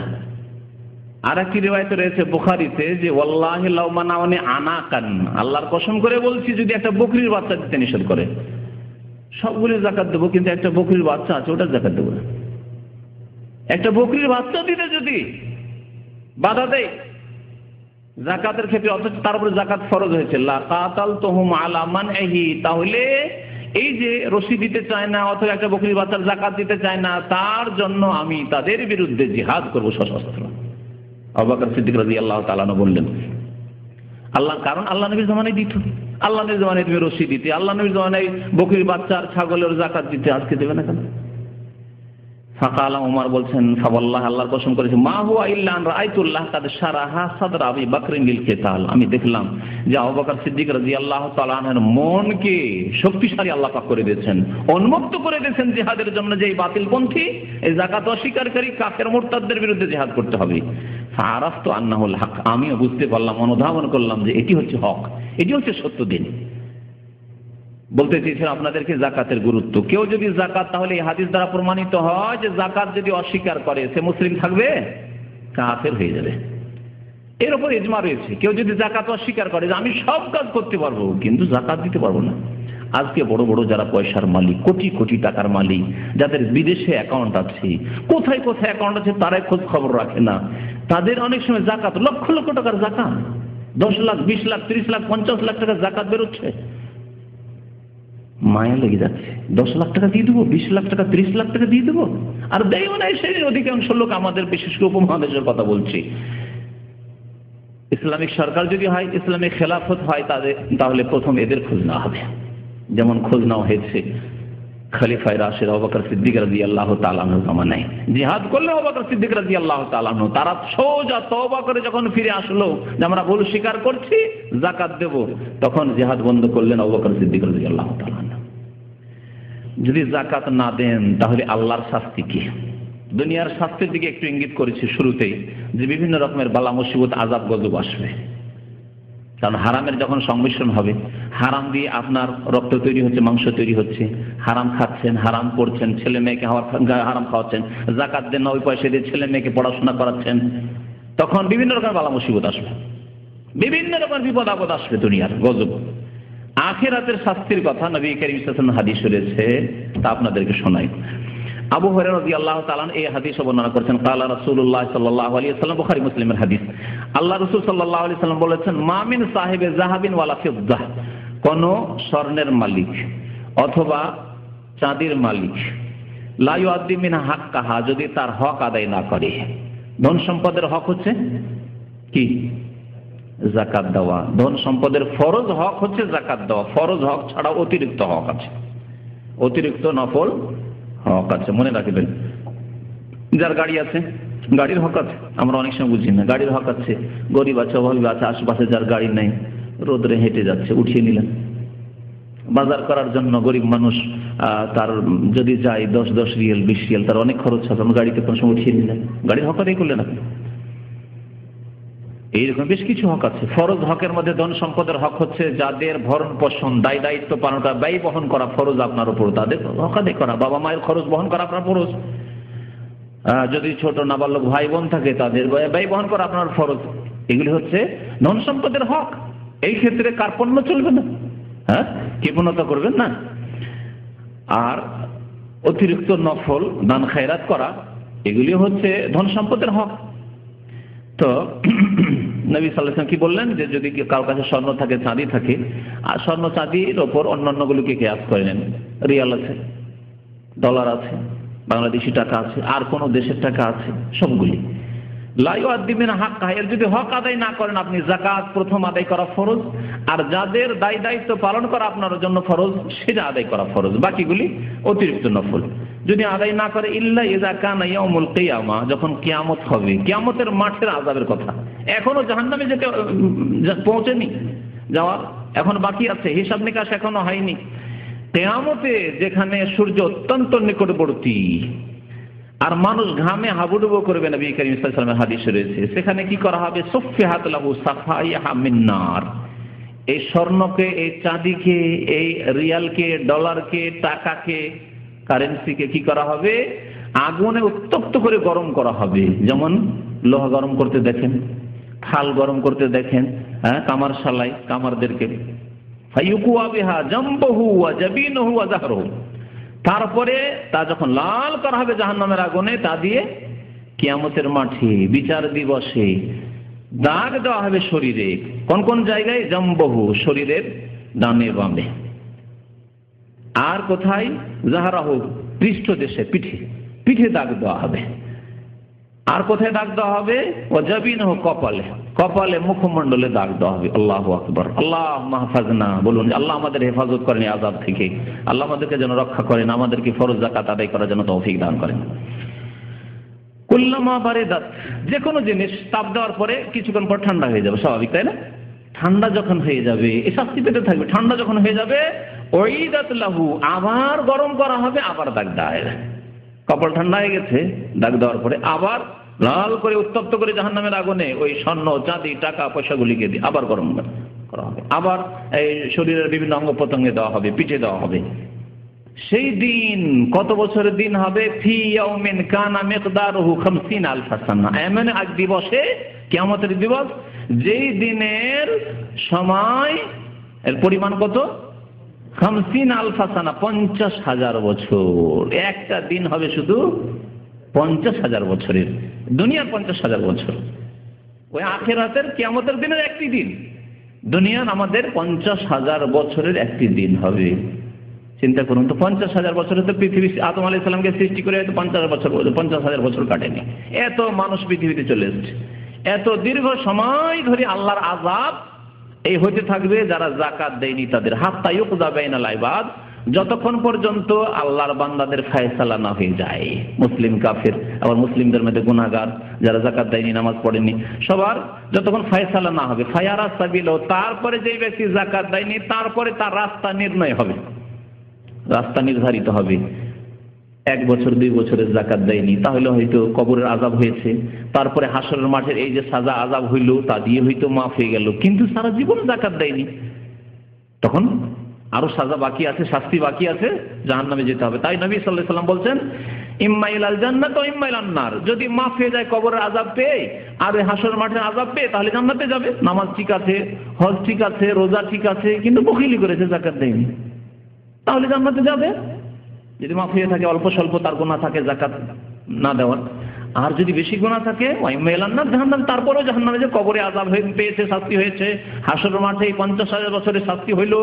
আর একটি রিওয়ায়াতে রয়েছে বুখারীতে যে ওয়াল্লাহি লাউ মানাউনি আনাকান, আল্লাহর কসম করে বলছি, যদি একটা বকরির বাচ্চা দিতে নিষেধ করে, সবগুলির জাকাত দেবো, কিন্তু একটা বকরির বাচ্চা আছে ওটার জাকাত দেবো না। একটা বকরির বাচ্চা দিতে যদি বাধা দেয় জাকাতের ক্ষেত্রে, অথচ তার উপরে জাকাত ফরজ হয়েছে, লাকাতালতুহুম আলা মানহি, তাহলে এই যে রশি দিতে চায় না অথবা একটা বকরির বাচ্চার জাকাত দিতে চায় না, তার জন্য আমি তাদের বিরুদ্ধে জিহাদ করবো সশস্ত্র। আবু বকর সিদ্দিক রাদিয়াল্লাহু তাআলা বললেন, আল্লাহ, কারণ আল্লাহ নবীর জামানায় দিত, আল্লাহ নবীর জামানায় তুমি রশি দিতে, আল্লাহ নবীর জামানায় বকরির বাচ্চার ছাগলের জাকাত দিতে, আজকে দেবে না কেন? ফাকালা, ওমর বলছেন, ফাওয়াল্লাহ, আল্লাহর কসম করেছে, মা হুয়া ইল্লা আন রাআইতুল্লাহ কাদ শারাহা সাদর আবি বকরিন লিল কিতাল, আমি দেখলাম যে আবু বকর সিদ্দিক রাদিয়াল্লাহু তাআলা আনহুর মনকে শক্তিশালী আল্লাহ পাক করে দিয়েছেন, উন্মুক্ত করে দিয়েছেন জিহাদের জন্য। যে এই বাতিলপন্থী, এই যাকাত অস্বীকারী কাফের মুরতাদদের বিরুদ্ধে জিহাদ করতে হবে। ফাআরাফতু আন্নাহুল হক, আমিও বুঝতে পারলাম, অনুধাবন করলাম যে এটি হচ্ছে হক, এটি হচ্ছে সত্য দিন। বলতে চেয়েছেন আপনাদেরকে জাকাতের গুরুত্ব। কেউ যদি জাকাত, তাহলে এই হাদিস দ্বারা প্রমাণিত হয় যে জাকাত যদি অস্বীকার করে সে মুসলিম থাকবে, কাফের হয়ে যাবে। এর উপর ইজমা রয়েছে, কেউ যদি জাকাত অস্বীকার করে যে আমি সব কাজ করতে পারবো কিন্তু জাকাত দিতে পারবো না। আজকে বড় বড় যারা পয়সার মালিক, কোটি কোটি টাকার মালিক, যাদের বিদেশে অ্যাকাউন্ট আছে, কোথায় কোথায় অ্যাকাউন্ট আছে তারাই খোঁজ খবর রাখে না, তাদের অনেক সময় জাকাত লক্ষ লক্ষ টাকার জাকাত, 10 লাখ 20 লাখ 30 লাখ 50 লাখ টাকার জাকাত বেরোচ্ছে। মায়া লেগে যাচ্ছে, 10 লাখ টাকা দিয়ে দেবো, 20 লাখ টাকা 30 লাখ টাকা দিয়ে দেবো, আর দেয় না। সেই অধিকাংশ লোক, আমাদের বিশেষ করে উপমহাদেশের কথা বলছি, ইসলামিক সরকার যদি হয়, ইসলামিক খেলাফত হয়, তাহলে প্রথম এদের খোঁজ নেওয়া হবে। যেমন খোঁজ নেওয়া হয়েছে খলিফায়ে রাশিদ আবু বকর সিদ্দিক রাদিয়াল্লাহু তাআলা আনহু জামানায়। জিহাদ করলে আবু বকর সিদ্দিক রাদিয়াল্লাহু তাআলা আনহু, তারা সোজা তওবা করে যখন ফিরে আসলো যে আমরা ভুল স্বীকার করছি, জাকাত দেব, তখন জিহাদ বন্ধ করলেন আবু বকর সিদ্দিক রাদিয়াল্লাহু তাআলা আনহু। যদি যাকাত না দেন তাহলে আল্লাহর শাস্তি কি? দুনিয়ার শাস্তির দিকে একটু ইঙ্গিত করেছি শুরুতেই, যে বিভিন্ন রকমের বালা মুসিবত আযাব গজব আসবে। কারণ হারামের যখন সংমিশ্রণ হবে, হারাম দিয়ে আপনার রক্ত তৈরি হচ্ছে, মাংস তৈরি হচ্ছে, হারাম খাচ্ছেন, হারাম পড়ছেন, ছেলে মেয়েকে হারাম খাওয়াচ্ছেন, যাকাত দেন না ওই পয়সা দিয়ে ছেলে মেয়েকে পড়াশোনা করাচ্ছেন, তখন বিভিন্ন রকমের বালা মুসিবত আসবে, বিভিন্ন রকমের বিপদ আপদ আসবে, দুনিয়ার গজব। আখিরাতের শাস্তির কথা নবী কারীম সাল্লাল্লাহু আলাইহি ওয়াসাল্লাম হাদিস রয়েছে, তা আপনাদেরকে শোনাই। আবু হুরায়রা রাদিয়াল্লাহু তাআলা এই হাদিস বর্ণনা করেছেন, ক্বালা রাসূলুল্লাহ সাল্লাল্লাহু আলাইহি ওয়াসাল্লাম, বুখারী মুসলিমের হাদিস। আল্লাহ রাসূল সাল্লাল্লাহু আলাইহি ওয়াসাল্লাম বলেছেন, মা মিন সাহিবে যাহাবিন ওয়ালা ফিদ্দাহ, কোন স্বর্ণের মালিক অথবা চাঁদির মালিক, লা ইউআদ্দি মিনহা হাক্কাহা, যদি তার হক আদায় না করে। ধন সম্পদের হক হচ্ছে কি? যাকাত দেওয়া। ধন সম্পদের ফরজ হক হচ্ছে যাকাত দেওয়া। ফরজ হক ছাড়া অতিরিক্ত হক আছে, অতিরিক্ত নফল হক আছে, মনে রাখবেন। যার গাড়ি আছে, গাড়ির হক আছে, আমরা অনেক সময় বুঝি না। গাড়ির হক আছে, গরিব আছে, অভাবী আছে, আশেপাশে যার গাড়ি নাই, রোদরে হেঁটে যাচ্ছে, উঠিয়ে নিলেন। বাজার করার জন্য গরিব মানুষ তার যদি যায় 10 রিয়াল 20 রিয়াল, তার অনেক খরচ হবে, গাড়িতে কোনো সময় উঠিয়ে নিলেন, গাড়ির হক আদায় করলেন আপনি। এইরকম বেশ কিছু হক আছে। ফরজ হকের মধ্যে ধন সম্পদের হক হচ্ছে যাদের ভরণ পোষণ, দায় দায়িত্ব পালনটা, ব্যয় বহন করা ফরজ আপনার উপর, তাদের হক আদায় করা। বাবা মায়ের খরচ বহন করা আপনার ফরজ। যদি ছোট নাবালক ভাই বোন থাকে, তাদের ব্যয় বহন করা আপনার ফরজ। এগুলি হচ্ছে ধন সম্পদের হক। এই ক্ষেত্রে কার্পণ্য চলবে না, হ্যাঁ, কৃপণতা করবেন না। আর অতিরিক্ত নফল দান খায়রাত করা, এগুলি হচ্ছে ধন সম্পদের হক। তো নবী সাল্লাল্লাহু আলাইহি ওয়াসাল্লাম কি বললেন, যে যদি কারোর কাছে স্বর্ণ থাকে, চাঁদি থাকে, আর স্বর্ণ চাঁদির ওপর অন্যান্যগুলোকে কিয়াস করে নেন, রিয়াল আছে, ডলার আছে, বাংলাদেশি টাকা আছে, আর কোন দেশের টাকা আছে, সবগুলি লা ইউআদ্দি মিনহা হাক্কাহা, এর যদি হক আদায় না করেন আপনি, যাকাত প্রথম আদায় করা ফরজ, আর যাদের দায় দায়িত্ব পালন করা আপনার জন্য ফরজ, সেটা আদায় করা ফরজ, বাকিগুলি অতিরিক্ত নফল। যদি আদায় না করে, ইল্লা ইযা কানা ইয়াউমুল কিয়ামা, যখন কিয়ামত হবে, কিয়ামতের মাঠের আযাবের কথা, এখনো জাহান্নামে যেতে পৌঁছেনি, যাওয়া এখন বাকি আছে, হিসাব নিকাশ এখনো হয়নি। কিয়ামতে যেখানে সূর্য অত্যন্ত নিকটবর্তী আর মানুষ ঘামে হাবুডুবু করবে, নবী কারীম সাল্লাল্লাহু আলাইহি ওয়াসাল্লামের হাদিস রয়েছে, সেখানে কি করা হবে? সুফিহাত লাহু সাফাইহা মিন নার, এই স্বর্ণকে, এই চাঁদিকে, এই রিয়ালকে, ডলারকে, টাকাকে, কারেন্সিকে কি করা হবে? আগুনে উত্তপ্ত করে গরম করা হবে। যেমন লোহা গরম করতে দেখেন, খাল গরম করতে দেখেন, হ্যাঁ, কামার শালায় কামারদেরকে, ফায়ুকুয়া বিহা জামবহু ওয়া জাবিনহু ওয়া যাহরহু, তারপরে তা যখন লাল করা হবে জাহান্নামের আগুনে, তা দিয়ে কিয়ামতের মাঠে বিচার দিবসে দাগ দেওয়া হবে শরীরে। কোন কোন জায়গায়? জামবহু, শরীরের ডানে বামে। আর কোথায়? যাহরাহু, পৃষ্ঠ দেশে, পিঠে, পিঠে দাগ দেওয়া হবে। আর কোথায় দাগ দেওয়া হবে? ওয়া জাবিনহু, কপালে, কপালে, মুখমণ্ডলে দাগ দেওয়া হবে। আল্লাহু আকবার। আল্লাহুম্মা হাফাজনা, বলুন আল্লাহ আমাদের হেফাজত করেন এই আযাব থেকে, আল্লাহ আমাদেরকে যেন রক্ষা করেন, আমাদেরকে ফরজ যাকাত আদায় করার জন্য তৌফিক দান করেন। কুল্লামা বারিদাত, যে কোনো জিনিস তাপ দেওয়ার পরে কিছুক্ষণ পর ঠান্ডা হয়ে যাবে, স্বাভাবিক তাই না? ঠান্ডা যখন হয়ে যাবে, এই শাস্তি পেতে থাকবে। ঠান্ডা যখন হয়ে যাবে, উইদাত লাহু, আবার গরম করা হবে, আবার দাগ দেওয়া হবে। কপাল ঠান্ডা হয়ে গেছে, দাগ দেওয়ার পরে আবার লাল করে উত্তপ্ত করে জাহান্নামের আগুনে ওই স্বর্ণ, চাঁদি, টাকা পয়সাগুলিকে দিয়ে আবার গরম করা হবে। আবার এই শরীরের বিভিন্ন অঙ্গ প্রত্যঙ্গে দেওয়া হবে, পিঠে দেওয়া হবে। সেই দিন কত বছরের দিন হবে? ফি ইয়াউমিন কানা মিকদারুহু 50,000 সানা, এমন এক দিবসে, কিয়ামতের দিবস, যেই দিনের সময় এর পরিমাণ কত? 50,000 সানা, 50,000 বছর। একটা দিন হবে শুধু 50,000 বছরের, দুনিয়ার 50,000 বছর। ওই আখিরাতের কিয়ামতের দিনের একটি দিন, দুনিয়ার আমাদের 50,000 বছরের একটি দিন হবে। চিন্তা করুন তো, 50,000 বছরে তো পৃথিবী, আদম আলাইহিস সালামকে সৃষ্টি করে হয়তো 50,000 বছর কাটেনি। এত মানুষ পৃথিবীতে চলে এসেছে, এত দীর্ঘ সময় ধরে আল্লাহর আযাব এই হতে থাকবে যারা যাকাত দেয়নি তাদের। হাত্তা ইউকযা বাইনাল ইবাদ, যতক্ষণ পর্যন্ত আল্লাহর বান্দাদের ফয়সালা না হয়ে যায়। মুসলিম, কাফের, আবার মুসলিমদের মধ্যে গুনাহগার, যারা যাকাত দেয়নি, নামাজ পড়েনি, সবার যতক্ষণ ফয়সালা না হবে, ফায়ারা সাবিল, তারপরে যেই ব্যক্তি যাকাত দেয়নি, তারপরে তার রাস্তা নির্ণয় হবে। রাস্তা নির্ধারিত হবে। 1 বছর 2 বছরের যাকাত দেয়নি, তাহলে হয়তো কবরের আযাব হয়েছে, তারপরে হাসরের মাঠের এই যে সাজা আযাব হইল তা দিয়ে হয়তো মাফ হয়ে গেল, কিন্তু সারা জীবন যাকাত দেয়নি, তখন আরো সাজা বাকি আছে, শাস্তি বাকি আছে, জাহান্নামে যেতে হবে। তাই নবী সাল্লাল্লাহু আলাইহি ওয়াসাল্লাম বলছেন ইম্মা ইলাল জান্নাত ওয়া ইম্মা ইলান নার, যদি মাফ হয়ে যায় কবরের আযাব পেয়ে আর ওই হাসরের মাঠের আযাব পেয়ে, তাহলে জান্নাতে যাবে। নামাজ ঠিক আছে, হজ ঠিক আছে, রোজা ঠিক আছে, কিন্তু বখিলি করেছে, যাকাত দেয়নি, তাহলে জান্নাতে যাবে। যদি মাফ হয়ে থাকে অল্প স্বল্প তার গুনাহ থাকে যাকাত না দেওয়ার, আর যদি বেশি গুনাহ থাকে ওয়া ইম্মা ইলান নার, জাহান্নাম, তারপরেও জাহান্নামে যে কবরে আযাব পেয়েছে, শাস্তি হয়েছে, হাসরের মাঠে 50,000 বছরের শাস্তি হইল,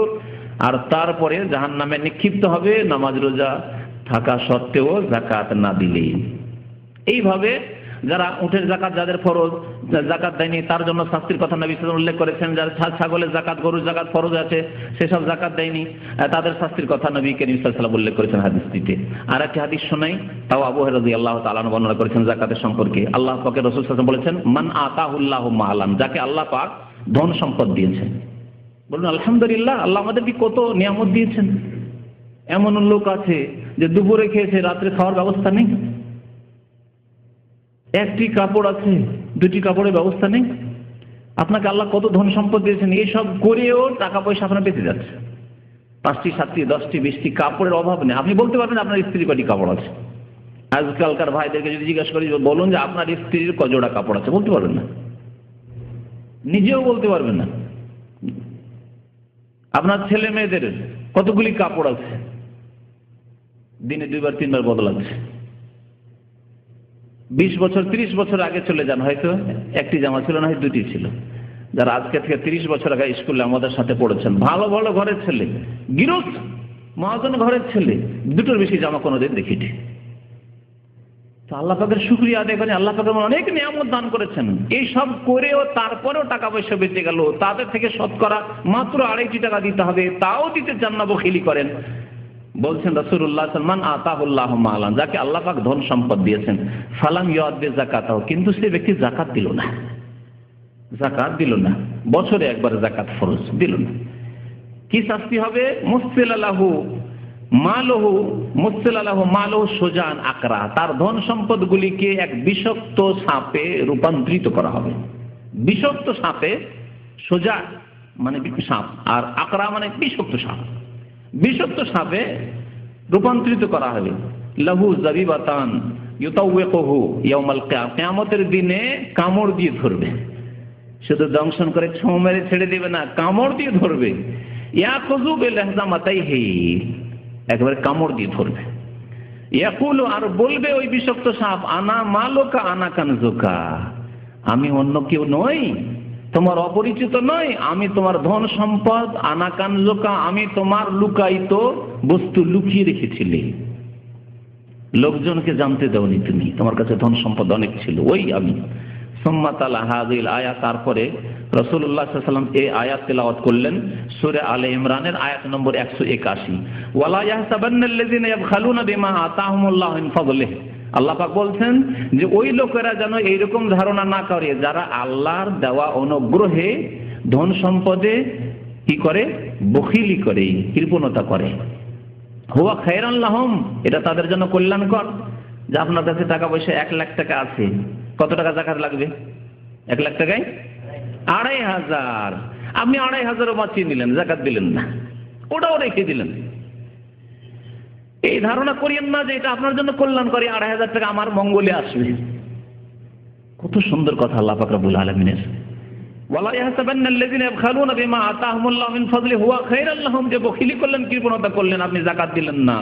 আর তারপরে জাহান্নামে নিক্ষিপ্ত হবে নামাজ রোজা থাকা সত্ত্বেও যাকাত না দিলে। এইভাবে যারা উটের যাকাত, যাদের ফরজ, যাকাত দেয়নি তার জন্য শাস্তির কথা নবী সাল্লাল্লাহু আলাইহি ওয়াসাল্লাম উল্লেখ করেছেন। যারা ছাগলের যাকাত, গরুর যাকাত ফরজ আছে, সেসব যাকাত দেয়নি, তাদের শাস্তির কথা নবী করিম সাল্লাল্লাহু আলাইহি ওয়াসাল্লাম উল্লেখ করেছেন হাদিসটিতে। আর একটি হাদিস শোনাই, তাও আবু হুরায়রা রাদিয়াল্লাহু তাআলা আনহু বর্ণনা করেছেন যাকাতের সম্পর্কে। আল্লাহ পাকের রাসূল সাল্লাল্লাহু আলাইহি ওয়াসাল্লাম বলেছেন, মান আতাহুল্লাহু মালান, যাকে আল্লাহ পাক ধন সম্পদ দিয়েছেন। বলুন আলহামদুলিল্লাহ, আল্লাহ আমাদেরকে কত নিয়ামত দিয়েছেন। এমন লোক আছে যে দুপুরে খেয়েছে, রাত্রে খাওয়ার ব্যবস্থা নেই, একটি কাপড় আছে, 2টি কাপড়ের ব্যবস্থা নেই। আপনাকে আল্লাহ কত ধন সম্পদ দিয়েছেন, এইসব করেও টাকা পয়সা আপনার বেঁচে যাচ্ছে। 5টি 7টি 10টি 20টি কাপড়ের অভাব নেই। আপনি বলতে পারবেন আপনার স্ত্রীর কটি কাপড় আছে? আজকালকার ভাইদেরকে যদি জিজ্ঞাসা করি, বলুন যে আপনার স্ত্রীর কজোড়া কাপড় আছে, বলতে পারবেন না, নিজেও বলতে পারবেন না। আপনার ছেলে মেয়েদের কতগুলি কাপড় আছে, দিনে 2বার 3বার বদলাচ্ছে। 20 বছর 30 বছর আগে চলে যান, হয়তো একটি জামা ছিল না, হয় 2টি ছিল। যারা আজকে থেকে 30 বছর আগে স্কুলে আমাদের সাথে পড়েছেন, ভালো ভালো ঘরের ছেলে, গৃহস্থ মহাজন ঘরের ছেলে, 2টোর বেশি জামা কোনোদিন দেখিনি। তো আল্লাহ পাকের শুকরিয়া আদায় করেন, আল্লাহ পাক অনেক নিয়ামত দান করেছেন। এই সব করেও তারপরেও টাকা পয়সা বেঁচে গেল, তাদের থেকে শতকরা মাত্র 2.5 টাকা দিতে হবে, তাও দিতে চান না, বখিলি করেন। বলছেন রাসূলুল্লাহ সাল্লাল্লাহু আলাইহি ওয়াসাল্লাম, মান আতাহুল্লাহু মালান, যাকে আল্লাহ পাক ধন সম্পদ দিয়েছেন, ফালাম ইউআদ্দি যাকাতাহু, কিন্তু সে ব্যক্তি যাকাত দিল না, যাকাত দিল না, বছরে একবার যাকাত ফরজ দিল না, কি শাস্তি হবে? মুসতিলালাহু মালহু, মুসতিলালাহু মালহু সুজান আকরা, তার ধন সম্পদগুলিকে এক বিষাক্ত সাপে রূপান্তরিত করা হবে। বিষাক্ত সাপে, সুজা মানে সাপ, আর আকরা মানে বিষাক্ত সাপ, বিষাক্ত সাপে রূপান্তরিত করা হবে। লাহু জাবিবাতান ইউতাওয়িকুহু ইয়াউমাল কিয়ামতের দিনে কামড় দিয়ে ধরবে, শুধু দংশন করে ছোঁ মেরে ছেড়ে দেবে না, কামড় দিয়ে ধরবে। ইয়াখুযু বিলহজামাতাইহি, একবারে কামড় দিয়ে ধরবে। ইয়াকুলু, আর বলবে ওই বিষাক্ত সাপ, আনা মালুকা আনা কানজুকা, আমি অন্য কেউ নই, তোমার অপরিচিত নয়, আমি তোমার ধন সম্পদ, আনা কানজুকা, আমি তোমার লুকায়িত বস্তু লুকিয়ে রেখেছিলে, লোকজনকে জানতে দাওনি তুমি, তোমার কাছে ধন সম্পদ অনেক ছিল, ওই আমি। সুম্মা তালা হাযিল আয়াত, তারপরে রাসূলুল্লাহ সাল্লাল্লাহু আলাইহি ওয়াসাল্লাম এই আয়াত তেলাওয়াত করলেন, সূরা আলে ইমরানের আয়াত নম্বর 181, ওয়ালা ইয়াহসাবান্নাল্লাযিনা ইয়াবখালুনা বিমা আতাহুমুল্লাহু মিন ফাদলিহি। আল্লাহ পাক বলছেন যে ওই লোকেরা যেন এইরকম ধারণা না করে, যারা আল্লাহর দেওয়া অনুগ্রহে ধন সম্পদে কি করে? বখিলি করে, কৃপণতা করে। হুয়া খায়রান লাহুম, এটা তাদের জন্য কল্যাণকর। যে আপনার কাছে টাকা পয়সা 1 লাখ টাকা আছে, কত টাকা যাকাত লাগবে? 1 লাখ টাকায় 2,500, আপনি 2,500 বাঁচিয়ে নিলেন, যাকাত দিলেন না, ওটাও রেখে দিলেন। এই ধারণা করিয়েন না যে এটা আপনার জন্য কল্যাণকরী, 2,500 টাকা আমার মঙ্গলে আসবে। কত সুন্দর কথা আল্লাহ পাক রব্বুল আলামিনের। ওয়ালা ইয়াহসাবান্নাল্লাযিনা ইয়াবখালুনা বিমা আতাহুমুল্লাহু মিন ফাদলিহি হুয়া খায়রান লাহুম, যে বখিলি করলেন, কৃপণতা করলেন, আপনি যাকাত দিলেন না,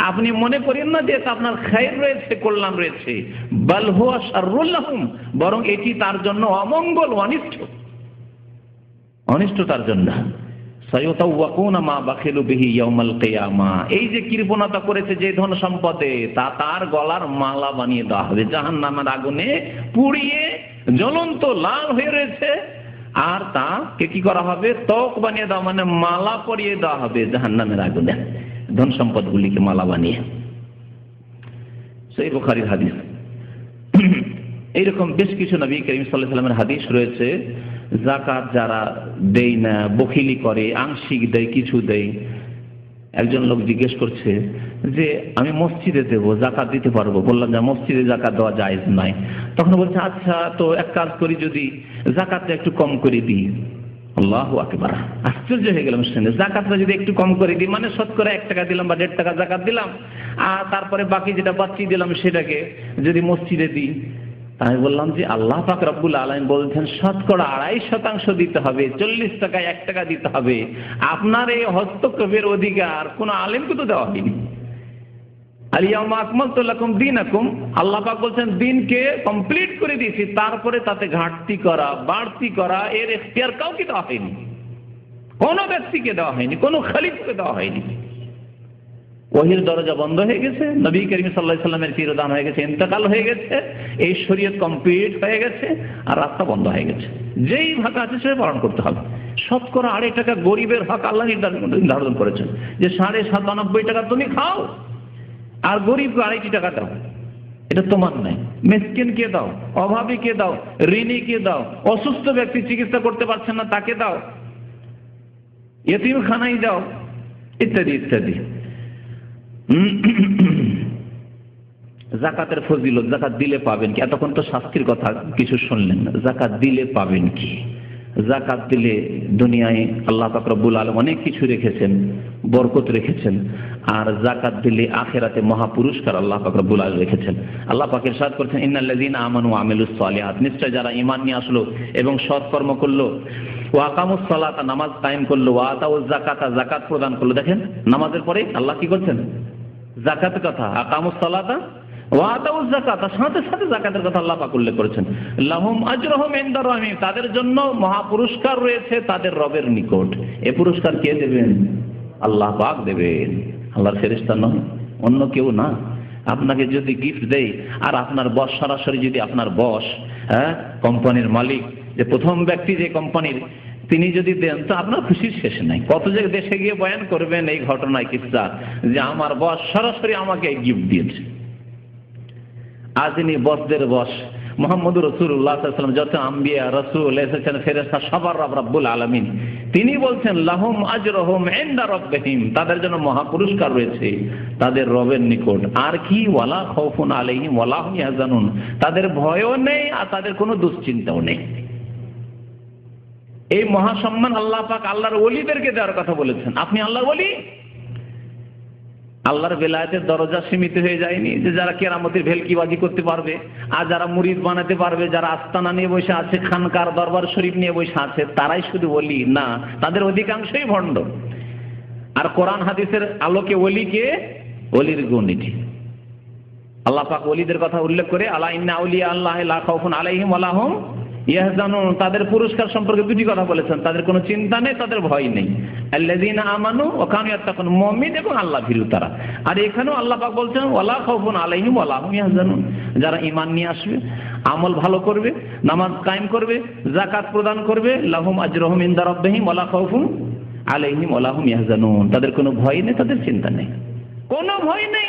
আপনি মনে করেন না যে এটা আপনার খায়র রয়েছে, কল্যাণ রয়েছে। বাল হুয়া শাররুল লাহুম, বরং এটি তার জন্য অমঙ্গল, অনিষ্ট, অনিষ্ট তার জন্য। সায়ুতাওয়াকুনা মা বাখিলু বিহি ইয়াউমাল কিয়ামা, এই যে কৃপণতা করেছে যে ধন সম্পদে, তা তার গলার মালা বানিয়ে দেওয়া হবে, জাহান্নামের আগুনে পুড়িয়ে জ্বলন্ত লাল হয়ে রয়েছে, আর তাকে কি করা হবে? ত্বক বানিয়ে দেওয়া, মানে মালা পরিয়ে দেওয়া হবে জাহান্নামের আগুনে, ধন সম্পদগুলিকে মালা বানিয়ে। সহিহ বুখারীর হাদিস। এইরকম বেশ কিছু নবী করিম সাল্লাল্লাহু আলাইহি ওয়াসাল্লামের হাদিস রয়েছে। যাকাত যারা দেয় না, বখিলি করে, আংশিক দেয়, কিছু দেয়, একজন লোক জিজ্ঞেস করছে যে আমি মসজিদে দেবো, জাকাত দিতে পারবো? বললাম যে মসজিদে জাকাত দেওয়া জায়েজ নাই। তখন বলছে আচ্ছা তো এক কাজ করি, যদি জাকাতটা একটু কম করে দিই। আল্লাহু আকবার, আশ্চর্য হয়ে গেলাম শুনে। জাকাতটা যদি একটু কম করে দিই মানে শতকরা 1 টাকা দিলাম বা 1.5 টাকা জাকাত দিলাম, আর তারপরে বাকি যেটা বাঁচিয়ে দিলাম সেটাকে যদি মসজিদে দিই। আমি বললাম যে আল্লাহ পাক রব্বুল আলামিন বলছেন শতকরা 2.5% দিতে হবে, 40 টাকায় 1 টাকা দিতে হবে। আপনার এই হস্তক্ষেপের অধিকার কোন আলেমকে তো দেওয়া হয়নি। আল-ইয়াওমা আকমালতু লাকুম দীনাকুম, আল্লাহ পাক বলছেন দিনকে কমপ্লিট করে দিয়েছি, তারপরে তাতে ঘাটতি করা বাড়তি করা এর এখতিয়ার কাউকে দেওয়া হয়নি, কোন ব্যক্তিকে দেওয়া হয়নি, কোন খলিফাকে দেওয়া হয়নি। ওহির দরজা বন্ধ হয়ে গেছে, নবী করিম সাল্লাল্লাহু আলাইহি ওয়াসাল্লামের চিরদান হয়ে গেছে, ইন্তেকাল হয়ে গেছে, এই শরীয়ত কমপ্লিট হয়ে গেছে, আর রাস্তা বন্ধ হয়ে গেছে। যেই ভাগ আছে সেটা পালন করতে হবে। শতকরা 2.5 টাকা গরিবের হক আল্লাহ নির্ধারণ করেছেন যে 97.5 টাকা তুমি খাও আর গরিবকে 2.5 টাকা দাও, এটা তোমার নাই। মিসকিনকে দাও, অভাবীকে দাও, ঋণীকে দাও, অসুস্থ ব্যক্তি চিকিৎসা করতে পারছেন না তাকে দাও, ইতিমখানায় দাও, ইত্যাদি ইত্যাদি। জাকাতের ফজিলত, জাকাত দিলে পাবেন কি? এতক্ষণ তো শাস্তির কথা কিছু শুনলেন, জাকাত দিলে পাবেন কি? জাকাত দিলে দুনিয়ায় আল্লাহ পাক রব্বুল আলামিন অনেক কিছু রেখেছেন, বরকত রেখেছেন, আর জাকাত দিলে আখিরাতে মহা পুরস্কার আল্লাহ পাক রব্বুল আলামিন রেখেছেন। আল্লাহ পাক ইরশাদ করেছেন ইন্নাল্লাযীনা আমানু ওয়া আমিলুস সালিহাত, নিশ্চয় যারা ঈমান নিয়ে আসলো এবং সৎকর্ম করলো, ওয়া আকামুস সালাতা, নামাজ কায়েম করলো, ওয়া আতাউজ যাকাতা, যাকাত প্রদান করলো। দেখেন নামাজের পরে আল্লাহ কি করছেন? যাকাতের কথা, আকামুস সালাতা ওয়া আতাউজ যাকাতা, সাথে সাথে যাকাতের কথা আল্লাহ পাক উল্লেখ করেছেন। লাহুম আজরুহুম ইনদা রাব্বিহিম, তাদের জন্য মহা পুরস্কার রয়েছে তাদের রবের নিকট। এই পুরস্কার কে দেবেন? আল্লাহ পাক দেবেন, আল্লাহর ফেরেশতা নয়, অন্য কেউ না। আপনাকে যদি গিফট দেয় আর আপনার বস সরাসরি, যদি আপনার বস কোম্পানির মালিক, যে প্রথম ব্যক্তি যে কোম্পানির, তিনি যদি দেন তো আপনার খুশির শেষ নাই। কত যে দেশে গিয়ে বয়ান করবেন এই ঘটনায় কিসসা যে আমার বস সরাসরি আমাকে গিফট দিয়েছে। আজ ইনি বসদের বস মুহাম্মদুর রাসূলুল্লাহ সাল্লাল্লাহু আলাইহি ওয়াসাল্লাম, যত আম্বিয়া রাসূল এসেছেন ফেরেশতা সবার রব রব্বুল আলামিন, তিনি বলছেন লাহুম আজরুহুম ইনদা রাব্বিহিম, তাদের জন্য মহা পুরস্কার রয়েছে তাদের রবের নিকট। আর কি? ওয়ালা খাউফুন আলাইহিম ওয়ালা হুম ইয়াহজানুন, তাদের ভয়ও নেই আর তাদের কোনো দুশ্চিন্তাও নেই। এই মহাসম্মান আল্লাহ পাক আল্লাহর ওলিদেরকে দেওয়ার কথা বলেছেন। আপনি আল্লাহর ওলি, আল্লাহর বেলায়েতের দরজা সীমিত হয়ে যায়নি যে যারা কেরামতের ভেলকিবাজি করতে পারবে আর যারা মুরিদ বানাতে পারবে, যারা আস্তানা নিয়ে বসে আছে, খানকার দরবার শরীফ নিয়ে বসে আছে, তারাই শুধু ওলি না, তাদের অধিকাংশই ভণ্ড। আর কোরআন হাদিসের আলোকে ওলিকে, ওলির গুণ এটি। আল্লাহ পাক ওলিদের কথা উল্লেখ করে আলা ইন্না আউলিয়া আল্লাহি লা খাউফুন আলাইহিম ওয়া লা হুম ইয়াহজানুন, তাদের পুরস্কার সম্পর্কে দুটি কথা বলেছেন, তাদের কোনো চিন্তা নেই, তাদের ভয় নেই। আল্লাযীনা আমানু ওয়া কানু ইয়াত্তাকুন, মুমিন এবং আল্লাহ ভীরু তারা। আর এখানেও আল্লাহ পাক বলছেন ওয়ালা খাউফুন আলাইহিম ওয়া লা হুম ইয়াহজানুন, যারা ঈমান নিয়ে আসবে, আমল ভালো করবে, নামাজ কায়েম করবে, যাকাত প্রদান করবে, লাহুম আজরুহুম ইনদা রাব্বিহিম ওয়া লা খাউফুন আলাইহিম ওয়া লা হুম ইয়াহজানুন, তাদের কোনো ভয় নেই, তাদের চিন্তা নেই, কোনো ভয় নেই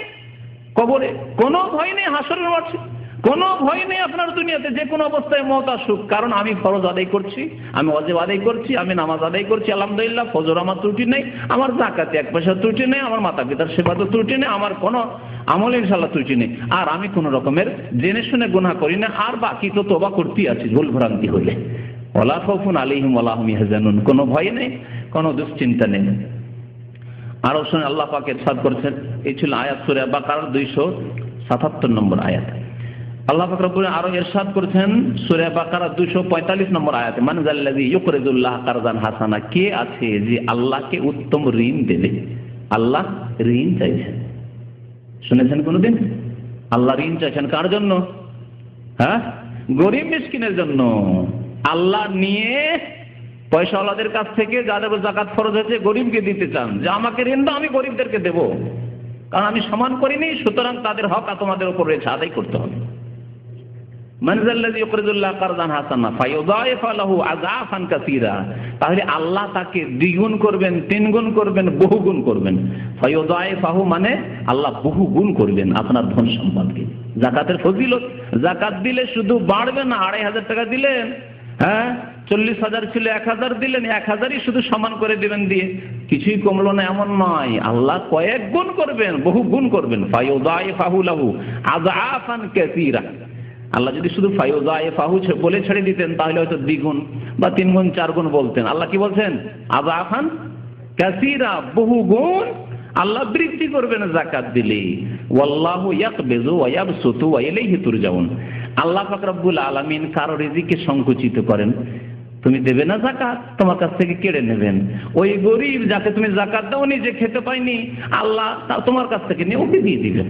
কবরে, কোনো ভয় নেই হাসরের মাঠে, কোনো ভয় নেই আপনার দুনিয়াতে যে কোনো অবস্থায় মওত আসুক। কারণ আমি ফরজ আদায় করছি, আমি ওয়াজিব আদায় করছি, আমি নামাজ আদায় করছি আলহামদুলিল্লাহ, ফজর আমার ত্রুটি নেই, আমার যাকাতে 1 পয়সা ত্রুটি নেই, আমার মাতা পিতার সেবাতে ত্রুটি নেই, আমার কোনো আমলে ইনশাআল্লাহ ত্রুটি নেই, আর আমি কোনো রকমের জেনে শুনে গুনাহ করি না, আর বাকি তো তওবা করতেই আছি ভুল ভ্রান্তি হলে। ওয়ালা খাউফুন আলাইহিম ওয়া লা হুম ইয়াহজানুন, কোনো ভয় নেই, কোনো দুশ্চিন্তা নেই। আরো শুনে আল্লাহ পাক ইরশাদ করেছেন, এই ছিল আয়াত সূরা বাকারার 277 নম্বর আয়াত। আল্লাহ পাক রব্বুল আরো ইরশাদ করেছেন সূরা বাকারা 245 নম্বর আয়াতে, মান যাল্লাযী ইউকরিদুল্লাহ কারযান হাসানা, কে আছে যে আল্লাহকে উত্তম ঋণ দেবে? আল্লাহ ঋণ চাইছেন, শুনেছেন কোনদিন? আল্লাহ ঋণ চাইছেন কার জন্য? গরিব মিসকিনের জন্য। আল্লাহ নিয়ে পয়সাওয়ালাদের কাছ থেকে যাদের যাকাত ফরজ হয়েছে গরিবকে দিতে চান, যে আমাকে ঋণ দাও, আমি গরিবদেরকে দেব, কারণ আমি সমান করিনি, সুতরাং তাদের হক তোমাদের উপর রয়েছে, আদায় করতে হবে। তাহলে আল্লাহ তাকে দ্বিগুণ করবেন, 3 গুণ করবেন, বহুগুণ করবেন। ফায়ুদাইফাহু মানে আল্লাহ বহুগুণ করবেন আপনার ধন সম্পদকে। যাকাতের ফজিলত, যাকাত দিলে শুধু বাড়বে না, 2500 টাকা দিলেন, 40,000 ছিল 1,000 দিলেন, 1,000ই শুধু সমান করে দিবেন, দিয়ে কিছুই কমলো না এমন নয়, আল্লাহ কয়েক গুণ করবেন, বহু গুণ করবেন। ফায়ুদাইফাহু লাহু আযআফান কাসীরা। আল্লাহ যদি শুধু ফায়ুদাইফাহু বলে ছেড়ে দিতেন তাহলে হয়তো দ্বিগুণ বা 3 গুণ 4 গুণ বলতেন। আল্লাহ কি বলছেন? আযআফান কাসীরা, বহু গুণ আল্লাহ বৃদ্ধি করবেন যাকাত দিলে। ওয়াল্লাহু ইয়াকবিযু ওয়া ইয়াবসুতু ওয়া ইলাইহি তুরজাউন। আল্লাহ পাক রব্বুল আলামিন কারো রিজিককে সংকুচিত করেন। তুমি দেবে না যাকাত, তোমার কাছ থেকে কেড়ে নেবেন। ওই গরিব যাকে তুমি যাকাত দাও, নিজে খেতে পায়নি, আল্লাহ তোমার কাছ থেকে নিয়ে ওকে দিয়ে দিবেন।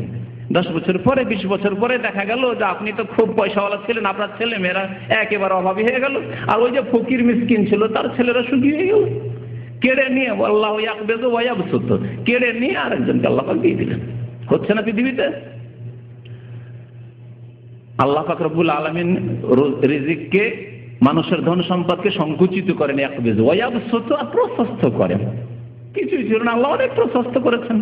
10 বছর পরে 20 বছর পরে দেখা গেল যে আপনি তো খুব পয়সাওয়ালা ছিলেন, আপনার ছেলে মেয়েরা একেবারে অভাবী হয়ে গেল, আর ওই যে ফকির মিসকিন ছিল তার ছেলেরা সুখী হয়ে গেল। কেড়ে নিয়ে আল্লাহু ইয়াকবিযু ওয়া ইয়াবসুতু, কেড়ে নিয়ে আরেকজনকে আল্লাহ পাক দিয়ে দিলেন। হচ্ছে না পৃথিবীতে? আল্লাহ পাক রব্বুল আলামিন রিজিককে, মানুষের ধন সম্পদকে সংকুচিত করেন, ইয়াকবিযু ওয়া ইয়াবসুতু, প্রশস্ত করেন। কিছুই ছিল না, আল্লাহ অনেক প্রশস্ত করেছেন।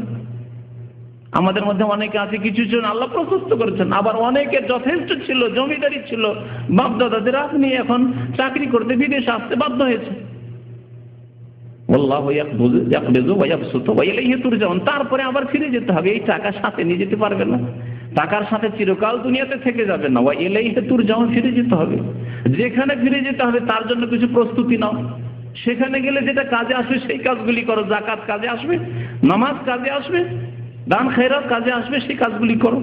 আমাদের মধ্যে অনেকে আছে কিছু ছিল না, আল্লাহ প্রশস্ত করেছেন। আবার অনেকের যথেষ্ট ছিল, জমিদারি ছিল, বাপ-দাদাদের, আপনি এখন চাকরি করতে বিদেশে আসতে বাধ্য হয়েছে। আল্লাহু ইয়াকবিযু ওয়া ইয়াবসুতু ওয়া ইলাইহি তুরজাউন। তারপরে আবার ফিরে যেতে হবে, এই টাকা সাথে নিয়ে যেতে পারবেন না, টাকার সাথে চিরকাল দুনিয়াতে থেকে যাবেন না। ওয়া ইলাইহি তুরজাউন, ফিরে যেতে হবে। যেখানে ফিরে যেতে হবে তার জন্য কিছু প্রস্তুতি নাও। সেখানে গেলে যেটা কাজে আসবে সেই কাজগুলি করো। যাকাত কাজে আসবে, নামাজ কাজে আসবে, দান খেরাত কাজে আসবে, সেই কাজগুলি করো।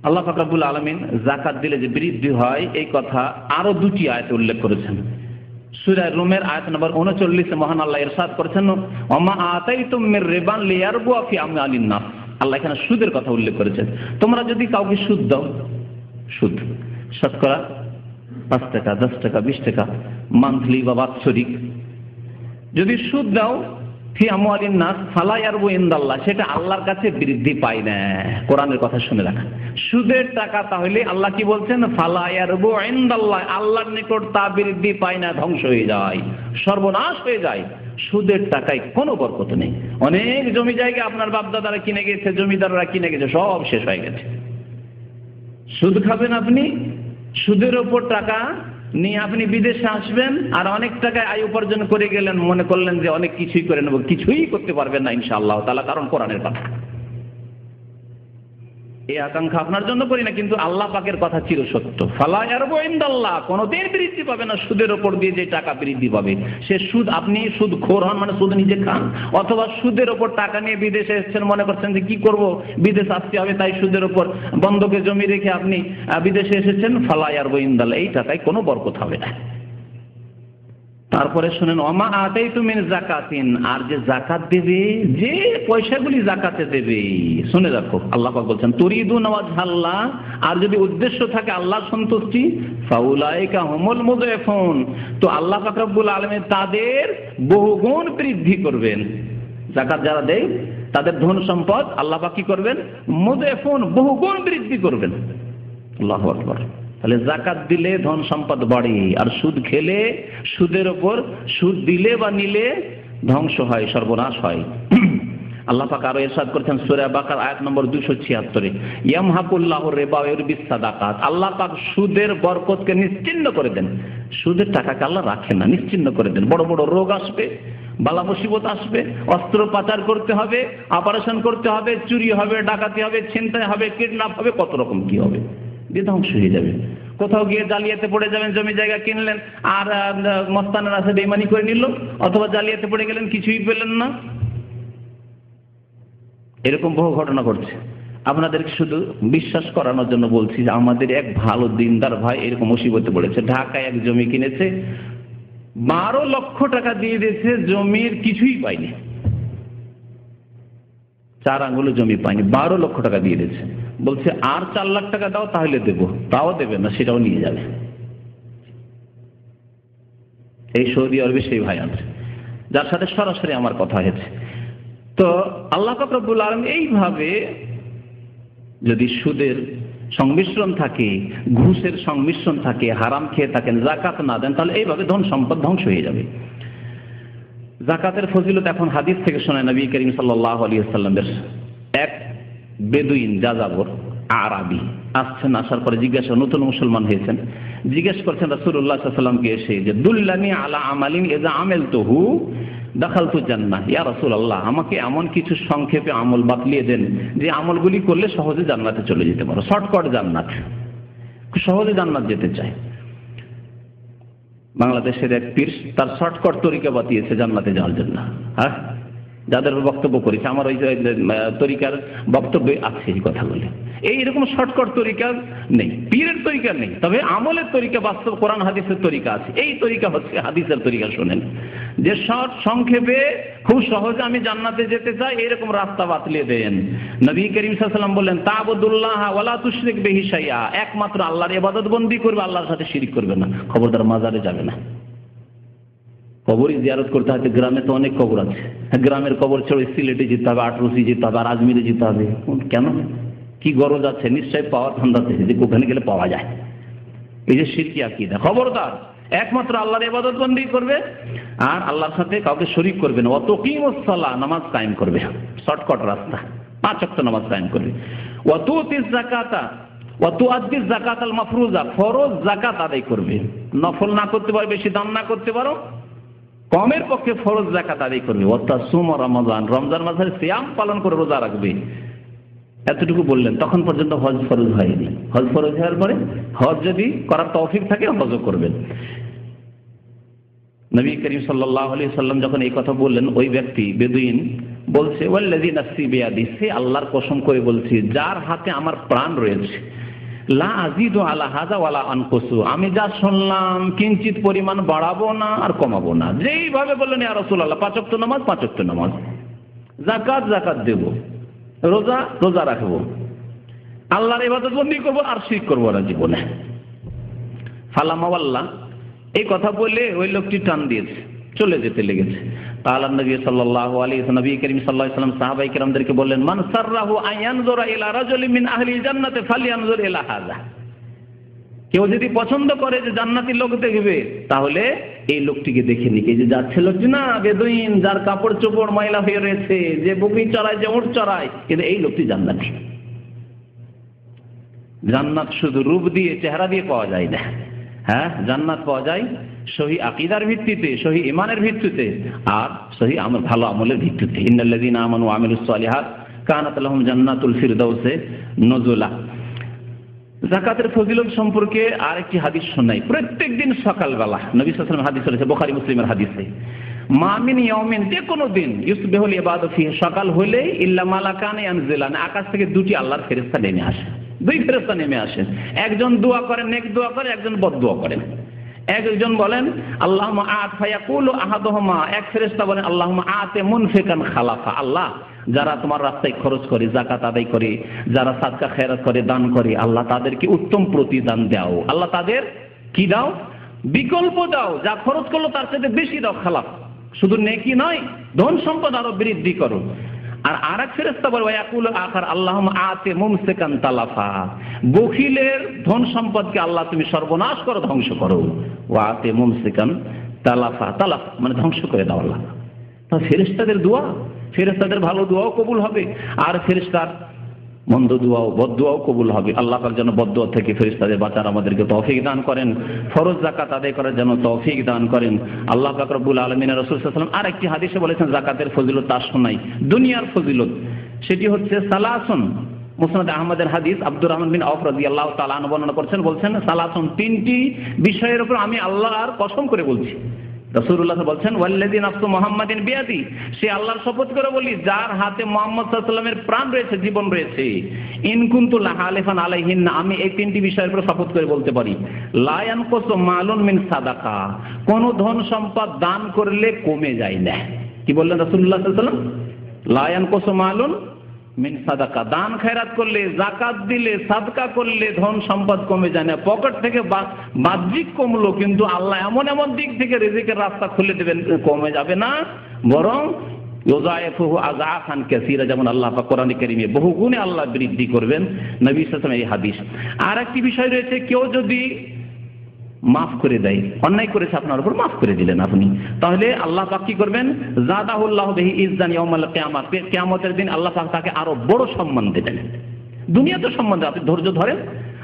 আল্লাহ পাক রব্বুল আলামিন যাকাত দিলে যে বৃদ্ধি হয় এই কথা আরো 2টি আয়াতে উল্লেখ করেছেন। সূরা রুমের আয়াত নম্বর 39 মহান আল্লাহ ইরশাদ করেছেন, ওমা আতাইতুম মির রিবান লিয়ারবুয়া ফি আমওয়ালিন নাস। আল্লাহ এখানে সুদের কথা উল্লেখ করেছেন। তোমরা যদি কাউকে সুদ দাও, সুদ শতকরা 5 টাকা, 10 টাকা, 20 টাকা, মান্থলি বা বাৎসরিক যদি সুদ দাও, ফি আমওয়ালিন নাস ফালা ইয়ারবু ইনদাল্লাহ, সেটা আল্লাহর কাছে বৃদ্ধি পায় না। কোরআনের কথা শুনে রাখা, সুদের টাকা তাহলে আল্লাহ কি বলছেন? ফালা ইয়ারবু ইনদাল্লাহ, আল্লাহর নিকট তা বৃদ্ধি পায় না, ধ্বংস হয়ে যায়, সর্বনাশ হয়ে যায়। সুদের টাকায় কোনো বরকত নেই। অনেক জমি জায়গা আপনার বাপ দাদারা কিনে গেছে, জমিদাররা কিনে গেছে, সব শেষ হয়ে গেছে। সুদ খাবেন আপনি, সুদের ওপর টাকা নিয়ে আপনি বিদেশে আসবেন, আর অনেক টাকায় আয় উপার্জন করে গেলেন, মনে করলেন যে অনেক কিছুই করে নেব, কিছুই করতে পারবেন না ইনশাআল্লাহ তাআলা, কারণ কোরআনের কথা। এই আকাঙ্ক্ষা আপনার জন্য করি না, কিন্তু আল্লাহ পাকের কথা চির সত্য। ফালা ইয়ারবু ইনদাল্লাহ, কোনোদিন বৃদ্ধি পাবে না সুদের ওপর দিয়ে যে টাকা বৃদ্ধি পাবে। সে সুদ, আপনি সুদখোর হন মানে সুদ নিজে খান, অথবা সুদের ওপর টাকা নিয়ে বিদেশে এসেছেন, মনে করছেন যে কি করব, বিদেশ আসতে হবে, তাই সুদের ওপর বন্ধকে জমি রেখে আপনি বিদেশে এসেছেন। ফালা ইয়ারবু ইনদাল্লাহ, এই টাকায় কোনো বরকত হবে না। তারপরে শুনেন, ওমা আতাইতুম মিন যাকাতিন, আর যে যাকাত দেবে, যে পয়সাগুলি যাকাতে দেবে, শুনে রাখো, আল্লাহ পাক বলছেন তুরিদুনা ওয়াজহাল্লাহ, আর যদি উদ্দেশ্য থাকে আল্লাহর সন্তুষ্টি, ফাউলাইকা হুমুল মুযিফুন, তো আল্লাহ পাক রব্বুল আলামিন তাদের বহুগুণ বৃদ্ধি করবেন। যাকাত যারা দেয় তাদের ধন সম্পদ আল্লাহ পাক কি করবেন? মুযিফুন, বহুগুণ বৃদ্ধি করবেন। আল্লাহু আকবার। তাহলে যাকাত দিলে ধন সম্পদ বাড়ে, আর সুদ খেলে, সুদের ওপর সুদ দিলে বা নিলে ধ্বংস হয়, সর্বনাশ হয়। আল্লাহ পাক আরো ইরশাদ করেছেন সূরা বাকারা আয়াত নম্বর 276, ইয়ামহাকুল্লাহু রিবা ওয়া ইউরবিস সাদাকাত, আল্লাহ পাক সুদের বরকতকে নিশ্চিহ্ন করে দেন। সুদের টাকাকে আল্লাহ রাখেন না, নিশ্চিহ্ন করে দেন। বড় বড় রোগ আসবে, বালা মুসিবত আসবে, অস্ত্র পাচার করতে হবে, অপারেশন করতে হবে, চুরি হবে, ডাকাতি হবে, ছিনতাই হবে, কিডন্যাপ হবে, কত রকম কি হবে, ধ্বংস হয়ে যাবে। কোথাও গিয়ে জালিয়াতে পড়ে যাবেন, জমি জায়গা কিনলেন আর মস্তানের আছে বেইমানি করে নিল, অথবা জালিয়াতে পড়ে গেলেন, কিছুই পেলেন না। এরকম বহু ঘটনা ঘটছে। আপনাদেরকে শুধু বিশ্বাস করানোর জন্য বলছি যে আমাদের এক ভালো দিনদার ভাই এরকম মুসিবতে পড়েছে। ঢাকায় এক জমি কিনেছে, 12 লক্ষ টাকা দিয়ে দিয়েছে, জমির কিছুই পায়নি, 4 আঙ্গুল জমি পায়নি, 12 লক্ষ টাকা দিয়ে দিয়েছে। বলছে আর 4 লাখ টাকা দাও তাহলে দেবো, তাও দেবে না, সেটাও নিয়ে যাবে। এই সৌদি আরবে সেই ভাই আছে যার সাথে সরাসরি আমার কথা হয়েছে। তো আল্লাহ পাক রব্বুল আলামিন এইভাবে যদি সুদের সংমিশ্রণ থাকে, ঘুষের সংমিশ্রণ থাকে, হারাম খেয়ে থাকেন, যাকাত না দেন, তাহলে এইভাবে ধন সম্পদ ধ্বংস হয়ে যাবে। যাকাতের ফজিলত এখন হাদিস থেকে শোনায় নবী করিম সাল্লাল্লাহু আলাইহি ওয়াসাল্লামের এক বেদুইন যাযাবর আরাবি আসছেন, আসার পরে জিজ্ঞাসা, নতুন মুসলমান হয়েছেন, জিজ্ঞেস করছেন রাসূলুল্লাহ সাল্লাল্লাহু আলাইহি ওয়াসাল্লামকে এসে যে দুল্লানি আলা আমালিন ইযা আমিলতুহু দাখালতু জান্নাহ, ইয়া রাসূলুল্লাহ আমাকে এমন কিছু সংক্ষেপে আমল বাতলিয়ে দেন যে আমলগুলি করলে সহজে জান্নাতে চলে যেতে পারো, শর্টকাট জান্নাত, খুব সহজে জান্নাত যেতে চায়। বাংলাদেশের এক পীর তার শর্টকাট তরিকা বাতিয়েছে জান্নাতে যাওয়ার জন্য। হ্যাঁ, যাদের বক্তব্য করেছে আমার ওই তরিকার বক্তব্যে আছে এই কথাগুলি। এইরকম শর্টকাট তরিকা নেই, পীরের তরিকা নেই, তবে আমলের তরিকা, বাস্তব কোরআন হাদিসের তরিকা আছে। এই তরিকা হচ্ছে হাদিসের তরিকা। শোনেন, যে শর্ট সংক্ষেপে খুব সহজে আমি জান্নাতে যেতে চাই এরকম রাস্তা বাতলিয়ে দেন। নবী করিম সাল্লাল্লাহু আলাইহি ওয়াসাল্লাম বললেন তা'বুদুল্লাহ ওয়ালা তুশরিক বিহি শাইআ, একমাত্র আল্লাহর ইবাদত বন্দি করবে, আল্লাহর সাথে শিরিক করবে না। খবরদার মাজারে যাবে না। কবরই জিয়ারত করতে হবে। গ্রামে তো অনেক কবর আছে, গ্রামের কবর ছেড়ে সিলেটে যেতে হবে, আটরসি যেতে হবে, আর আজমিরে যেতে হবে। কেন, কি গরজ আছে? নিশ্চয়ই পাওয়ার ধান্দাতে যে ওখানে গেলে পাওয়া যায়। এই যে শিরকি আকীদা, খবরদার একমাত্র আল্লাহর ইবাদত বন্দি করবে আর আল্লাহর সাথে কাউকে শরীক করবে না। ওয়া তুকিমুস সালাহ, নামাজ কায়েম করবে, শর্টকাট রাস্তা, 5 ওয়াক্ত নামাজ কায়েম করবে। ওয়া তুতিজ যাকাতা ওয়া তুআদ্দিজ যাকাতাল মাফরুজা, ফরজ যাকাত আদায় করবে। নফল না করতে পারো, বেশি দান না করতে পারো, কমের পক্ষে ফরজ যাকাত আদায় করবে। ওয়া তাসুম রমাদান, রমজান মাসের সিয়াম পালন করে রোজা রাখবে। এতটুকু বললেন, তখন পর্যন্ত হজ ফরজ হয়নি। হজ ফরজ হওয়ার পরে হজ যদি করার তৌফিক থাকে হজও করবেন। নবী করিম সাল্লাল্লাহু আলাইহি ওয়াসাল্লাম যখন এই কথা বললেন, ওই ব্যক্তি বেদুইন বলছে ওয়াল্লাযী নাফসি বিয়াদিহি, সে আল্লাহর কসম করে বলছি যার হাতে আমার প্রাণ রয়েছে, লা আজিদু আলা হাযা ওয়ালা আনকুসু, আমি যা শুনলাম কিঞ্চিত পরিমাণ বাড়াবো না আর কমাবো না। যেইভাবে বললেন ইয়া রাসূলুল্লাহ 5 ওয়াক্ত নামাজ 5 ওয়াক্ত নামাজ, যাকাত যাকাত দেব, রোজা রোজা রাখবো, আল্লাহর ইবাদত বন্দি করবো আর শিরক করবো না জীবনে। ফালামা ওয়াল্লাহ, এই কথা বলে ওই লোকটি টান দিয়েছে, চলে যেতে লেগেছে। তাআলা নবী সাল্লাল্লাহু আলাইহি ওয়াসাল্লাম, নবী করিম সাল্লাল্লাহু আলাইহি ওয়াসাল্লাম সাহাবায়ে কেরামদেরকে বললেন মান সাররাহু আয়ানজুরা ইলা রাজুলিন মিন আহলিল জান্নাতি ফালইয়ানজুর ইলা হাযা, কেউ যদি পছন্দ করে যে জান্নাতি লোক দেখবে তাহলে এই লোকটিকে দেখে নিক। এই যে যাচ্ছে লোকটি না বেদুইন, যার কাপড় চোপড় ময়লা হয়ে রয়েছে, যে বকরি চড়ায়, যে উট চড়ায়, কিন্তু এই লোকটি জান্নাতি। জান্নাত শুধু রূপ দিয়ে, চেহারা দিয়ে পাওয়া যায় না। হ্যাঁ, জান্নাত পাওয়া যায় সহি আকীদার ভিত্তিতে, সহি ঈমানের ভিত্তিতে, আর সহি আমল, ভালো আমলের ভিত্তিতে। ইন্নাল্লাযীনা আমানু ওয়া আমিলুস সালিহাত কানাত লাহুম জান্নাতুল ফিরদাউসে নুজুলা। যাকাতের ফজিলত সম্পর্কে আরেকটি হাদিস শোনাই। প্রত্যেকদিন সকালবেলা নবী সাল্লাল্লাহু আলাইহি ওয়াসাল্লাম হাদিস রয়েছে বুখারী মুসলিমের হাদিসে, মা মিন ইয়াউমিন, যে কোনো দিন, ইউসবিহুল ইবাদু ফিহি, সকাল হলেই ইল্লা মালাকান ইয়ানজিলান, আকাশ থেকে 2টি আল্লাহর ফেরেশতা নেমে আসে। 2 ফেরেশতা নেমে আসে, একজন দোয়া করেন, নেক দোয়া করে, একজন বদদোয়া করেন। একজন বলেন আল্লাহুম্মা আত ফায়াকুলু আহাদুহুমা, এক ফেরেশতা বলেন আল্লাহুম্মা আতে মুনফিকান খালাফা, আল্লাহ যারা তোমার রাস্তায় খরচ করে, যাকাত আদায় করে, যারা সাদকা খেরাত করে, দান করে, আল্লাহ তাদেরকে উত্তম প্রতিদান দাও, আল্লাহ তাদের কি দাও, বিকল্প দাও, যা খরচ করলো তার সাথে বেশি দাও। খালাফ শুধু নেকি নয়, ধন সম্পদ আরো বৃদ্ধি করো। আর আরেক ফেরেশতা বলে ওয়াকুল আখার আল্লাহুম্মা আতে মুমসিকান তালাফা, বখিলের ধন সম্পদকে আল্লাহ তুমি সর্বনাশ করো, ধ্বংস করো। ওয়া আতে মুমসিকান তালাফা, তালাফ মানে ধ্বংস করে দাও আল্লাহ। তা ফেরেশতাদের দোয়া, ফেরেশতাদের ভালো দোয়াও কবুল হবে, আর ফেরেশতার মন্দ দোয়াও, বদদোয়াও কবুল হবে। আল্লাহ পাক যেন বদদোয়া থেকে ফেরেশতাদের বাঁচার আমাদেরকে তৌফিক দান করেন, ফরজ যাকাত আদায় করার জন্য তৌফিক দান করেন আল্লাহ পাক রব্বুল আলামিন। রাসূল সাল্লাল্লাহু আলাইহি ওয়াসাল্লাম আরেকটি হাদিসে বলেছেন যাকাতের ফজিলত তা শোনাই, দুনিয়ার ফজিলত, সেটি হচ্ছে সালাসুন। মুসনাদ আহমদের হাদিস, আব্দুর রহমান বিন আওফ রাদিয়াল্লাহু তাআলা আনহু বর্ণনা করছেন, বলছেন সালাসুন, 3টি বিষয়ের উপর আমি আল্লাহর কসম করে বলছি। রাসূলুল্লাহ বলছেন ওয়াল্লাযী নাফসু মুহাম্মাদিন বিয়াদি, সে আল্লাহর শপথ করে বলি যার হাতে মুহাম্মদ সাল্লাল্লাহু আলাইহি ওয়াসাল্লামের প্রাণ রয়েছে, জীবন রয়েছে। ইন কুনতু লাহালিফান আলাইহিন, আমি এই 3টি বিষয়ের উপর শপথ করে বলতে পারি। লা ইয়ানকুসু মালুন মিন সাদাকা, কোন ধন সম্পদ দান করলে কমে যায় না। কি বললেন রাসূলুল্লাহ সাল্লাল্লাহু আলাইহি ওয়াসাল্লাম? লা ইয়ানকুসু মালুন মিন সাদাকা, দান খয়রাত করলে, যাকাত দিলে, সাদকা করলে ধন সম্পদ কমে যায় না। পকেট থেকে বাহ্যিক কমলো, কিন্তু আল্লাহ এমন এমন দিক থেকে রিজিকের রাস্তা খুলে দেবেন, কমে যাবে না, বরং ইউযাইফুহু আযআফান কাসীরা, যেমন আল্লাহ পাক কোরআনে কারীমে বহু গুণে আল্লাহ বৃদ্ধি করবেন। নবী সাল্লাল্লাহু আলাইহি ওয়াসাল্লাম এই হাদিস। আর একটি বিষয় রয়েছে, কেউ যদি মাফ করে দেয়, অন্যায় করেছে আপনার উপর, মাফ করে দিলেন আপনি, তাহলে আল্লাহ পাক কি করবেন, যাদাহুল্লাহু বিহি ইজ্জান ইয়াউমাল কিয়ামাহ, কিয়ামতের দিন আল্লাহ পাক তাকে আরো বড় সম্মান দেবেন। দুনিয়াতে সম্মান দেন, আপনি ধৈর্য ধরেন,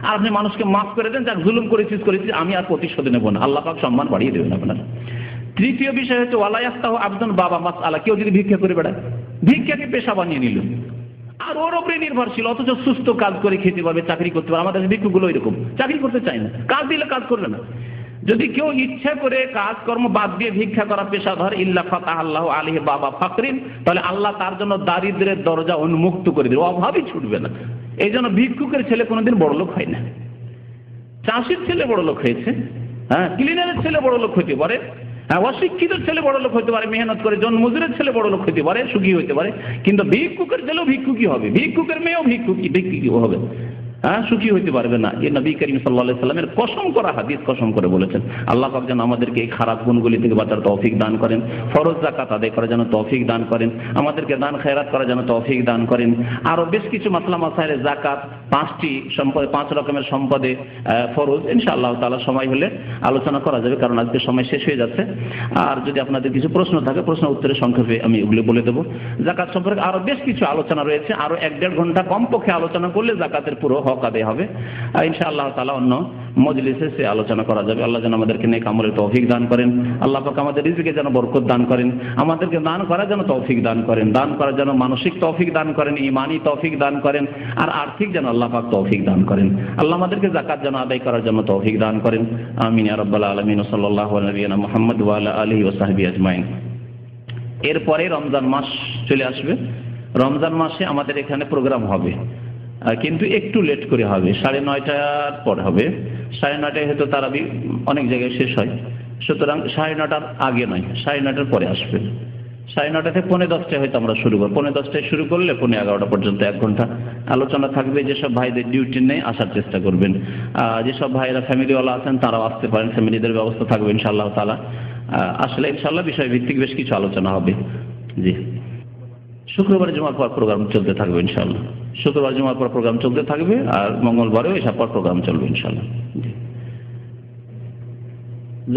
আর আপনি মানুষকে মাফ করে দেন, যাক জুলুম করেছিস, আমি আর প্রতিশোধ নেব না, আল্লাহ পাক সম্মান বাড়িয়ে দেবেন আপনার। তৃতীয় বিষয় হচ্ছে ওয়ালা ইয়াফতাহু আবদুন বাবা মাসআলা, কেউ যদি ভিক্ষা করে বেড়ায়, ভিক্ষাকে পেশা বানিয়ে নিল আর ওর উপরে নির্ভরশীল, অথচ সুস্থ কাজ করে খেতে পারবে, চাকরি করতে পারবে। আমাদের ভিক্ষুগুলো এরকম, চাকরি করতে চায় না, কাজ দিলে কাজ করবে না। যদি কেউ ইচ্ছা করে কাজকর্ম বাদ দিয়ে ভিক্ষা করা পেশাধর, ইল্লা ফাতাহাল্লাহু আলাইহি বাবা ফাকরিন, তাহলে আল্লাহ তার জন্য দারিদ্রের দরজা উন্মুক্ত করে দেবে, অভাবই ছুটবে না। এই জন্য ভিক্ষুকের ছেলে কোনোদিন বড় লোক হয় না। চাষির ছেলে বড় লোক হয়েছে, হ্যাঁ, ক্লিনারের ছেলে বড় লোক হতে পারে, হ্যাঁ, অশিক্ষিত ছেলে বড় লোক হতে পারে, মেহনত করে জন মজুরের ছেলে বড় লোক হতে পারে, সুখী হতে পারে, কিন্তু ভিক্ষুকের ছেলেও ভিক্ষুকই হবে, ভিক্ষুকের মেয়েও ভিক্ষুকই হবে, হ্যাঁ, সুখী হইতে পারবে না। এ নবী করিম সাল্লাল্লাহু আলাইহি সাল্লামের কসম করা হাদিস, কসম করে বলেছেন। আল্লাহ পাক যেন আমাদেরকে এই খারাপ গুণগুলি থেকে বাঁচার তৌফিক দান করেন, ফরজ যাকাত আদায় করার জন্য তৌফিক দান করেন, আমাদেরকে দান খেয়রাত করার জন্য তৌফিক দান করেন। আরো বেশ কিছু মাসলা মাসাইলে যাকাত, 5টি সম্পদে, 5 রকমের সম্পদে ফরজ, ইনশাআল্লাহ তাআলা সময় হলে আলোচনা করা যাবে, কারণ আজকে সময় শেষ হয়ে যাচ্ছে। আর যদি আপনাদের কিছু প্রশ্ন থাকে, প্রশ্ন উত্তরে সংক্ষেপে আমি ওগুলো বলে দেবো। যাকাত সম্পর্কে আরো বেশ কিছু আলোচনা রয়েছে, আরো 1-1.5 ঘন্টা কমপক্ষে আলোচনা করলে যাকাতের পুরো হক আদায় হবে। ইনশাআল্লাহ তাআলা অন্য মজলিসে সে আলোচনা করা যাবে। আল্লাহ যেন আমাদেরকে নেক আমলের তৌফিক দান করেন, আল্লাহ পাক আমাদের রিজিকে যেন বরকত দান করেন, আমাদেরকে দান করার জন্য তৌফিক দান করেন, দান করার জন্য মানসিক তৌফিক দান করেন, ঈমানি তৌফিক দান করেন, আর আর্থিক যেন আল্লাহ পাক তৌফিক দান করেন। আল্লাহ আমাদেরকে যাকাত যেন আদায় করার জন্য তৌফিক দান করেন। আমিন ইয়া রাব্বাল আলামিন। সাল্লাল্লাহু আলা নবিয়িনা মুহাম্মদ ওয়া আলা আলিহি ওয়া সাহবিহি আজমাইন। এরপরে রমজান মাস চলে আসবে। রমজান মাসে আমাদের এখানে প্রোগ্রাম হবে, কিন্তু একটু লেট করে হবে, 9:30টার পর হবে। 9:30টায় হয়তো তারাবি অনেক জায়গায় শেষ হয়, সুতরাং 9:30টার আগে নয়, 9:30টার পরে আসবে। 9:30 থেকে 10:15টায় হয়তো আমরা শুরু করব। 10:15টায় শুরু করলে 11:30 পর্যন্ত 1 ঘন্টা আলোচনা থাকবে। যেসব ভাইদের ডিউটি নেই আসার চেষ্টা করবেন, যেসব ভাইরা ফ্যামিলিওয়ালা আছেন তারাও আসতে পারেন, ফ্যামিলিদের ব্যবস্থা থাকবে ইনশাআল্লাহ তাআলা। আসলে ইনশাআল্লাহ বিষয় ভিত্তিক বেশ কিছু আলোচনা হবে। জি, শুক্রবার জুমার পর প্রোগ্রাম চলতে থাকবে ইনশাআল্লাহ। শুক্রবার জুমার পর প্রোগ্রাম চলতে থাকবে, আর মঙ্গলবারেও এসব পর প্রোগ্রাম চলবে ইনশাআল্লাহ।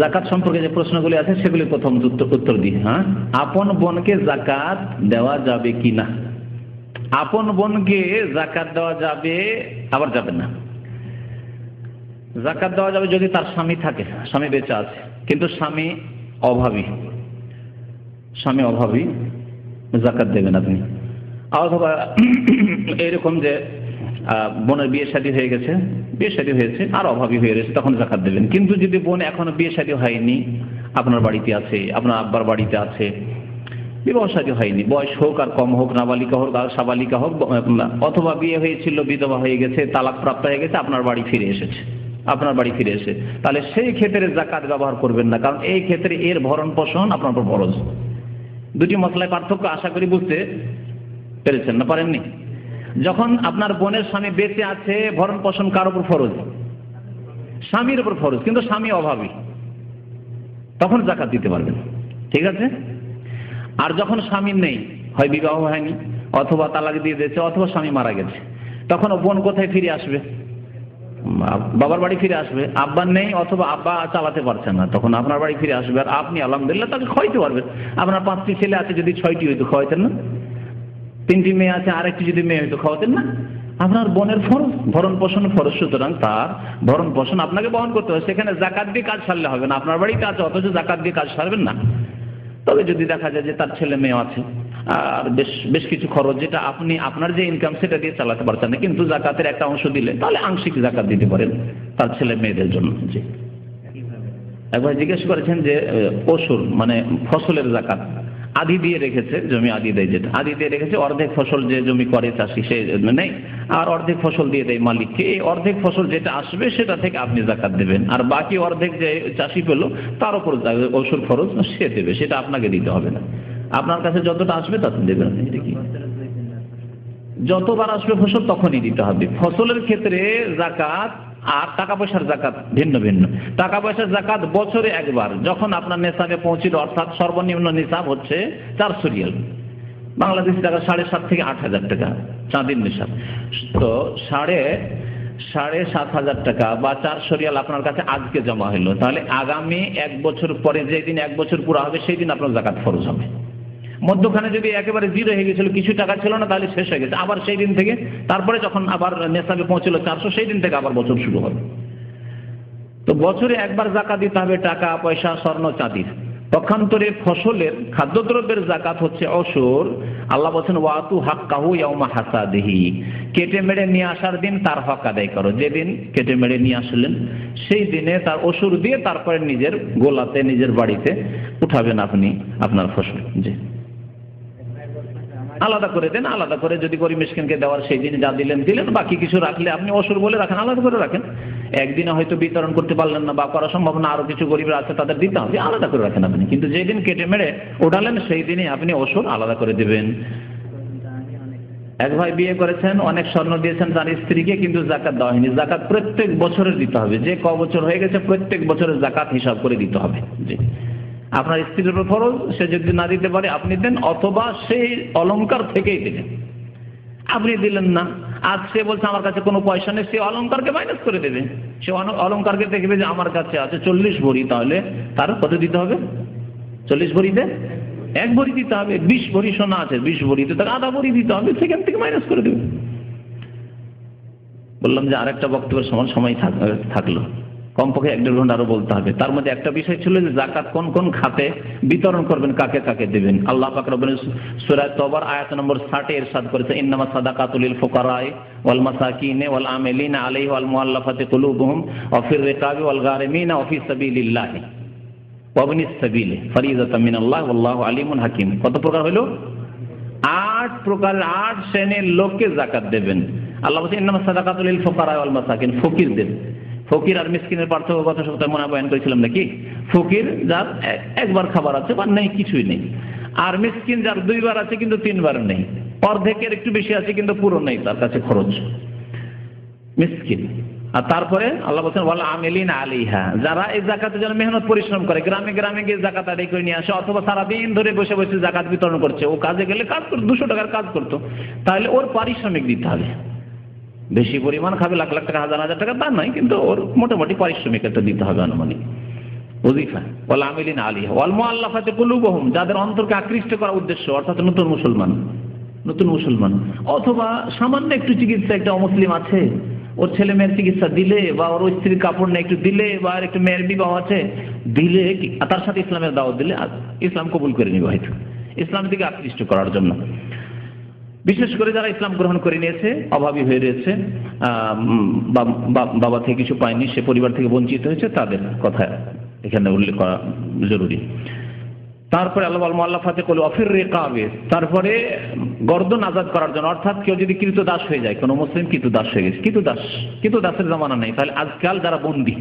যাকাত সম্পর্কে যে প্রশ্নগুলি আছে সেগুলি প্রথম উত্তর দিই। হ্যাঁ, আপন বোনকে যাকাত দেওয়া যাবে কি না? আপন বোনকে যাকাত দেওয়া যাবে, আবার যাবে না। যাকাত দেওয়া যাবে যদি তার স্বামী থাকে, স্বামী বেঁচে আছে, কিন্তু স্বামী অভাবী, যাকাত দেবেন আপনি। অথবা এরকম যে বোনের বিয়ে শাদী হয়ে গেছে, হয়েছে আর অভাবী হয়ে রয়েছে, তখন যাকাত দেবেন। কিন্তু যদি বোন এখনো বিয়ে শাদী হয়নি, আপনার বাড়িতে আছে, আপনার আব্বার বাড়িতে আছে, বিবাহ শাদী হয়নি, বয়স হোক আর কম হোক, নাবালিকা হোক আর সাবালিকা হোক, অথবা বিয়ে হয়েছিল বিধবা হয়ে গেছে, তালাক প্রাপ্ত হয়ে গেছে, আপনার বাড়ি ফিরে এসে, তাহলে সেই ক্ষেত্রে যাকাত ব্যবহার করবেন না, কারণ এই ক্ষেত্রে এর ভরণ পোষণ আপনার উপর ফরজ। দুটি মসলায় পার্থক্য আশা করি বুঝতে পেরেছেন না? পারেননি? যখন আপনার বোনের স্বামী বেঁচে আছে, ভরণ পোষণ কার উপর ফরজ? স্বামীর উপর ফরজ, কিন্তু স্বামী অভাবী, তখন যাকাত দিতে পারবেন, ঠিক আছে? আর যখন স্বামী নেই, হয় বিবাহ হয়নি, অথবা তালাক দিয়ে দিয়েছে, অথবা স্বামী মারা গেছে, তখন বোন কোথায় ফিরে আসবে? বাবার বাড়ি ফিরে আসবে। আব্বা নেই, অথবা আব্বা চালাতে পারছেন না, তখন আপনার বাড়ি ফিরে আসবে। আর আপনি আলহামদুলিল্লাহ তাকে খাওয়াইতে পারবেন। আপনার 5টি ছেলে আছে, যদি 6টি হইতো খাওয়াইতেন না? 3টি মেয়ে আছে, আরেকটি যদি মেয়ে হইতো খাওয়াতেন না? আপনার বোনের ফরজ, ভরণ পোষণ ফরজ, সুতরাং তার ভরণ পোষণ আপনাকে বহন করতে হবে। সেখানে যাকাত দিয়ে কাজ সারলে হবে না। আপনার বাড়িতে আছে, অথচ যাকাত দিয়ে কাজ সারবেন না। তবে যদি দেখা যায় যে তার ছেলে মেয়ে আছে, আর বেশ কিছু খরচ যেটা আপনি আপনার যে ইনকাম সেটা দিয়ে চালাতে পারছেন না, কিন্তু যাকাতের একটা অংশ দিলে তাহলে আংশিক যাকাত দিতে পারেন তার ছেলে মেয়েদের জন্য। জি, একবার জিজ্ঞেস করেছেন যে পশুর মানে ফসলের যাকাত আদি দিয়ে রেখেছে, জমি আদি দেয়, যেটা আদি দিয়ে রেখেছে, অর্ধেক ফসল যে জমি করে চাষি সে নেই, আর অর্ধেক ফসল দিয়ে দেয় মালিককে। এই অর্ধেক ফসল যেটা আসবে সেটা থেকে আপনি যাকাত দেবেন, আর বাকি অর্ধেক যে চাষি পেল তার উপর পশুর খরচ সে দেবে, সেটা আপনাকে দিতে হবে না। আপনার কাছে যতটা আসবে তত দেবেন। যতবার আসবে ফসল তখনই দিতে হবে। ফসলের ক্ষেত্রে যাকাত আর টাকা পয়সার যাকাত ভিন্ন ভিন্ন। টাকা পয়সার যাকাত বছরে একবার, যখন আপনার নেশাবে পৌঁছিল, অর্থাৎ সর্বনিম্ন নিসাব হচ্ছে 400 রিয়াল, বাংলাদেশি টাকা 7,500 থেকে 8,000 টাকা চাঁদির নিসাব। তো 7,500 টাকা বা 400 রিয়াল আপনার কাছে আজকে জমা হলো, তাহলে আগামী 1 বছর পরে, যেদিন 1 বছর পুরো হবে সেই দিন আপনার যাকাত ফরজ হবে। মধ্যখানে যদি একেবারে জিরো হয়ে গেছিল, কিছু টাকা ছিল না, তাহলে শেষ হয়ে গেছে। আবার সেই দিন থেকে, তারপরে যখন আবার নেশাবে পৌঁছলো 400, সেই দিন থেকে আবার বছর শুরু হবে। তো বছরে একবার যাকাত দিতে হবে টাকা পয়সা, স্বর্ণ চাঁদির। পক্ষান্তরে ফসলের, খাদ্যদ্রব্যের যাকাত হচ্ছে অসুর। আল্লাহ বলছেন ওয়াতু হাক্কাহু ইয়াউমা হাসাদিহি, কেটে মেরে নিয়ে আসার দিন তার হক আদায় করো। যেদিন কেটে মেরে নিয়ে আসলেন সেই দিনে তার অসুর দিয়ে তারপরে নিজের গোলাতে, নিজের বাড়িতে উঠাবেন আপনি আপনার ফসল। জি, আলাদা করে দেন, আলাদা করে যদি গরিব মিসকিনকে দেওয়ার সেই দিন যা দিলেন দিলেন, বাকি কিছু রাখলে আপনি অসুর বলে রাখেন, আলাদা করে রাখেন। একদিনে হয়তো বিতরণ করতে পারলেন না বা করা সম্ভব না, আরো কিছু গরিবরা আছে তাদের দিতে হবে, আলাদা করে রাখেন আপনি। কিন্তু যেদিন কেটে মেরে ওঠালেন সেই দিনই আপনি অসুর আলাদা করে দেবেন। এক ভাই বিয়ে করেছেন, অনেক স্বর্ণ দিয়েছেন তার স্ত্রীকে, কিন্তু জাকাত দেওয়া হয়নি। জাকাত প্রত্যেক বছরের দিতে হবে, যে ক বছর হয়ে গেছে প্রত্যেক বছরের জাকাত হিসাব করে দিতে হবে। জি, আপনার স্ত্রীর উপর ফরজ, সে যদি না দিতে পারে আপনি দেন, অথবা সেই অলংকার থেকেই দিলেন। আপনি দিলেন না, আজ সে বলছে আমার কাছে কোনো পয়সা নেই, সে অলংকারকে মাইনাস করে দেবে। সে অলংকারকে দেখবে যে আমার কাছে আছে 40 ভরি, তাহলে তার কত দিতে হবে? 40 ভরিতে 1 ভরি দিতে হবে। 20 ভরি সোনা আছে, 20 ভরিতে তার আধা ভরি দিতে হবে, সেখান থেকে মাইনাস করে দেবে। বললাম যে আরেকটা বক্তব্যের সময় থাকলো, কমপক্ষে 1-1.5 ঘন্টা আরো বলতে হবে। তার মধ্যে একটা বিষয় ছিল যে জাকাত কোন কোন খাতে বিতরণ করবেন, কাকে কাকে দেবেন। আল্লাহ পাক রব্বুল সূরা তওবার আয়াত নম্বর 60 ইরশাদ করেছে, ইন্নামাস সাদাকাতু লিল ফুকারায়ে ওয়াল মাসাকিন ওয়াল আমিলিনা আলাইহি ওয়াল মুআল্লাফাতি কুলুবুহুম ওয়া ফির রিকাবি ওয়াল গারিমিনা ওয়া ফি সাবিলিল্লাহি ওয়া ইবনিস সাবিলি ফরিযাতাম মিনাল্লাহ ওয়াল্লাহু আলিমুন হাকিম। কত প্রকার হলো? 8 প্রকারের 8 শ্রেণীর লোককে যাকাত দেবেন। আল্লাহ বলেন ইন্নামাস সাদাকাতু লিল ফুকারায়ে ওয়াল মাসাকিন, ফকিরদের। ফকির আর মিসকিনের পার্থক্য গত সপ্তাহে মনে বয়ান করেছিলাম নাকি? ফকির যার একবার খাবার আছে বা নেই, কিছুই নেই। আর মিসকিন যার 2 বার আছে কিন্তু 3 বার নেই, অর্ধেকের একটু বেশি আছে কিন্তু পুরো নেই তার কাছে খরচ, মিসকিন। আর তারপরে আল্লাহ বলছেন ওয়াল আমিলিনা আলাইহা, যারা এই যাকাতের জন্য মেহনত পরিশ্রম করে, গ্রামে গ্রামে গিয়ে যাকাত আদায় করে নিয়ে আসে, অথবা সারাদিন ধরে বসে বসে যাকাত বিতরণ করছে। ও কাজে গেলে কাজ করতো, 200 টাকার কাজ করতো, তাহলে ওর পারিশ্রমিক দিতে হবে। বেশি পরিমাণ খাবে, লাখ লাখ টাকা, হাজার হাজার টাকা তা নয়, কিন্তু ওর মোটামুটি পারিশ্রমিক একটা দিতে হবে, আনুমানিক ওজিফা। ওয়াল আমিলিনা আলাইহা ওয়াল মুআল্লাফাতি কুলুবুহুম, যাদের অন্তরকে আকৃষ্ট করার উদ্দেশ্য, অর্থাৎ নতুন মুসলমান, অথবা সামান্য একটু চিকিৎসা, একটা অমুসলিম আছে, ওর ছেলে মেয়ের চিকিৎসা দিলে, বা ওর স্ত্রীর কাপড় নেই একটু দিলে, বা একটু মেয়ের বিবাহ আছে দিলে, তার সাথে ইসলামের দাওয়াত দিলে ইসলাম কবুল করে নিবে, হয়তো ইসলামের দিকে আকৃষ্ট করার জন্য। বিশেষ করে যারা ইসলাম গ্রহণ করে নিয়েছে, অভাবী হয়ে রয়েছে, বাবা থেকে কিছু পায়নি, সে পরিবার থেকে বঞ্চিত হয়েছে, তাদের কথা এখানে উল্লেখ করা জরুরি। তারপরে আল্লাহ মুআল্লাফাতি কুলুবুহুম ওয়া ফির রিকাবি, তারপরে গর্দন আজাদ করার জন্য, অর্থাৎ কেউ যদি কৃতদাস হয়ে যায়, কোনো মুসলিম কৃতদাস হয়ে গেছে, কৃতদাসের জামানা নেই, তাহলে আজকাল যারা বন্দী,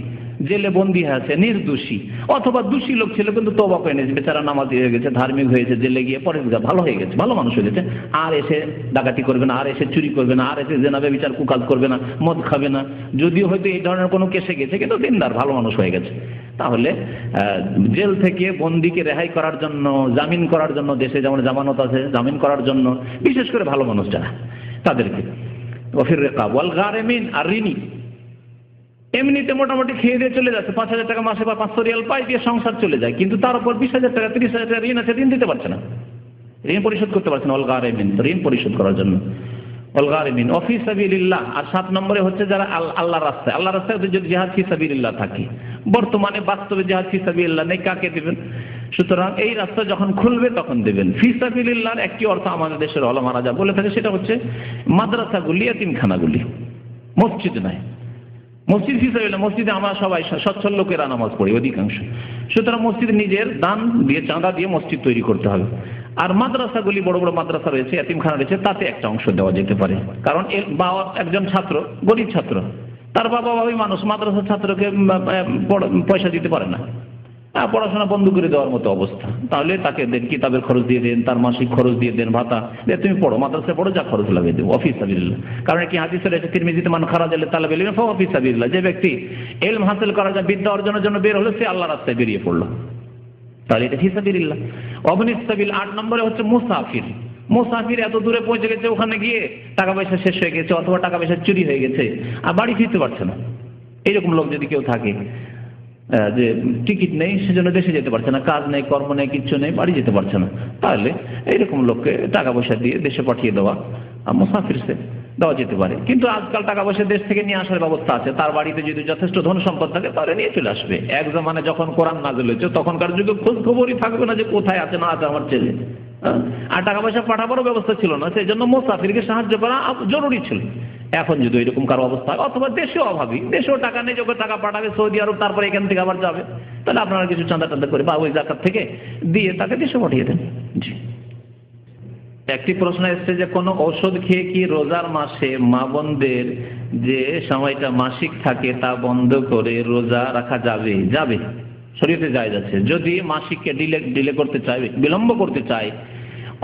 জেলে বন্দী আছে, নির্দোষী অথবা দোষী লোক ছিল কিন্তু তওবা করে নিয়েছে, বেচারা নামাজি হয়ে গেছে, ধার্মিক হয়েছে, জেলে গিয়ে পরেজগার ভালো হয়ে গেছে, ভালো মানুষ হয়ে গেছে, আর এসে ডাকাতি করবে না, আর এসে চুরি করবে না, আর এসে জেনা ব্যভিচার কুকাজ করবে না, মদ খাবে না, যদিও হয়তো এই ধরনের কোনো কেসে গেছে, কিন্তু দিনদার ভালো মানুষ হয়ে গেছে। তাহলে জেল থেকে বন্দীকে রেহাই করার জন্য, জামিন করার জন্য, দেশে যেমন জামানত আছে, জামিন করার জন্য বিশেষ করে ভালো মানুষ যারা, তাদেরকে ওয়া ফির রিকাব ওয়াল গারিমিন, আর ঋণী, এমনিতে মোটামুটি খেয়ে দিয়ে চলে যাচ্ছে, 5,000 টাকা মাসে বা 500 রিয়াল পাই দিয়ে সংসার চলে যায়, কিন্তু তার উপর 20,000 টাকা 30,000 টাকা ঋণ আছে, ঋণ দিতে পারছে না, ঋণ পরিশোধ করতে পারছে না। ওয়াল গারিমিন, ঋণ পরিশোধ করার জন্য। ওয়াল গারিমিন ওয়া ফি সাবিলিল্লাহ, আর 7 নম্বরে হচ্ছে যারা আল্লাহর রাস্তায় যদি জিহাদ ফি সাবিলিল্লাহ থাকে। বর্তমানে বাস্তবে জিহাদ ফি সাবিলিল্লাহ নেই, কাকে দেবেন? সুতরাং এই রাস্তা যখন খুলবে তখন দেবেন। ফি সাবিলিল্লাহর একটি অর্থ আমাদের দেশের ওলামারা যা বলে থাকে সেটা হচ্ছে মাদ্রাসাগুলি, এতিমখানাগুলি, মসজিদ নয়। মসজিদ ফি সাবিলিল্লাহ, মসজিদে আমরা সবাই সচ্ছল লোকেরা নামাজ পড়ি অধিকাংশ, সুতরাং মসজিদ নিজের দান দিয়ে, চাঁদা দিয়ে মসজিদ তৈরি করতে হবে। আর মাদ্রাসাগুলি, বড় বড় মাদ্রাসা রয়েছে, এতিমখানা রয়েছে, তাতে একটা অংশ দেওয়া যেতে পারে। কারণ বাবা একজন ছাত্র, গরিব ছাত্র, তার বাবা ওই মানুষ মাদ্রাসার ছাত্রকে পয়সা দিতে পারে না, পড়াশোনা বন্ধ করে দেওয়ার মতো অবস্থা, তাহলে তাকে দেন, কিতাবের খরচ দিয়ে দেন, তার মাসিক খরচ দিয়ে দেন, ভাতা দিয়ে তুমি পড়ো, মাদ্রাসায় পড়ো, যা খরচ লাগিয়ে দেবো, ফি সাবিলিল্লাহ। কারণ কি হাদিসে রয়েছে, তিরমিজিতে, মান খারাজা লিতালাবিল ইলমি ফাহুয়া ফি সাবিলিল্লাহ, যে ব্যক্তি ইলম হাসিল করার জন্য, বিদ্যা অর্জনের জন্য বের হলো, সে আল্লাহর রাস্তায় বেরিয়ে পড়লো, তাহলে এটা ফি সাবিলিল্লাহ। ইবনিস সাবিল 8 নম্বরে হচ্ছে মুসাফির, এত দূরে পৌঁছে গেছে, ওখানে গিয়ে টাকা পয়সা শেষ হয়ে গেছে, অথবা টাকা পয়সা চুরি হয়ে গেছে, আর বাড়ি ফিরতে পারছে না, এইরকম লোক যদি কেউ থাকে, যে টিকিট নেই সেজন্য দেশে যেতে পারছে না, কাজ নেই, কর্ম নেই, কিচ্ছু নেই, বাড়ি যেতে পারছে না, তাহলে এইরকম লোককে টাকা পয়সা দিয়ে দেশে পাঠিয়ে দেওয়া মুসাফিরকে দেওয়া যেতে পারে। কিন্তু আজকাল টাকা পয়সা দেশ থেকে নিয়ে আসার ব্যবস্থা আছে, তার বাড়িতে যদি যথেষ্ট ধন সম্পদ থাকে তাহলে নিয়ে চলে আসবে। এক জমানে যখন কোরআন নাযিল হয়েছে তখনকার যুগে খোঁজ খবরই থাকবে না যে কোথায় আছে না আছে আমার ছেলে, আর টাকা পয়সা পাঠাবারও ব্যবস্থা ছিল না, সেই জন্য মুসাফিরকে সাহায্য করা জরুরি ছিল। এখন যদি এরকম কারো অবস্থা হয়, অথবা দেশেও অভাবী, দেশেও টাকা নেই, যখন টাকা পাঠাবে সৌদি আরব, তারপরে এখান থেকে আবার যাবে, তাহলে আপনারা কিছু চাঁদা টান্দা করে বা ওই জাকাত থেকে দিয়ে তাকে দেশে পাঠিয়ে দেন। জি। একটি প্রশ্ন এসছে যে কোনো ঔষধ খেয়ে কি রোজার মাসে মা বোনদের যে সময়টা মাসিক থাকে তা বন্ধ করে রোজা রাখা যাবে? যাবে, শরীয়তে জায়েজ আছে। যদি মাসিককে ডিলে করতে চায়, বিলম্ব করতে চায়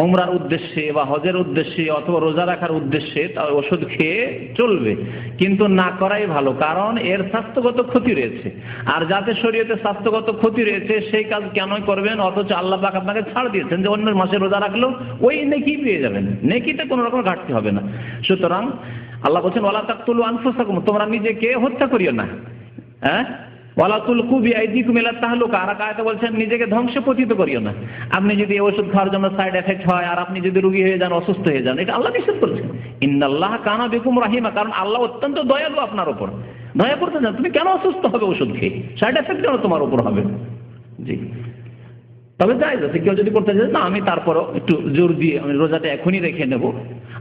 উমরার উদ্দেশ্যে বা হজের উদ্দেশ্যে অথবা রোজা রাখার উদ্দেশ্যে, তাহলে ওষুধ খেয়ে চলবে, কিন্তু না করাই ভালো, কারণ এর স্বাস্থ্যগত ক্ষতি রয়েছে। আর যাতে শরীয়তে স্বাস্থ্যগত ক্ষতি রয়েছে সেই কাজ কেন করবেন, অথচ আল্লাহ পাক আপনাকে ছাড় দিয়েছেন যে অন্য মাসে রোজা রাখলেও ওই নেকি পেয়ে যাবেন, নেকিতে কোনো রকম ঘাটতি হবে না। সুতরাং আল্লাহ বলছেন ওয়ালা তাকতুলু আনফুসাকুম, তোমরা নিজেকে হত্যা করিও না, হ্যাঁ, ওয়ালা তুলকু বিআইদিকুম ইলা তাহলুকা, আর আয়াতে বলছেন নিজেকে ধ্বংসে পতিত করিও না। আপনি যদি ওষুধ খাওয়ার জন্য সাইড এফেক্ট হয় আর আপনি যদি রোগী হয়ে যান, অসুস্থ হয়ে যান, এটা আল্লাহ নিষেধ করেছেন। ইন্নাল্লাহ কানা বিকুম রাহিমা, কারণ আল্লাহ অত্যন্ত দয়ালু আপনার উপর, দয়া করতে চান। তুমি কেন অসুস্থ হবে ওষুধ খেয়ে, সাইড এফেক্ট কেন তোমার উপর হবে? জি। তবে জায়েজ আছে, কেউ যদি করতে চায় না আমি তারপরও একটু জোর দিয়ে আমি রোজাটা এখনই রেখে নেব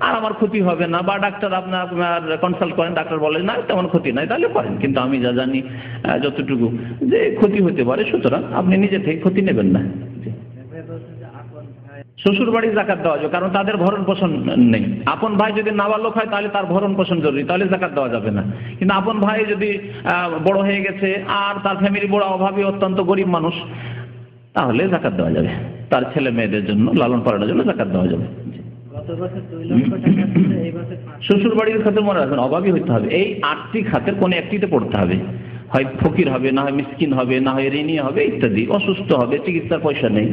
আর আমার ক্ষতি হবে না, বা ডাক্তার আপনার কনসাল্ট করেন, ডাক্তার বলেন না তেমন ক্ষতি নাই, তাহলে করেন। কিন্তু আমি যা জানি যতটুকু যে ক্ষতি হতে পারে, সুতরাং আপনি নিজে থেকে ক্ষতি নেবেন না। শ্বশুর বাড়ি জাকাত দেওয়া যাবে, কারণ তাদের ভরণ পোষণ নেই। আপন ভাই যদি নাবালক হয় তাহলে তার ভরণ পোষণ জরুরি, তাহলে জাকাত দেওয়া যাবে না। কিন্তু আপন ভাই যদি বড় হয়ে গেছে আর তার ফ্যামিলি বড় অভাবী অত্যন্ত গরিব মানুষ, তাহলে জাকাত দেওয়া যাবে, তার ছেলে মেয়েদের জন্য লালন পালনের জন্য জাকাত দেওয়া যাবে। শ্বশুর বাড়ির খাতে মনে রাখবেন অভাবী হইতে হবে, এই 8টি খাতের কোন একটিতে পড়তে হবে, হয় ফকির হবে, না হয় মিসকিন হবে, না হয় ঋণী হবে ইত্যাদি, অসুস্থ হবে, চিকিৎসার পয়সা নেই।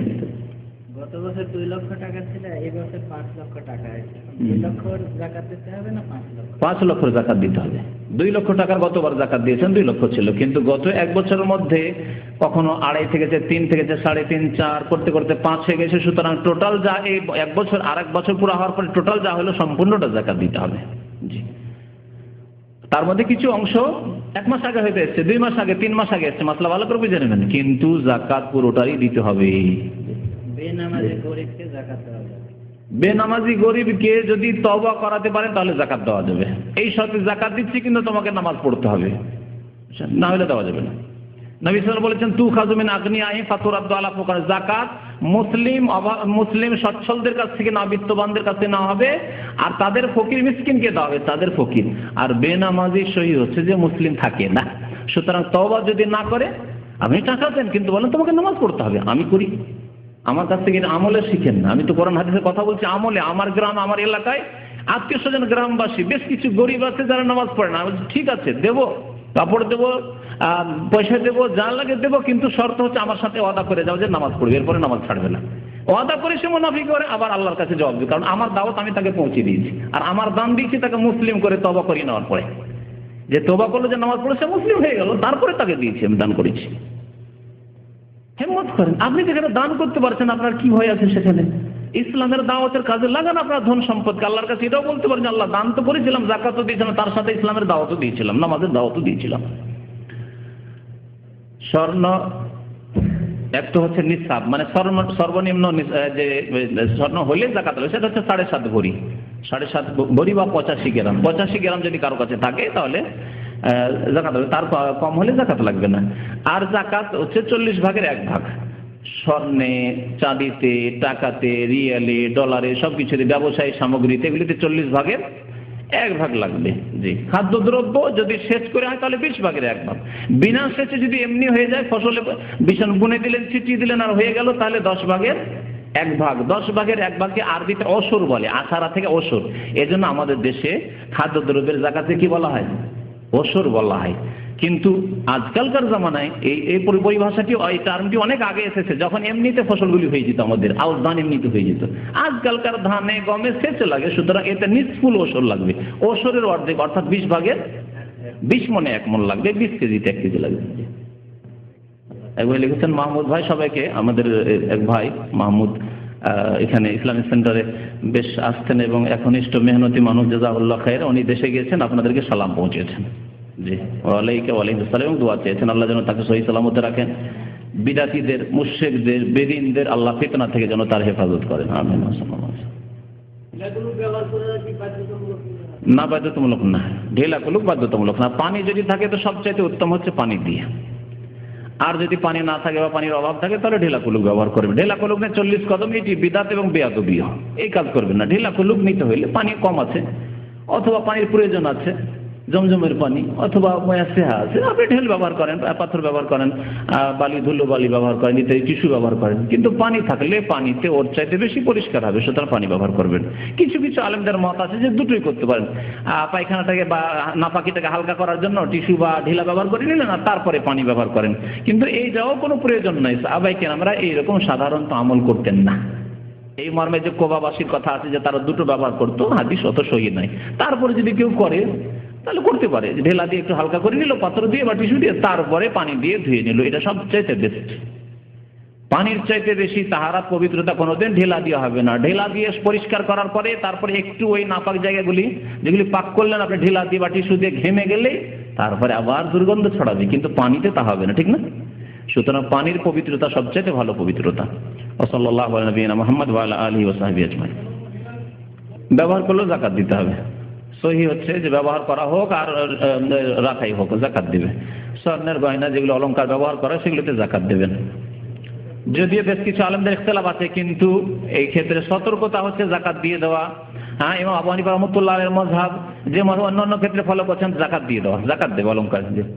গত বছর 2 লক্ষ টাকা ছিল, এই বছর 5 লক্ষ টাকা আছে, 2 লক্ষ জাকাত দিতে হবে না 5 লক্ষ? 5 লক্ষ জাকাত দিতে হবে। 2 লক্ষ টাকার গতবার জাকাত দিয়েছেন 2 লক্ষ ছিল, কিন্তু গত এক বছরের মধ্যে কখনো 2.5 থেকেছে, 3 থেকেছে, 3.5, 4 করতে করতে 5 হয়ে গেছে। সুতরাং টোটাল যা এই এক বছর আর এক বছর পুরো হওয়ার পরে টোটাল যা হলো সম্পূর্ণটা জাকাত দিতে হবে। জি। তার মধ্যে কিছু অংশ 1 মাস আগে হয়তো এসছে, 2 মাস আগে, 3 মাস আগে এসছে, মাসলা ভালো করে বুঝে নেবেন, কিন্তু জাকাত পুরোটাই দিতে হবে। বেনামাজি গরিবকে জাকাত দেওয়া যাবে, বেনামাজি গরিবকে যদি তওবা করাতে পারেন তাহলে জাকাত দেওয়া যাবে। এই শর্তে জাকাত দিচ্ছি কিন্তু তোমাকে নামাজ পড়তে হবে, না হলে দেওয়া যাবে না। নবী সাল্লাল্লাহু আলাইহি ওয়াসাল্লাম বলেছেন তুখাযু মিন আগনিয়াহিম ফাতুরাদ্দু আলা ফুকারা, যাকাত মুসলিম সচ্ছলদের কাছ থেকে না, বিত্তবানদের কাছে না হবে, আর তাদের ফকির মিসকিনকে দেওয়া হবে, তাদের ফকির। আর বেনামাজি সহি হচ্ছে যে মুসলিম থাকে না। সুতরাং তওবা যদি না করে, আপনি টাকা দেন কিন্তু বলেন তোমাকে নামাজ পড়তে হবে, আমি করি, আমার কাছ থেকে আমলে শিখেন না। আমি তো কোরআন হাদিসের কথা বলছি আমলে। আমার গ্রাম, আমার এলাকায় আত্মীয় স্বজন গ্রামবাসী বেশ কিছু গরিব আছে যারা নামাজ পড়ে না, ঠিক আছে দেবো, কাপড় দেবো, পয়সা দেবো, যা লাগে দেবো, কিন্তু শর্ত হচ্ছে আমার সাথে ওয়াদা করে যাও যে নামাজ পড়বে, এরপরে নামাজ ছাড়বে না। ওয়াদা করে সে মুনাফিক করে আবার আল্লাহর কাছে জবাব দিবে, কারণ আমার দাওয়াত আমি তাকে পৌঁছে দিয়েছি, আর আমার দান দিয়েছি তাকে মুসলিম করে তওবা করে নেওয়ার পরে। যে তওবা করলো, যে নামাজ পড়ে সে মুসলিম হয়ে গেল, তারপরে তাকে দিয়েছি, আমি দান করেছি। হিম্মত করেন, আপনি যেখানে দান করতে পারছেন আপনার কি ভয় আছে সেখানে? ইসলামের দাওয়াতের কাজে লাগান আপনার ধন সম্পদকে। আল্লাহর কাছে এটাও বলতে পারেন আল্লাহ দান তো করেছিলাম, যাকাতও দিয়েছিলাম, তার সাথে ইসলামের দাওয়াতও দিয়েছিলাম, নামাজের দাওয়াতও দিয়েছিলাম। স্বর্ণ একটা হচ্ছে নিসাব, মানে সর্বনিম্ন যে স্বর্ণ হইলে জাকাত হবে সেটা হচ্ছে 7.5 ভরি, 7.5 ভরি বা 85 গ্রাম। 85 গ্রাম যদি কারো কাছে থাকে তাহলে জাকাত হবে, তার কম হলে জাকাত লাগবে না। আর জাকাত হচ্ছে 40 ভাগের 1 ভাগ। স্বর্ণে, চাঁদিতে, টাকাতে, রিয়ালে, ডলারে, সবকিছুতে, ব্যবসায়ী সামগ্রীতে, এগুলিতে 40 ভাগের 1 ভাগ লাগবে। জি। খাদ্যদ্রব্য যদি সেচ করে হয় তাহলে 20 ভাগের 1 ভাগ। বিনা সেচে যদি এমনি হয়ে যায়, ফসলে বিছান বুনে দিলেন, ছিটিয়ে দিলেন আর হয়ে গেল, তাহলে 10 ভাগের 1 ভাগ। 10 ভাগের 1 ভাগকে আরবিতে অসর বলে, আসারা থেকে অসর। এজন্য আমাদের দেশে খাদ্যদ্রব্যের জাকাতে কি বলা হয়? অসর বলা হয়। কিন্তু আজকালকার জামানায় এই পরিভাষাটি, এই টার্মটি অনেক আগে এসেছে, যখন এমনিতে ফসলগুলি হয়ে যেত, আমাদের আউশ ধান এমনিতে হয়ে যেত। আজকালকার ধানে গমে সেচ লাগে, সুতরাং এতে নিষ্ফুল ওসর লাগবে। ওসরের অর্ধেক, অর্থাৎ 20 ভাগের 20 মনে 1 মণ লাগবে, 20 কেজিতে 1 কেজি লাগবে। একবার লিখেছেন মাহমুদ ভাই, সবাইকে, আমাদের এক ভাই মাহমুদ এখানে ইসলামিক সেন্টারে বেশ আসতেন এবং একনিষ্ঠ মেহনতি মানুষ, জাযাকাল্লাহ খায়ের, উনি দেশে গিয়েছেন, আপনাদেরকে সালাম পৌঁছেছেন। জি, ওয়ালাইকুম আসসালাম এবং দোয়া চেয়েছেন আল্লাহ যেন তাকে সহি সালামতে রাখেন, বিদাতীদের, মুশরিকদের, বেদিনদের আল্লাহ ফিতনা থেকে যেন তার হেফাজত করেন। আমিন। না, বাধ্যতামূলক না, ঢেলা কুলুক বাধ্যতামূলক না। পানি যদি থাকে তো সবচাইতে উত্তম হচ্ছে পানি দিয়ে, আর যদি পানি না থাকে বা পানির অভাব থাকে তাহলে ঢেলা কুলুক ব্যবহার করবে। ঢেলা কুলুক নিয়ে 40 কদম, এটি বিদাত এবং বেয়াদবি, এই কাজ করবেন না। ঢেলা কুলুক নিতে হইলে পানি কম আছে অথবা পানির প্রয়োজন আছে, জমজমের পানি অথবা ময়াসেহা আছে, আপনি ঢেল ব্যবহার করেন, পাথর ব্যবহার করেন, বালি, ধুলো বালি ব্যবহার করেন, ইত্যাদি টিস্যু ব্যবহার করেন, কিন্তু পানি থাকলে পানিতে ওর চাইতে বেশি পরিষ্কার হবে, সুতরাং পানি ব্যবহার করবেন। কিছু কিছু আলেমদের মত আছে যে দুটোই করতে পারেন, পায়খানাটাকে বা নাপাকিটাকে হালকা করার জন্য টিস্যু বা ঢিলা ব্যবহার করে নিলেন আর তারপরে পানি ব্যবহার করেন, কিন্তু এইটাও কোনো প্রয়োজন নাই। সাহাবায়ে কেরামরা এইরকম সাধারণত আমল করতেন না। এই মর্মে যে কোবাবাসীর কথা আছে যে তারা দুটো ব্যবহার করতো, হাদিস অত সহিহ নাই। তারপরে যদি কেউ করে তাহলে করতে পারে, ঢেলা দিয়ে একটু হালকা করে নিল, পাথর দিয়ে বা টিস্যু দিয়ে, তারপরে পানি দিয়ে ধুয়ে নিল, এটা সবচাইতে বেস্ট। পানির চাইতে বেশি তাহারা পবিত্রতা কোনোদিন ঢেলা দিয়ে হবে না। ঢেলা দিয়ে পরিষ্কার করার পরে তারপরে একটু ওই নাপাক জায়গাগুলি যেগুলি পাক করলেন আপনি ঢেলা দিয়ে বা টিস্যু দিয়ে ঘেমে গেলে তারপরে আবার দুর্গন্ধ ছড়াবে, কিন্তু পানিতে তা হবে না, ঠিক না? সুতরাং পানির পবিত্রতা সবচাইতে ভালো পবিত্রতা। সাল্লাল্লাহু আলা নবিয়িনা মুহাম্মদ ওয়া আলা আলিহি ওয়া সাহবিহি আজমাইন। ব্যবহার করলেও যাকাত দিতে হবে। সহি হচ্ছে যে ব্যবহার করা হোক আর রাখাই হোক, যাকাত দিবে। স্বর্ণের গয়না যেগুলো অলংকার ব্যবহার করা সেগুলোতে যাকাত দেবেন। যদিও বেশ কিছু আলেমদের ইখতিলাফ আছে, কিন্তু এই ক্ষেত্রে সতর্কতা হচ্ছে যাকাত দিয়ে দেওয়া। হ্যাঁ, ইমাম আবু হানিফা রাহমাতুল্লাহ আলাইহির মাযহাব যে অন্যান্য ক্ষেত্রে ফলো করছেন যাকাত দিয়ে দেওয়া, যাকাত দেবে অলংকার দিয়ে।